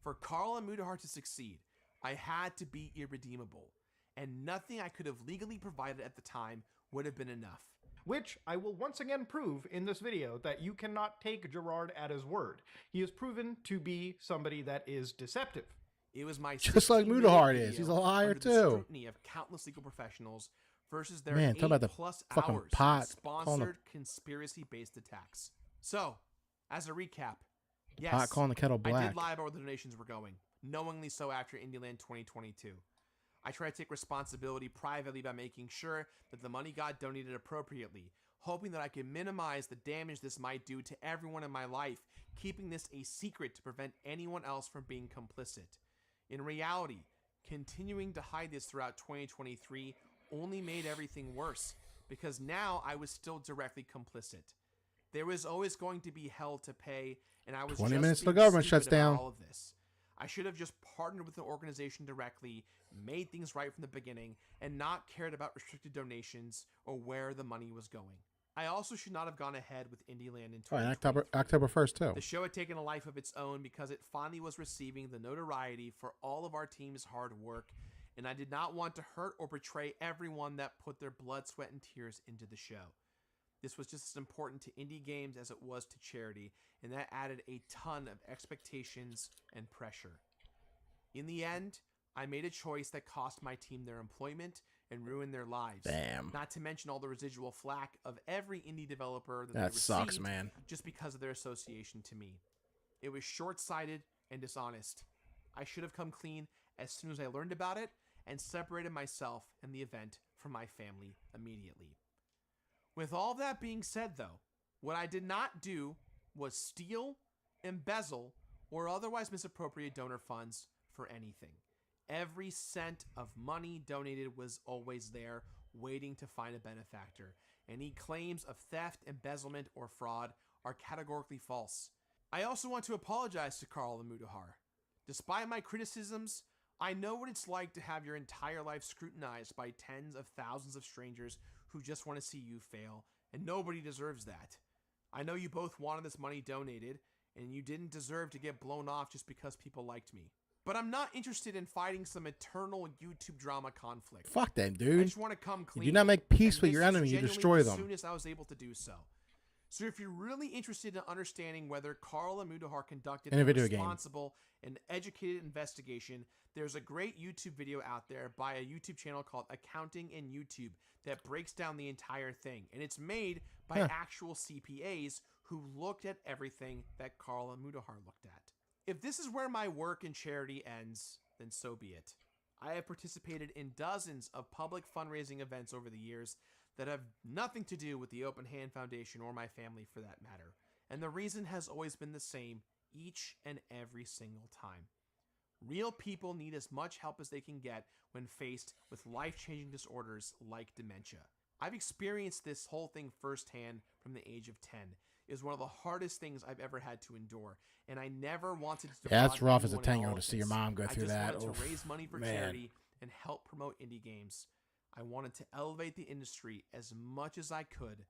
For Carl Amudahar to succeed, I had to be irredeemable, and nothing I could have legally provided at the time would have been enough.
Which I will once again prove in this video that you cannot take Gerard at his word. He is proven to be somebody that is deceptive.
It was my
Just like
16-minute
Mudahar is.
video
He's a liar
under the
too.
scrutiny of countless legal professionals versus their
Man, talk about the
8+
fucking
hours
pot.
of sponsored conspiracy-based attacks. So, as a recap, yes,
Pot calling the kettle
I
black.
did lie about where the donations were going, knowingly so after Indieland 2022. I tried to take responsibility privately by making sure that the money got donated appropriately, hoping that I could minimize the damage this might do to everyone in my life, keeping this a secret to prevent anyone else from being complicit. In reality, continuing to hide this throughout 2023 only made everything worse, because now I was still directly complicit. There was always going to be hell to pay, and I was
20
just
minutes till
being
the government
stupid
shuts
about
down.
all of this. I should have just partnered with the organization directly, made things right from the beginning, and not cared about restricted donations or where the money was going. I also should not have gone ahead with Indieland in 2023.
October 1st too.
The show had taken a life of its own because it finally was receiving the notoriety for all of our team's hard work, and I did not want to hurt or betray everyone that put their blood, sweat, and tears into the show. This was just as important to indie games as it was to charity, and that added a ton of expectations and pressure. In the end, I made a choice that cost my team their employment and ruined their lives.
Damn.
Not to mention all the residual flack of every indie developer that they
That sucks,
received
man.
just because of their association to me. It was short-sighted and dishonest. I should have come clean as soon as I learned about it and separated myself and the event from my family immediately. With all that being said, though, what I did not do was steal, embezzle, or otherwise misappropriate donor funds for anything. Every cent of money donated was always there, waiting to find a benefactor. Any claims of theft, embezzlement, or fraud are categorically false. I also want to apologize to Carl Amudahar. Despite my criticisms, I know what it's like to have your entire life scrutinized by tens of thousands of strangers who just want to see you fail, and nobody deserves that. I know you both wanted this money donated, and you didn't deserve to get blown off just because people liked me. But I'm not interested in fighting some eternal YouTube drama conflict.
Fuck them, dude.
I just want to come clean.
You do not make peace
and
with
this
your
is
enemy, you
genuinely
destroy
as
them.
soon as I was able to do so. So if you're really interested in understanding whether Carl Amudahar conducted
In a
a
video game.
responsible and educated investigation, there's a great YouTube video out there by a YouTube channel called Accounting in YouTube that breaks down the entire thing. And it's made by actual CPAs who looked at everything that Carl Amudahar looked at. If this is where my work in charity ends, then so be it. I have participated in dozens of public fundraising events over the years that have nothing to do with the Open Hand Foundation or my family for that matter. And the reason has always been the same each and every single time. Real people need as much help as they can get when faced with life-changing disorders like dementia. I've experienced this whole thing firsthand from the age of 10. It was one of the hardest things I've ever had to endure, and I never wanted to
Yeah, that's
defraud
rough as a
anyone in all
10-year-old
of
to see your
this.
mom go through that.
I just wanted
Oof,
to raise money for
man.
charity and help promote indie games. I wanted to elevate the industry as much as I could.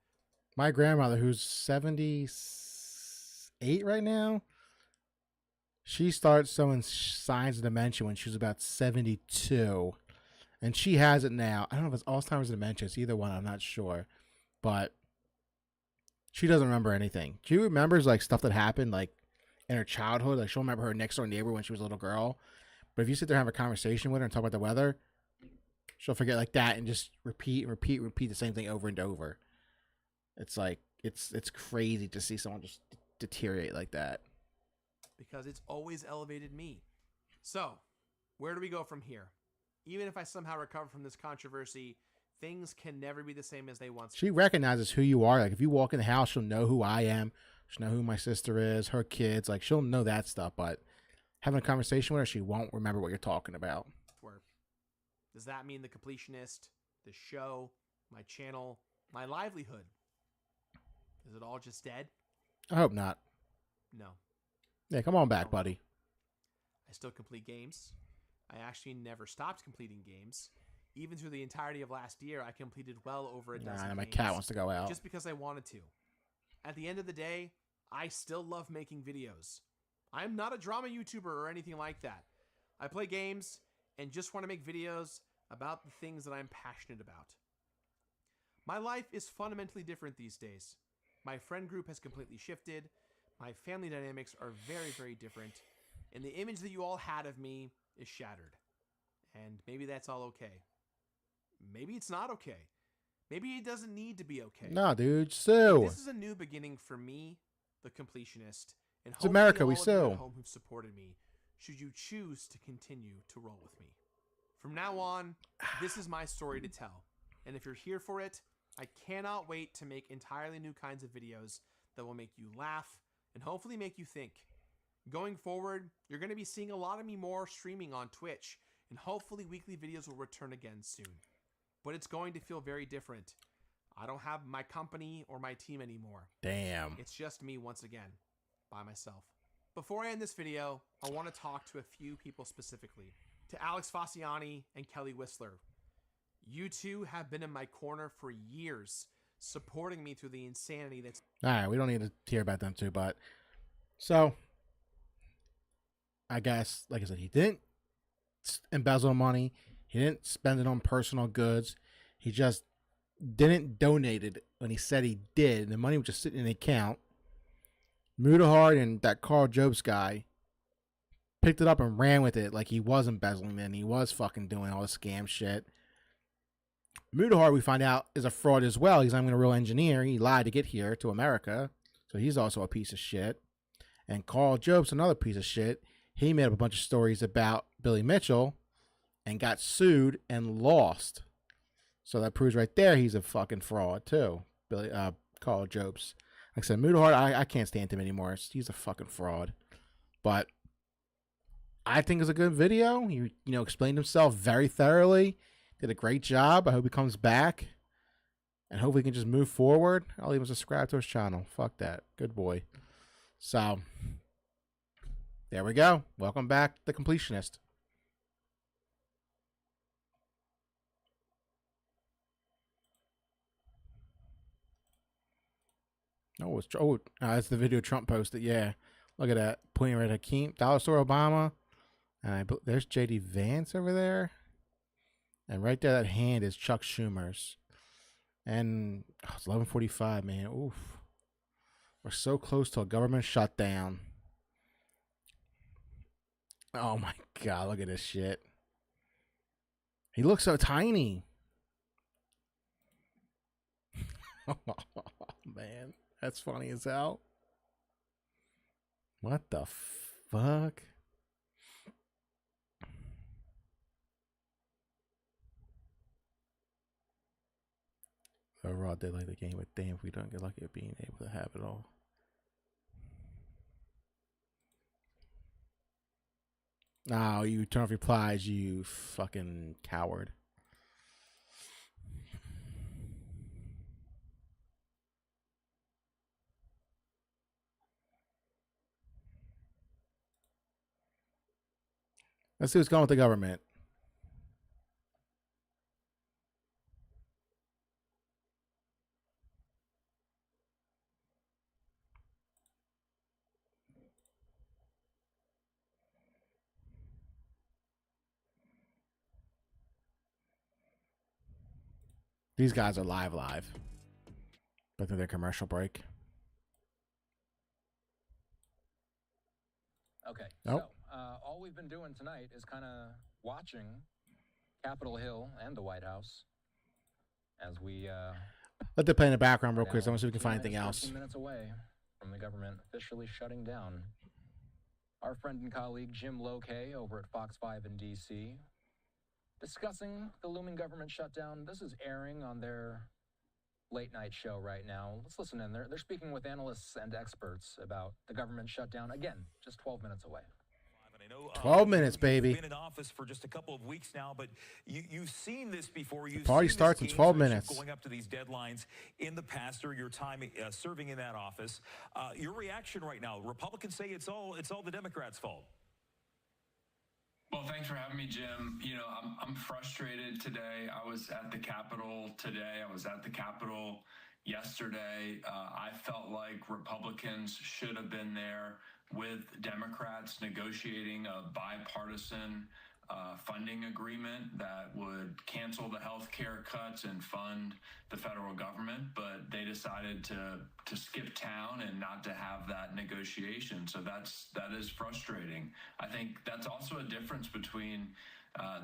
My grandmother, who's 78 right now, she started showing signs of dementia when she was about 72. And she has it now. I don't know if it's Alzheimer's or dementia. It's either one. I'm not sure. But she doesn't remember anything. She remembers like stuff that happened like in her childhood. Like she'll remember her next door neighbor when she was a little girl. But if you sit there and have a conversation with her and talk about the weather, she'll forget like that and just repeat the same thing over and over. It's like it's crazy to see someone just deteriorate like that.
Because it's always elevated me. So, where do we go from here? Even if I somehow recover from this controversy, things can never be the same as they once were.
She recognizes who you are. Like, if you walk in the house, she'll know who I am. She'll know who my sister is, her kids. Like, she'll know that stuff. But having a conversation with her, she won't remember what you're talking about.
Where does that mean the completionist, the show, my channel, my livelihood? Is it all just dead?
I hope not.
No.
Yeah, come on back, buddy.
I still complete games. I actually never stopped completing games. Even through the entirety of last year, I completed well over a dozen games.
My cat wants to go out.
Just because I wanted to. At the end of the day, I still love making videos. I'm not a drama YouTuber or anything like that. I play games and just want to make videos about the things that I'm passionate about. My life is fundamentally different these days. My friend group has completely shifted. My family dynamics are very, very different. And the image that you all had of me is shattered. And maybe that's all okay. Maybe it's not okay. Maybe it doesn't need to be okay.
No, dude, sue.
This is a new beginning for me, the completionist, and
It's America,
all
we
of you
sue.
at home who've supported me, should you choose to continue to roll with me. From now on, this is my story to tell. And if you're here for it, I cannot wait to make entirely new kinds of videos that will make you laugh and hopefully make you think. Going forward, you're going to be seeing a lot of me more streaming on Twitch, and hopefully weekly videos will return again soon. But it's going to feel very different. I don't have my company or my team anymore.
Damn.
It's just me once again, by myself. Before I end this video, I want to talk to a few people specifically. To Alex Faciani and Kelly Whistler. You two have been in my corner for years, supporting me through the insanity that's...
All right, we don't need to hear about them too, but... So, I guess, like I said, he didn't embezzle money. He didn't spend it on personal goods. He just didn't donate it when he said he did. The money was just sitting in the account. Mudahard and that Carl Jobs guy picked it up and ran with it like he was embezzling it and he was fucking doing all the scam shit. Mudahard, we find out, is a fraud as well. He's not even a real engineer. He lied to get here to America. So he's also a piece of shit. And Carl Jobs, another piece of shit. He made up a bunch of stories about Billy Mitchell and got sued and lost. So that proves right there he's a fucking fraud too. Carl Jobs. Like I said, Mudahard, I can't stand him anymore. He's a fucking fraud. But I think it's a good video. He, explained himself very thoroughly. Did a great job. I hope he comes back. And hopefully he can just move forward. I'll even subscribe to his channel. Fuck that. Good boy. So, there we go. Welcome back, The Completionist. That's the video Trump posted. Yeah. Look at that. Pointing right at Hakeem. Dollar Store Obama. And there's J.D. Vance over there. And right there, that hand is Chuck Schumer's. And it's 11:45, man. Oof. We're so close to a government shutdown. Oh my God, look at this shit. He looks so tiny. Oh, man, that's funny as hell. What the fuck? Overall, they like the game, but damn if we don't get lucky at being able to have it all. No, you turn off replies, you fucking coward. Let's see what's going with the government. These guys are live. But they're their commercial break.
Okay.
Nope.
So all we've been doing tonight is kind of watching Capitol Hill and the White House as we
Let that play in the background real quick. So I want to see if we can find anything else.
13 minutes away from the government officially shutting down. Our friend and colleague Jim Lokay over at Fox 5 in D.C. discussing the looming government shutdown. This is airing on their late night show right now. Let's listen in. They're speaking with analysts and experts about the government shutdown. Again, just 12 minutes away.
12 minutes, baby.
You've been in office for just a couple of weeks now, but you've seen this before.
The party starts in 12 minutes.
Going up to these deadlines in the past or your time serving in that office. Your reaction right now? Republicans say it's all the Democrats' fault.
Well, thanks for having me, Jim. You know, I'm frustrated today. I was at the Capitol today. I was at the Capitol yesterday. I felt like Republicans should have been there with Democrats negotiating a bipartisan funding agreement that would cancel the health care cuts and fund the federal government, but they decided to skip town and not to have that negotiation. So that is frustrating. I think that's also a difference between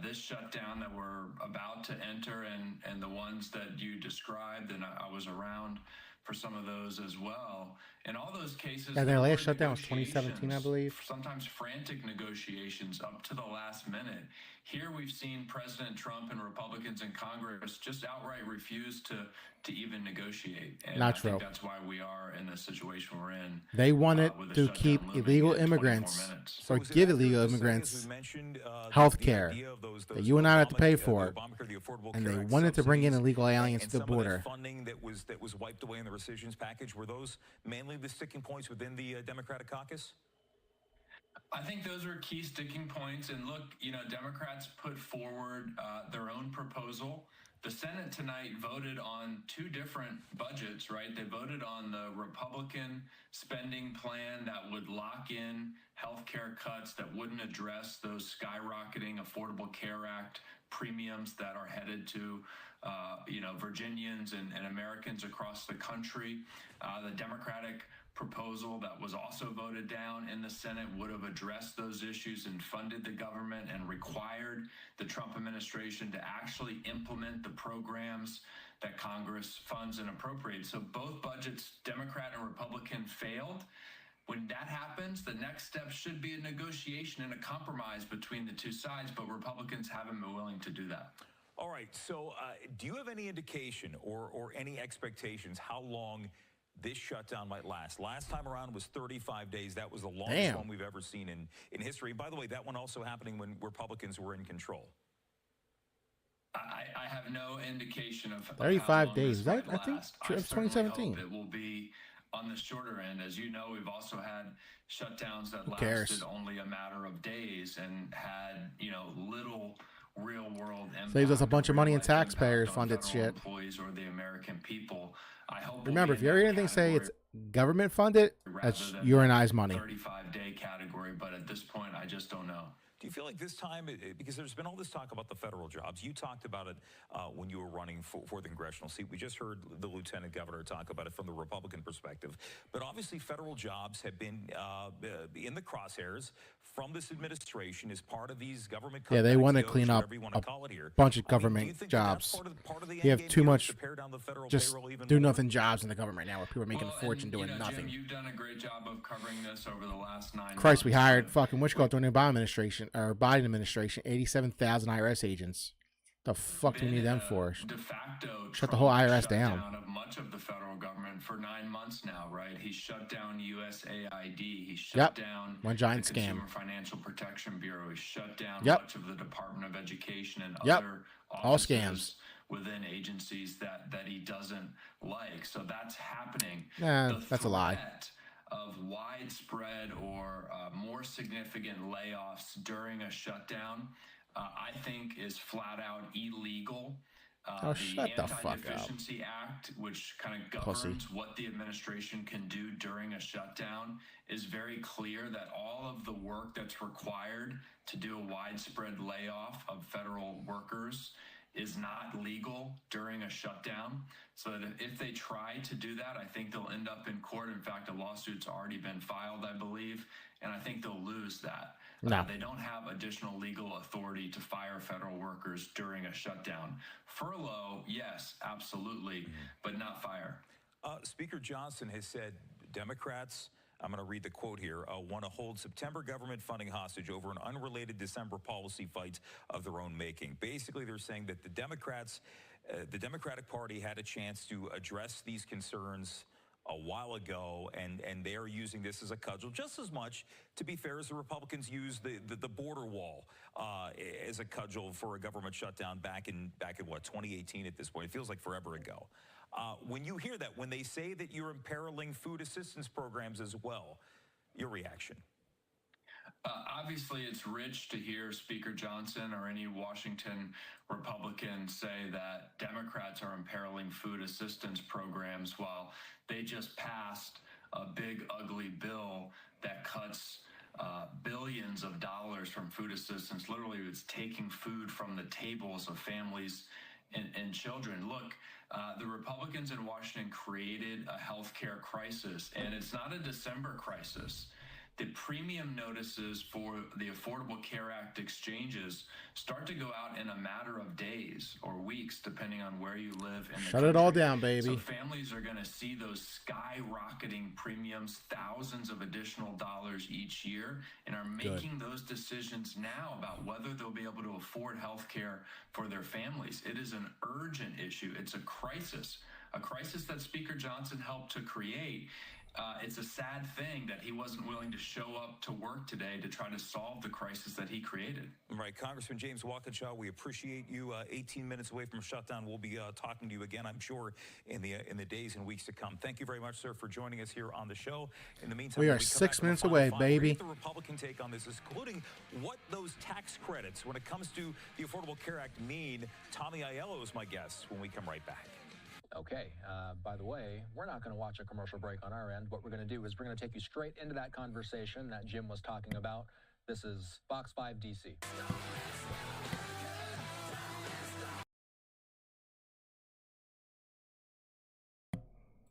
this shutdown that we're about to enter and the ones that you described, and I was around for some of those as well. In all those cases,
Yeah, their last shutdown was 2017, I believe.
Sometimes frantic negotiations up to the last minute. Here we've seen President Trump and Republicans in Congress just outright refuse to even negotiate. And
Not
I
true.
think that's why we are in the situation we're in.
They wanted
with the
to
shutdown
keep
looming
illegal
in 24
immigrants
minutes.
or give illegal immigrants health care that you and I have to pay for, and they wanted to bring in illegal aliens to the border.
Funding that was wiped away in the rescissions package, were those mainly the sticking points within the Democratic caucus?
I think those are key sticking points. And look, you know, Democrats put forward their own proposal. The Senate tonight voted on two different budgets, right? They voted on the Republican spending plan that would lock in health care cuts that wouldn't address those skyrocketing Affordable Care Act premiums that are headed to Virginians and Americans across the country. The Democratic proposal that was also voted down in the Senate would have addressed those issues and funded the government and required the Trump administration to actually implement the programs that Congress funds and appropriates. So both budgets, Democrat and Republican, failed. When that happens, the next step should be a negotiation and a compromise between the two sides, but Republicans haven't been willing to do that.
All right, so do you have any indication or any expectations how long this shutdown might last? Last time around was 35 days. That was the longest one we've ever seen in history. By the way, that one also happening when Republicans were in control.
I have no indication of
35 days. Is that, I think, it's 2017.
It will be on the shorter end. As you know, we've also had shutdowns that
cares?
lasted only a matter of days and had, little real world impact.
Saves us a bunch of money in taxpayers funded shit.
Employees or the American people. I hope
Remember, if you hear anything say it's government funded, that's your and I's money.
35-day category, but at this point, I just don't know.
Do you feel like this time, because there's been all this talk about the federal jobs, you talked about it when you were running for the congressional seat. We just heard the lieutenant governor talk about it from the Republican perspective. But obviously, federal jobs have been in the crosshairs from this administration as part of these government.
Yeah, they want to clean up a bunch of government jobs. You have too much just do-nothing jobs in the government now where people are making a fortune doing nothing.
Jim, you've done a great job of covering this over the last 9 months.
Christ, we hired fucking during the Obama administration, or Biden administration, 87,000 IRS agents. The fuck do we need them for?
De facto,
Shut the whole IRS down.
Of much of the federal government for 9 months now, right? He shut down USAID. He shut down
one giant
the
scam.
Consumer Financial Protection Bureau. He shut down
Yep.
much of the Department of Education and
Yep.
other
All
offices
scams
within agencies that he doesn't like. So that's happening.
Nah, that's a lie.
Of widespread or more significant layoffs during a shutdown, I think is flat out illegal.
Shut the fuck up.
Anti-Deficiency Act, which kind of governs what the administration can do during a shutdown, is very clear that all of the work that's required to do a widespread layoff of federal workers is not legal during a shutdown. So that if they try to do that, I think they'll end up in court. In fact, a lawsuit's already been filed, I believe, and I think they'll lose that.
No.
They don't have additional legal authority to fire federal workers during a shutdown. Furlough, yes, absolutely, but not fire.
Speaker Johnson has said Democrats, I'm going to read the quote here, want to hold September government funding hostage over an unrelated December policy fight of their own making. Basically, they're saying that the Democratic Party had a chance to address these concerns a while ago, and they're using this as a cudgel just as much, to be fair, as the Republicans used the border wall as a cudgel for a government shutdown back in what, 2018 at this point. It feels like forever ago. When you hear that, when they say that you're imperiling food assistance programs as well, your reaction?
Obviously, it's rich to hear Speaker Johnson or any Washington Republican say that Democrats are imperiling food assistance programs while they just passed a big, ugly bill that cuts billions of dollars from food assistance. Literally, it's taking food from the tables of families and children. Look, the Republicans in Washington created a healthcare crisis, and it's not a December crisis. The premium notices for the Affordable Care Act exchanges start to go out in a matter of days or weeks, depending on where you live in the
Shut
country.
it all down, baby.
So families are going to see those skyrocketing premiums, thousands of additional dollars each year, and are making those decisions now about whether they'll be able to afford health care for their families. It is an urgent issue. It's a crisis that Speaker Johnson helped to create. It's a sad thing that he wasn't willing to show up to work today to try to solve the crisis that he created.
Right. Congressman James Walkinshaw, we appreciate you. 18 minutes away from shutdown. We'll be talking to you again, I'm sure, in the days and weeks to come. Thank you very much, sir, for joining us here on the show. In the meantime,
We are
when come
6
back on the
minutes
Final
away,
Five,
baby.
we'll get the Republican take on this, including what those tax credits, when it comes to the Affordable Care Act, mean. Tommy Aiello is my guest when we come right back.
Okay, by the way, we're not going to watch a commercial break on our end. What we're going to do is we're going to take you straight into that conversation that Jim was talking about. This is Fox 5 DC.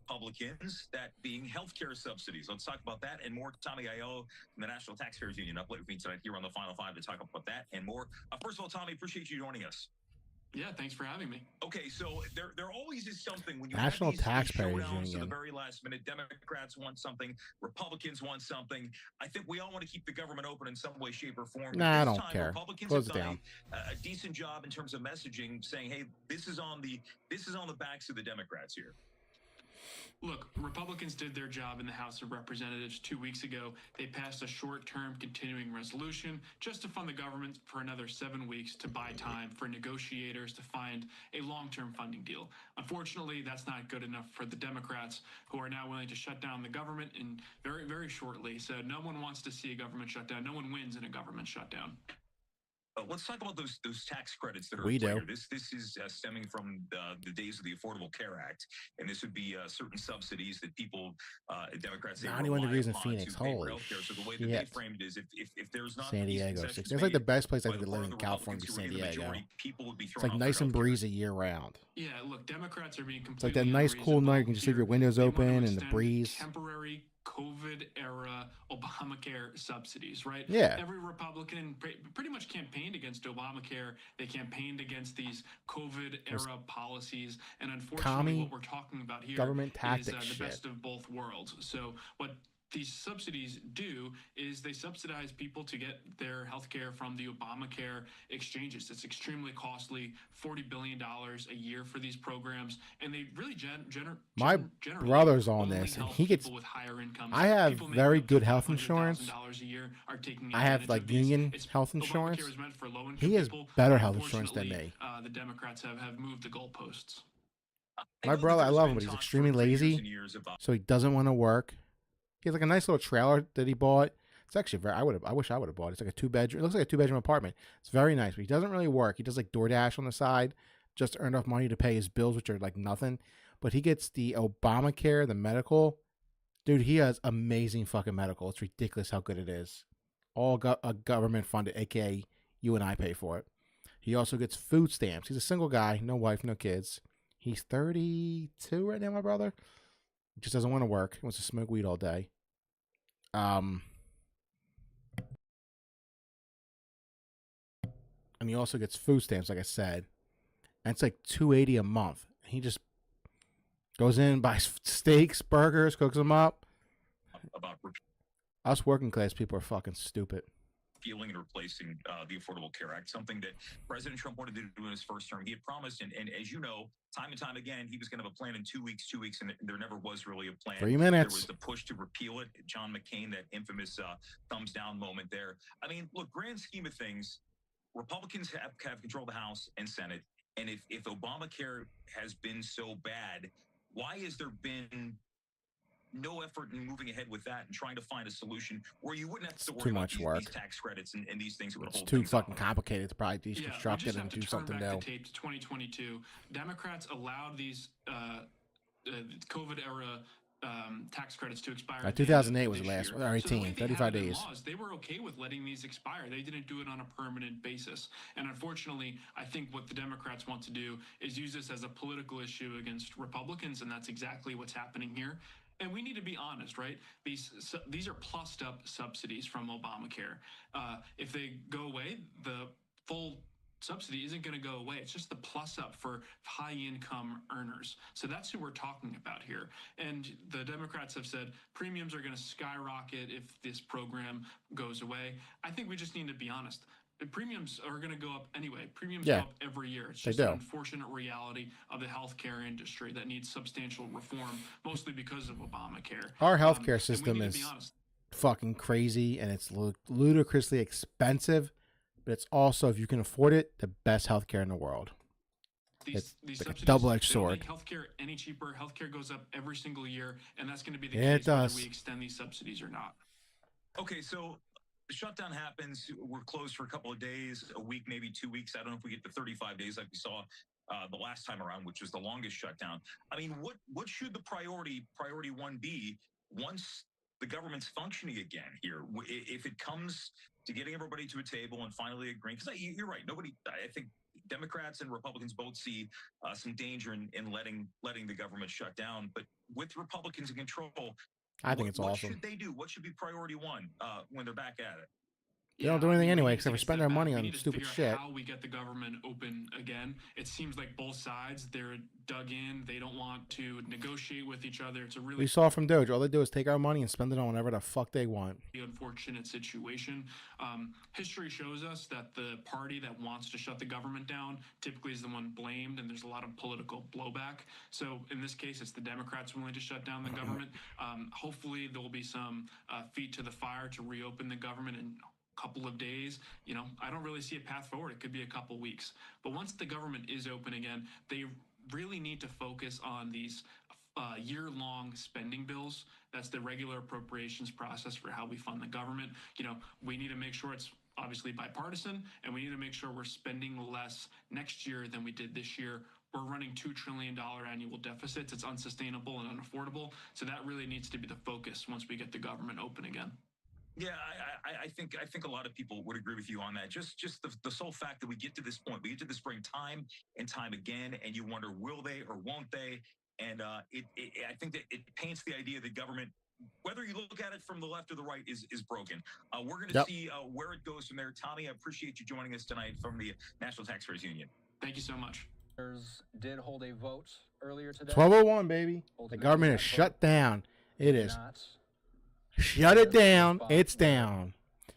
Republicans, that being healthcare subsidies. Let's talk about that and more. Tommy Aiello from the National Taxpayers Union up late with me tonight here on the Final Five to talk about that and more. First of all, Tommy, appreciate you joining us.
Yeah, thanks for having me.
Okay, so there always is something when you
National
have these
Taxpayers
showdowns to the
Union.
very last minute. Democrats want something, Republicans want something. I think we all want to keep the government open in some way, shape, or form.
Nah, I
This
don't
time,
care.
Republicans
Close
have
it
done
down.
a decent job in terms of messaging, saying, "Hey, this is on the backs of the Democrats here."
Look, Republicans did their job in the House of Representatives 2 weeks ago. They passed a short-term continuing resolution just to fund the government for another 7 weeks to buy time for negotiators to find a long-term funding deal. Unfortunately, that's not good enough for the Democrats, who are now willing to shut down the government in very, very shortly. So no one wants to see a government shutdown. No one wins in a government shutdown.
Let's talk about those tax credits that are
We
in play
do.
here. This is stemming from the days of the Affordable Care Act, and this would be certain subsidies that people, Democrats, say
91
rely
degrees in
upon
Phoenix.
to pay for
Holy
healthcare. So the way that they
shit.
framed it is, if there's not
San
these
Diego.
concessions
It's like the
made
best place I
by
could
the
live
part
in
of the
California,
Republicans who
San
are in the
Diego.
majority, people would be
It's
thrown
like
off
nice
their
and
healthcare.
breezy year round.
Yeah, look, Democrats are being
It's like
completely
that nice cool night. You can just leave your windows
They want to
open and the
extend
breeze.
temporary COVID-era Obamacare subsidies, right?
Yeah.
Every Republican pretty much campaigned against Obamacare. They campaigned against these COVID-era policies. And unfortunately,
commie
what we're talking about here
government
is
tactic
the
shit.
best of both worlds. So what these subsidies do is they subsidize people to get their health care from the Obamacare exchanges. It's extremely costly, $40 billion a year for these programs, and they really
My
generally
brother's on
only
this, and
help
he gets.
people with higher incomes.
I have
People making
very
up to
good health
$500,000
insurance.
a year are taking
I have
advantage
like
of these.
union
It's-
health
Obamacare
insurance.
is meant for low-income
He has
people.
better health insurance than
Unfortunately,
me.
the Democrats have moved the goalposts.
My brother, I love him, but he's extremely lazy, so he doesn't want to work. He has like a nice little trailer that he bought. It's actually very. I wish I would have bought it. It's like a 2-bedroom. It looks like a 2-bedroom apartment. It's very nice, but he doesn't really work. He does like DoorDash on the side, just to earn enough money to pay his bills, which are like nothing. But he gets the Obamacare, the medical. Dude, he has amazing fucking medical. It's ridiculous how good it is. All government funded, aka you and I pay for it. He also gets food stamps. He's a single guy, no wife, no kids. He's 32 right now, my brother. He just doesn't want to work. He wants to smoke weed all day. and he also gets food stamps, like I said, and it's like $280 a month. He just goes in, buys steaks, burgers, cooks them up.
About
Us working class people are fucking stupid.
repealing and replacing the Affordable Care Act, something that President Trump wanted to do in his first term. He had promised, and as you know, time and time again, he was going to have a plan in 2 weeks, and there never was really a plan.
3 minutes.
There was the push to repeal it. John McCain, that infamous thumbs down moment there. I mean, look, grand scheme of things, Republicans have control of the House and Senate, and if Obamacare has been so bad, why has there been no effort in moving ahead with that and trying to find a solution where you wouldn't have to worry
Too
about
much
these
work.
tax credits and these things that would
It's
hold
too
things
fucking
up?
complicated to probably deconstruct it
have
and
to
do
turn
something
back
new.
the tape to 2022. Democrats allowed these COVID era tax credits to expire. at the end of
2008 was the
this
last
year.
one, or
So the
18,
way they
35
have it in
days.
laws, they were okay with letting these expire. They didn't do it on a permanent basis. And unfortunately, I think what the Democrats want to do is use this as a political issue against Republicans, and that's exactly what's happening here. And we need to be honest, right? These are plussed up subsidies from Obamacare. If they go away, the full subsidy isn't going to go away. It's just the plus up for high income earners. So that's who we're talking about here. And the Democrats have said premiums are going to skyrocket if this program goes away. I think we just need to be honest. The premiums are going to go up anyway. Premiums
Yeah,
go up every year. It's
they
just
do.
an unfortunate reality of the healthcare industry that needs substantial reform, mostly because of Obamacare.
Our healthcare
And
system
we need to
is
be honest.
fucking crazy, and it's ludicrously expensive, but it's also, if you can afford it, the best healthcare in the world. It's like a
subsidies,
double-edged
they don't
sword.
make healthcare any cheaper. Healthcare goes up every single year, and that's going to be the
Yeah, it
case whether
does.
we extend these subsidies or not.
Okay, so the shutdown happens. We're closed for a couple of days, a week, maybe 2 weeks. I don't know if we get to 35 days like we saw the last time around, which was the longest shutdown. I mean, what should the priority one be once the government's functioning again here? If it comes to getting everybody to a table and finally agreeing, because you're right, I think Democrats and Republicans both see some danger in letting the government shut down. But with Republicans in control,
I think it's
what
awesome.
should they do? What should be priority one when they're back at it?
They don't do anything anyway except for spend their money on
We need to
stupid
figure
shit.
out how we get the government open again. It seems like both sides, they're dug in. They don't want to negotiate with each other. It's a really
We saw from Doge, all they do is take our money and spend it on whatever the fuck they want.
unfortunate situation. History shows us that the party that wants to shut the government down typically is the one blamed, and there's a lot of political blowback. So in this case, it's the Democrats willing to shut down the government. Hopefully, there will be some feet to the fire to reopen the government in a couple of days. You know, I don't really see a path forward. It could be a couple weeks. But once the government is open again, they really need to focus on these year-long spending bills. That's the regular appropriations process for how we fund the government. You know, we need to make sure it's obviously bipartisan, and we need to make sure we're spending less next year than we did this year. We're running $2 trillion annual deficits. It's unsustainable and unaffordable. So that really needs to be the focus once we get the government open again.
Yeah, I think a lot of people would agree with you on that. Just the sole fact that we get to this point, we get to this point time and time again, and you wonder, will they or won't they? And I think that it paints the idea that government, whether you look at it from the left or the right, is broken. We're going to see where it goes from there. Tommy, I appreciate you joining us tonight from the National Taxpayers Union.
Thank you so much.
Did hold a vote earlier today.
1201, baby. The government is shut down. It is. Shut it down. It's down.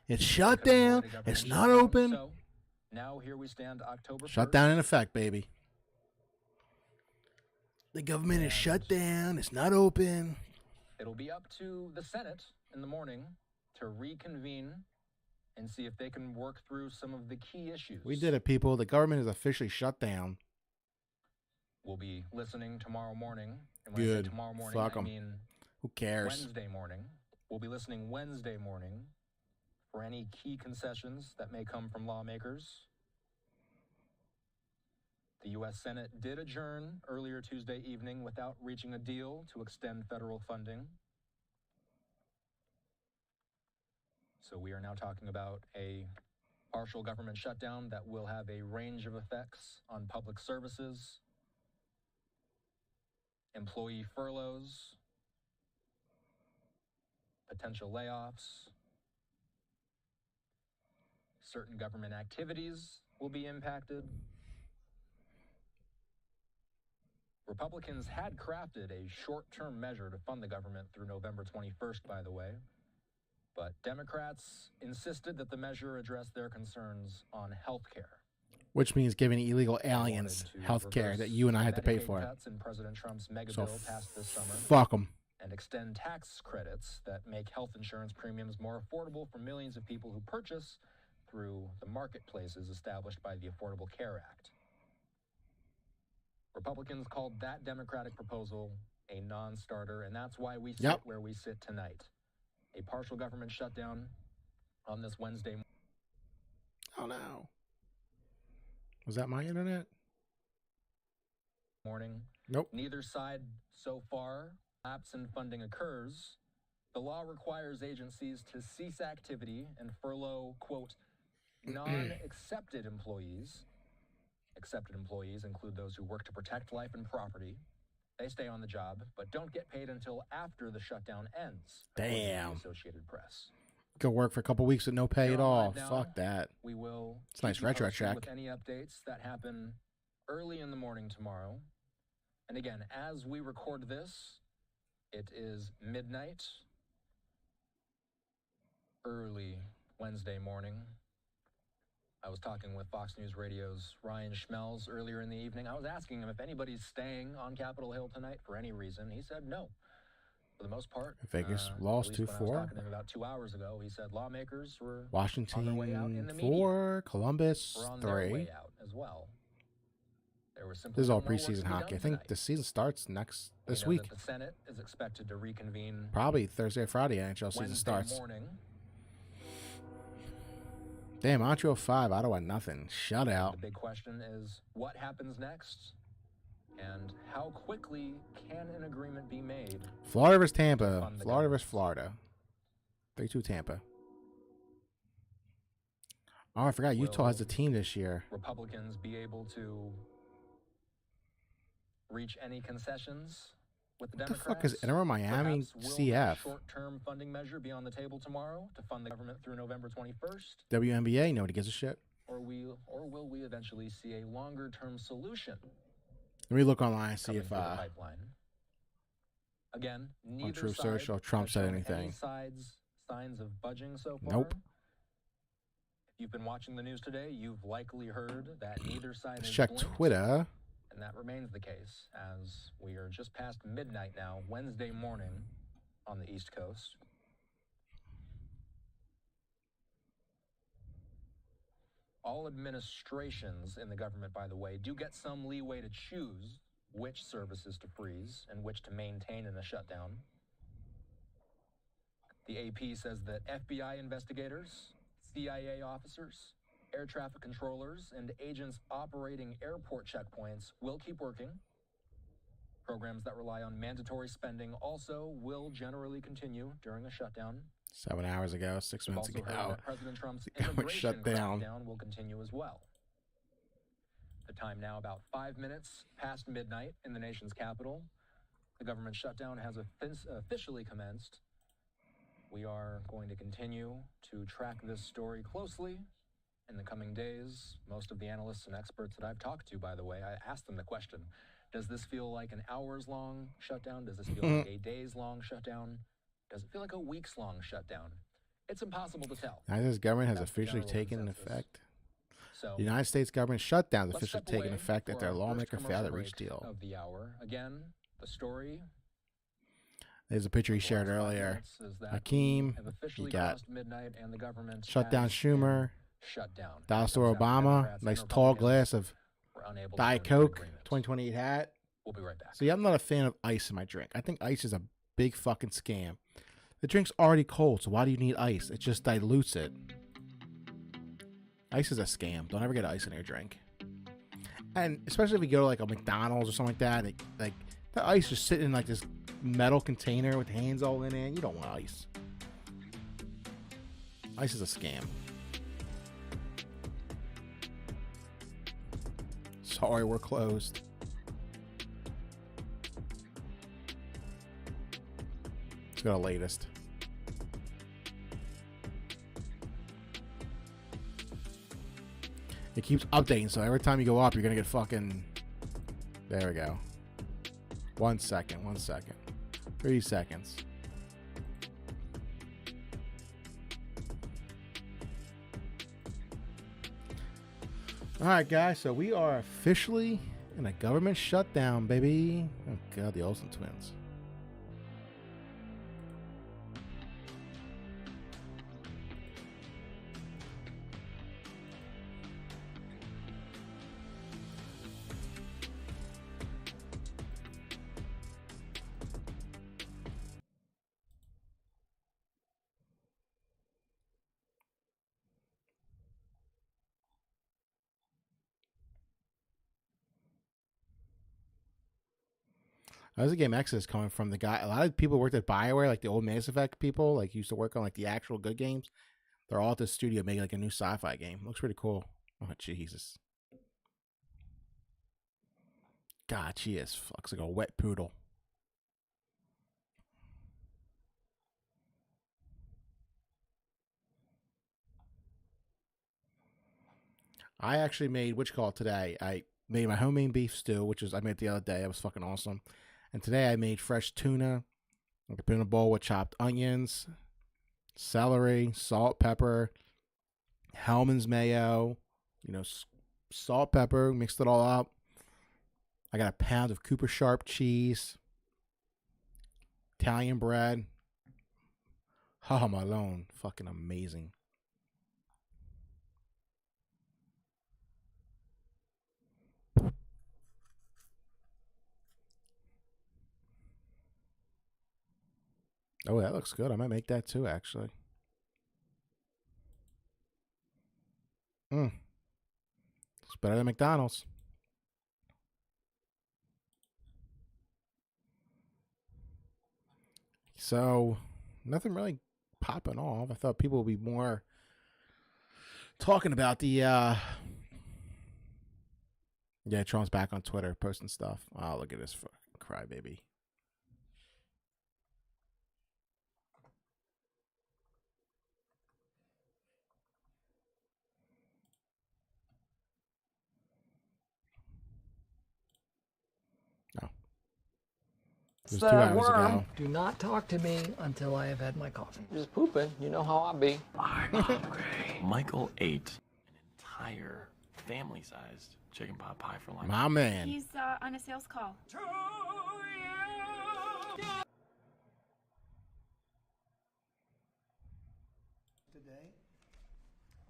It's shut down. It's not open.
So now here we stand, October 1st.
Shut down in effect, baby. The government is shut down. It's not open.
It'll be up to the Senate in the morning to reconvene and see if they can work through some of the key issues.
We did it, people. The government is officially shut down.
We'll be listening tomorrow morning. And when I
Good.
say tomorrow morning,
Fuck
I
'em.
mean
Who cares?
Wednesday morning. We'll be listening Wednesday morning for any key concessions that may come from lawmakers. The U.S. Senate did adjourn earlier Tuesday evening without reaching a deal to extend federal funding. So we are now talking about a partial government shutdown that will have a range of effects on public services, employee furloughs, potential layoffs, certain government activities will be impacted. Republicans had crafted a short-term measure to fund the government through November 21st, by the way. But Democrats insisted that the measure address their concerns on health care.
Which means giving illegal aliens health care that you and I had to pay for.
Cuts in President Trump's mega
So
bill passed this summer.
fuck them.
And extend tax credits that make health insurance premiums more affordable for millions of people who purchase through the marketplaces established by the Affordable Care Act. Republicans called that Democratic proposal a non-starter, and that's why we sit where we sit tonight. A partial government shutdown on this Wednesday.
Oh no. Was that my internet?
Morning.
Nope.
Neither side so far. Lapse in funding occurs. The law requires agencies to cease activity and furlough, quote, non-accepted employees. Accepted employees include those who work to protect life and property. They stay on the job, but don't get paid until after the shutdown ends.
Damn.
The Associated Press.
Go work for a couple weeks with no pay at all.
Now,
Fuck that.
We will.
It's a nice retro check.
With any updates that happen early in the morning tomorrow. And again, as we record this, it is midnight, early Wednesday morning. I was talking with Fox News Radio's Ryan Schmelz earlier in the evening. I was asking him if anybody's staying on Capitol Hill tonight for any reason. He said no. For the most part.
Vegas lost 2-4.
I was talking to him about 2 hours ago. He said lawmakers were
Washington
on their way out, and the
4, Columbus
were on
3.
their way out as well. There was simply
This is all
no more work to
preseason
be
hockey.
done
I think
tonight.
the season starts this
We know
week.
that the Senate is expected to reconvene
Probably Thursday or Friday. NHL season
Wednesday
starts.
morning.
Damn, Montreal 5, Ottawa nothing. Shutout.
The big question is what happens next, and how quickly can an agreement be made?
Florida versus Tampa. Florida versus Florida. 3-2 Tampa. Oh, I forgot. Utah has a team this year.
Republicans be able to reach any concessions with the Democrats?
What the fuck is Inter Miami
Perhaps will
CF?
a short-term funding measure be on the table tomorrow to fund the government through November 21st?
WNBA, nobody gives a shit.
Or will we eventually see a longer-term solution?
Let me look online and see
coming
if
through the pipeline? Again, neither
on True
side
Search or Trump
has
said
shown
anything.
Any signs of budging so far?
Nope.
If you've been watching the news today, you've likely heard that neither side
Let's
has
check
blinked,
Twitter.
and that remains the case as we are just past midnight now, Wednesday morning on the East Coast. All administrations in the government, by the way, do get some leeway to choose which services to freeze and which to maintain in a shutdown. The AP says that FBI investigators, CIA officers, air traffic controllers, and agents operating airport checkpoints will keep working. Programs that rely on mandatory spending also will generally continue during a shutdown.
7 hours ago, 6 minutes
We've also
ago.
heard that President Trump's
The government
immigration
shut down.
crackdown will continue as well. The time now about 5 minutes past midnight in the nation's capital. The government shutdown has officially commenced. We are going to continue to track this story closely in the coming days. Most of the analysts and experts that I've talked to, by the way, I asked them the question, does this feel like an hours-long shutdown? Does this feel like a days-long shutdown? Does it feel like a weeks-long shutdown? It's impossible to tell.
The United States government has
That's the
officially
general
taken
consensus.
effect.
So,
The United States government shutdown has
let's
officially
step
taken
away
effect
for
after a
our first
lawmaker failed to
commercial
reach
break
deal.
of the hour. Again, the story.
There's a picture he shared earlier. Hakeem,
have
you
officially
got
crossed midnight, and the government
Shutdown
has
Schumer,
shut down.
Dollar Store
Turns out
Obama,
Democrats
nice
and
tall
Republicans
glass of
were unable to
Diet
come to an
Coke,
agreement.
2028 hat.
We'll be right back.
See, I'm not a fan of ice in my drink. I think ice is a big fucking scam. The drink's already cold, so why do you need ice? It just dilutes it. Ice is a scam. Don't ever get ice in your drink. And especially if you go to like a McDonald's or something like that, like the ice just sitting in like this metal container with hands all in it. You don't want ice. Ice is a scam. Sorry, we're closed. Let's go to latest. It keeps updating, so every time you go up, you're gonna get fucking. There we go. 1 second. 1 second. 3 seconds. All right, guys. So we are officially in a government shutdown, baby. Oh God, the Olsen twins. How's the game Exodus coming from? The guy, a lot of people worked at BioWare, like the old Mass Effect people, like used to work on like the actual good games. They're all at the studio making like a new sci-fi game. Looks pretty cool. Oh Jesus! God, she is looks like a wet poodle. I actually made today. I made my homemade beef stew, which is I made the other day. It was fucking awesome. And today I made fresh tuna. I put in a bowl with chopped onions, celery, salt, pepper, Hellman's mayo, salt, pepper, mixed it all up. I got a pound of Cooper Sharp cheese, Italian bread. Oh, my Lord. Fucking amazing. Oh, that looks good. I might make that too, actually. It's better than McDonald's. So, nothing really popping off. I thought people would be more talking about the, yeah, Trump's back on Twitter posting stuff. Oh, look at this fucking crybaby. No. It was 2 hours ago.
Do not talk to me until I have had my coffee.
Just pooping. You know how I be. I'm hungry. Michael ate an entire family-sized chicken pot pie for lunch.
My man.
He's on a sales call.
Today,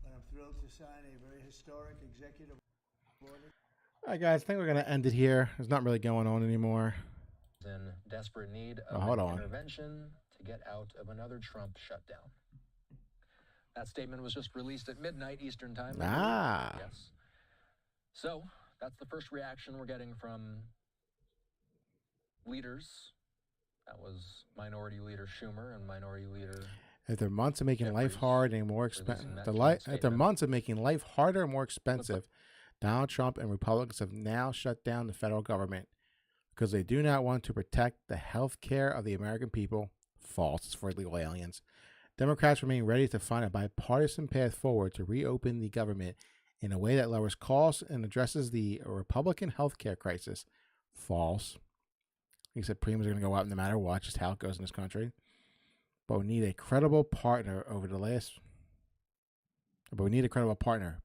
but I'm thrilled to sign a very historic executive order.
All right, guys, I think we're going to end it here. There's not really going on anymore.
In desperate need of intervention to get out of another Trump shutdown. That statement was just released at midnight Eastern time. Yes. So that's the first reaction we're getting from leaders. That was Minority Leader Schumer and Minority Leader.
After months of making life hard and more expensive, after months of making life harder and more expensive, Donald Trump and Republicans have now shut down the federal government because they do not want to protect the health care of the American people. False. It's for illegal aliens. Democrats remain ready to find a bipartisan path forward to reopen the government in a way that lowers costs and addresses the Republican health care crisis. False. He said premiums are going to go up no matter what, just how it goes in this country. But we need a credible partner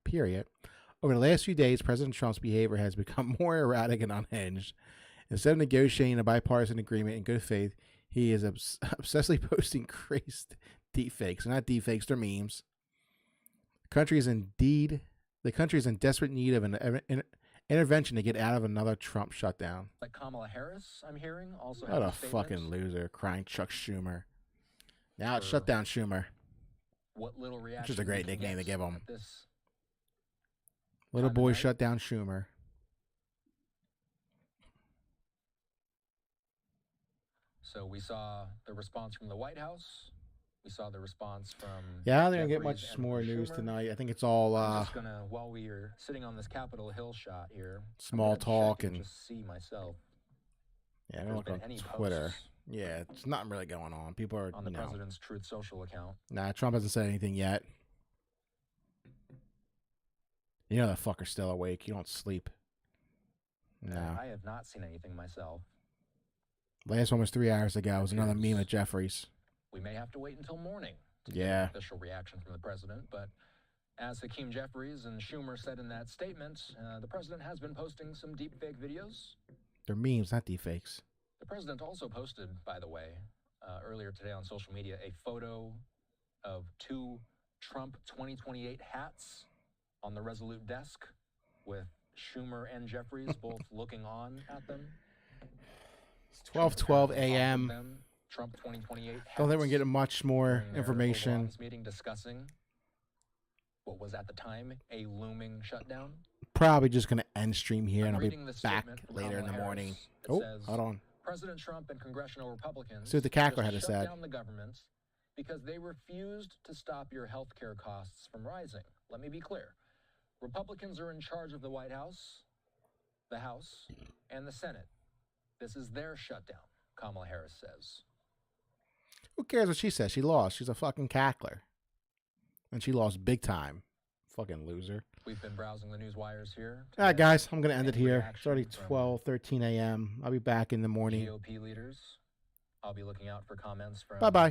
period. Over the last few days, President Trump's behavior has become more erratic and unhinged. Instead of negotiating a bipartisan agreement in good faith, he is obsessively posting crazy deepfakes. They're not deepfakes, they're memes. The country is in desperate need of an intervention to get out of another Trump shutdown.
Like Kamala Harris, I'm hearing, also.
What a fucking loser, crying Chuck Schumer. Now it's Shutdown Schumer.
What little reaction?
Which is a great nickname to give him. Little boy Shutdown Schumer.
So we saw the response from the White House. We saw the response from.
Yeah, they're gonna get much more news tonight. I think it's all.
I'm just gonna, while we are sitting on this Capitol Hill shot here,
small talk and
just see myself.
Yeah, I'm gonna look on Twitter. Yeah, it's not really going on. People are
on the president's Truth Social account.
Nah, Trump hasn't said anything yet. You know that fucker's still awake. You don't sleep. No.
I have not seen anything myself.
Last one was 3 hours ago. It was another meme at Jeffries.
We may have to wait until morning to get
Yeah.
an official reaction from the president, but as Hakeem Jeffries and Schumer said in that statement, the president has been posting some deepfake videos.
They're memes, not deepfakes.
The president also posted, by the way, earlier today on social media, a photo of 2 Trump 2028 hats on the Resolute desk with Schumer and Jeffries both looking on at them.
It's 12:12 a.m.
Trump 2028 hats.
Don't think we're getting much more
during their
information.
Oval Office meeting discussing what was at the time a looming shutdown.
Probably just going to end stream here, and I'll be
Reading the
back
statement from
later in the
Kamala
morning.
Harris, it
Oh,
says,
hold on.
President Trump and congressional Republicans
See what the cackler had to
just
say.
shut down the government because they refused to stop your health care costs from rising. Let me be clear. Republicans are in charge of the White House, the House, and the Senate. This is their shutdown, Kamala Harris says.
Who cares what she says? She lost. She's a fucking cackler. And she lost big time. Fucking loser.
We've been browsing the news wires here.
All right, guys. I'm going to end it
Any
here. It's already
reaction
12:13 a.m. I'll be back in the morning.
GOP leaders. I'll be looking out for comments from
Bye-bye.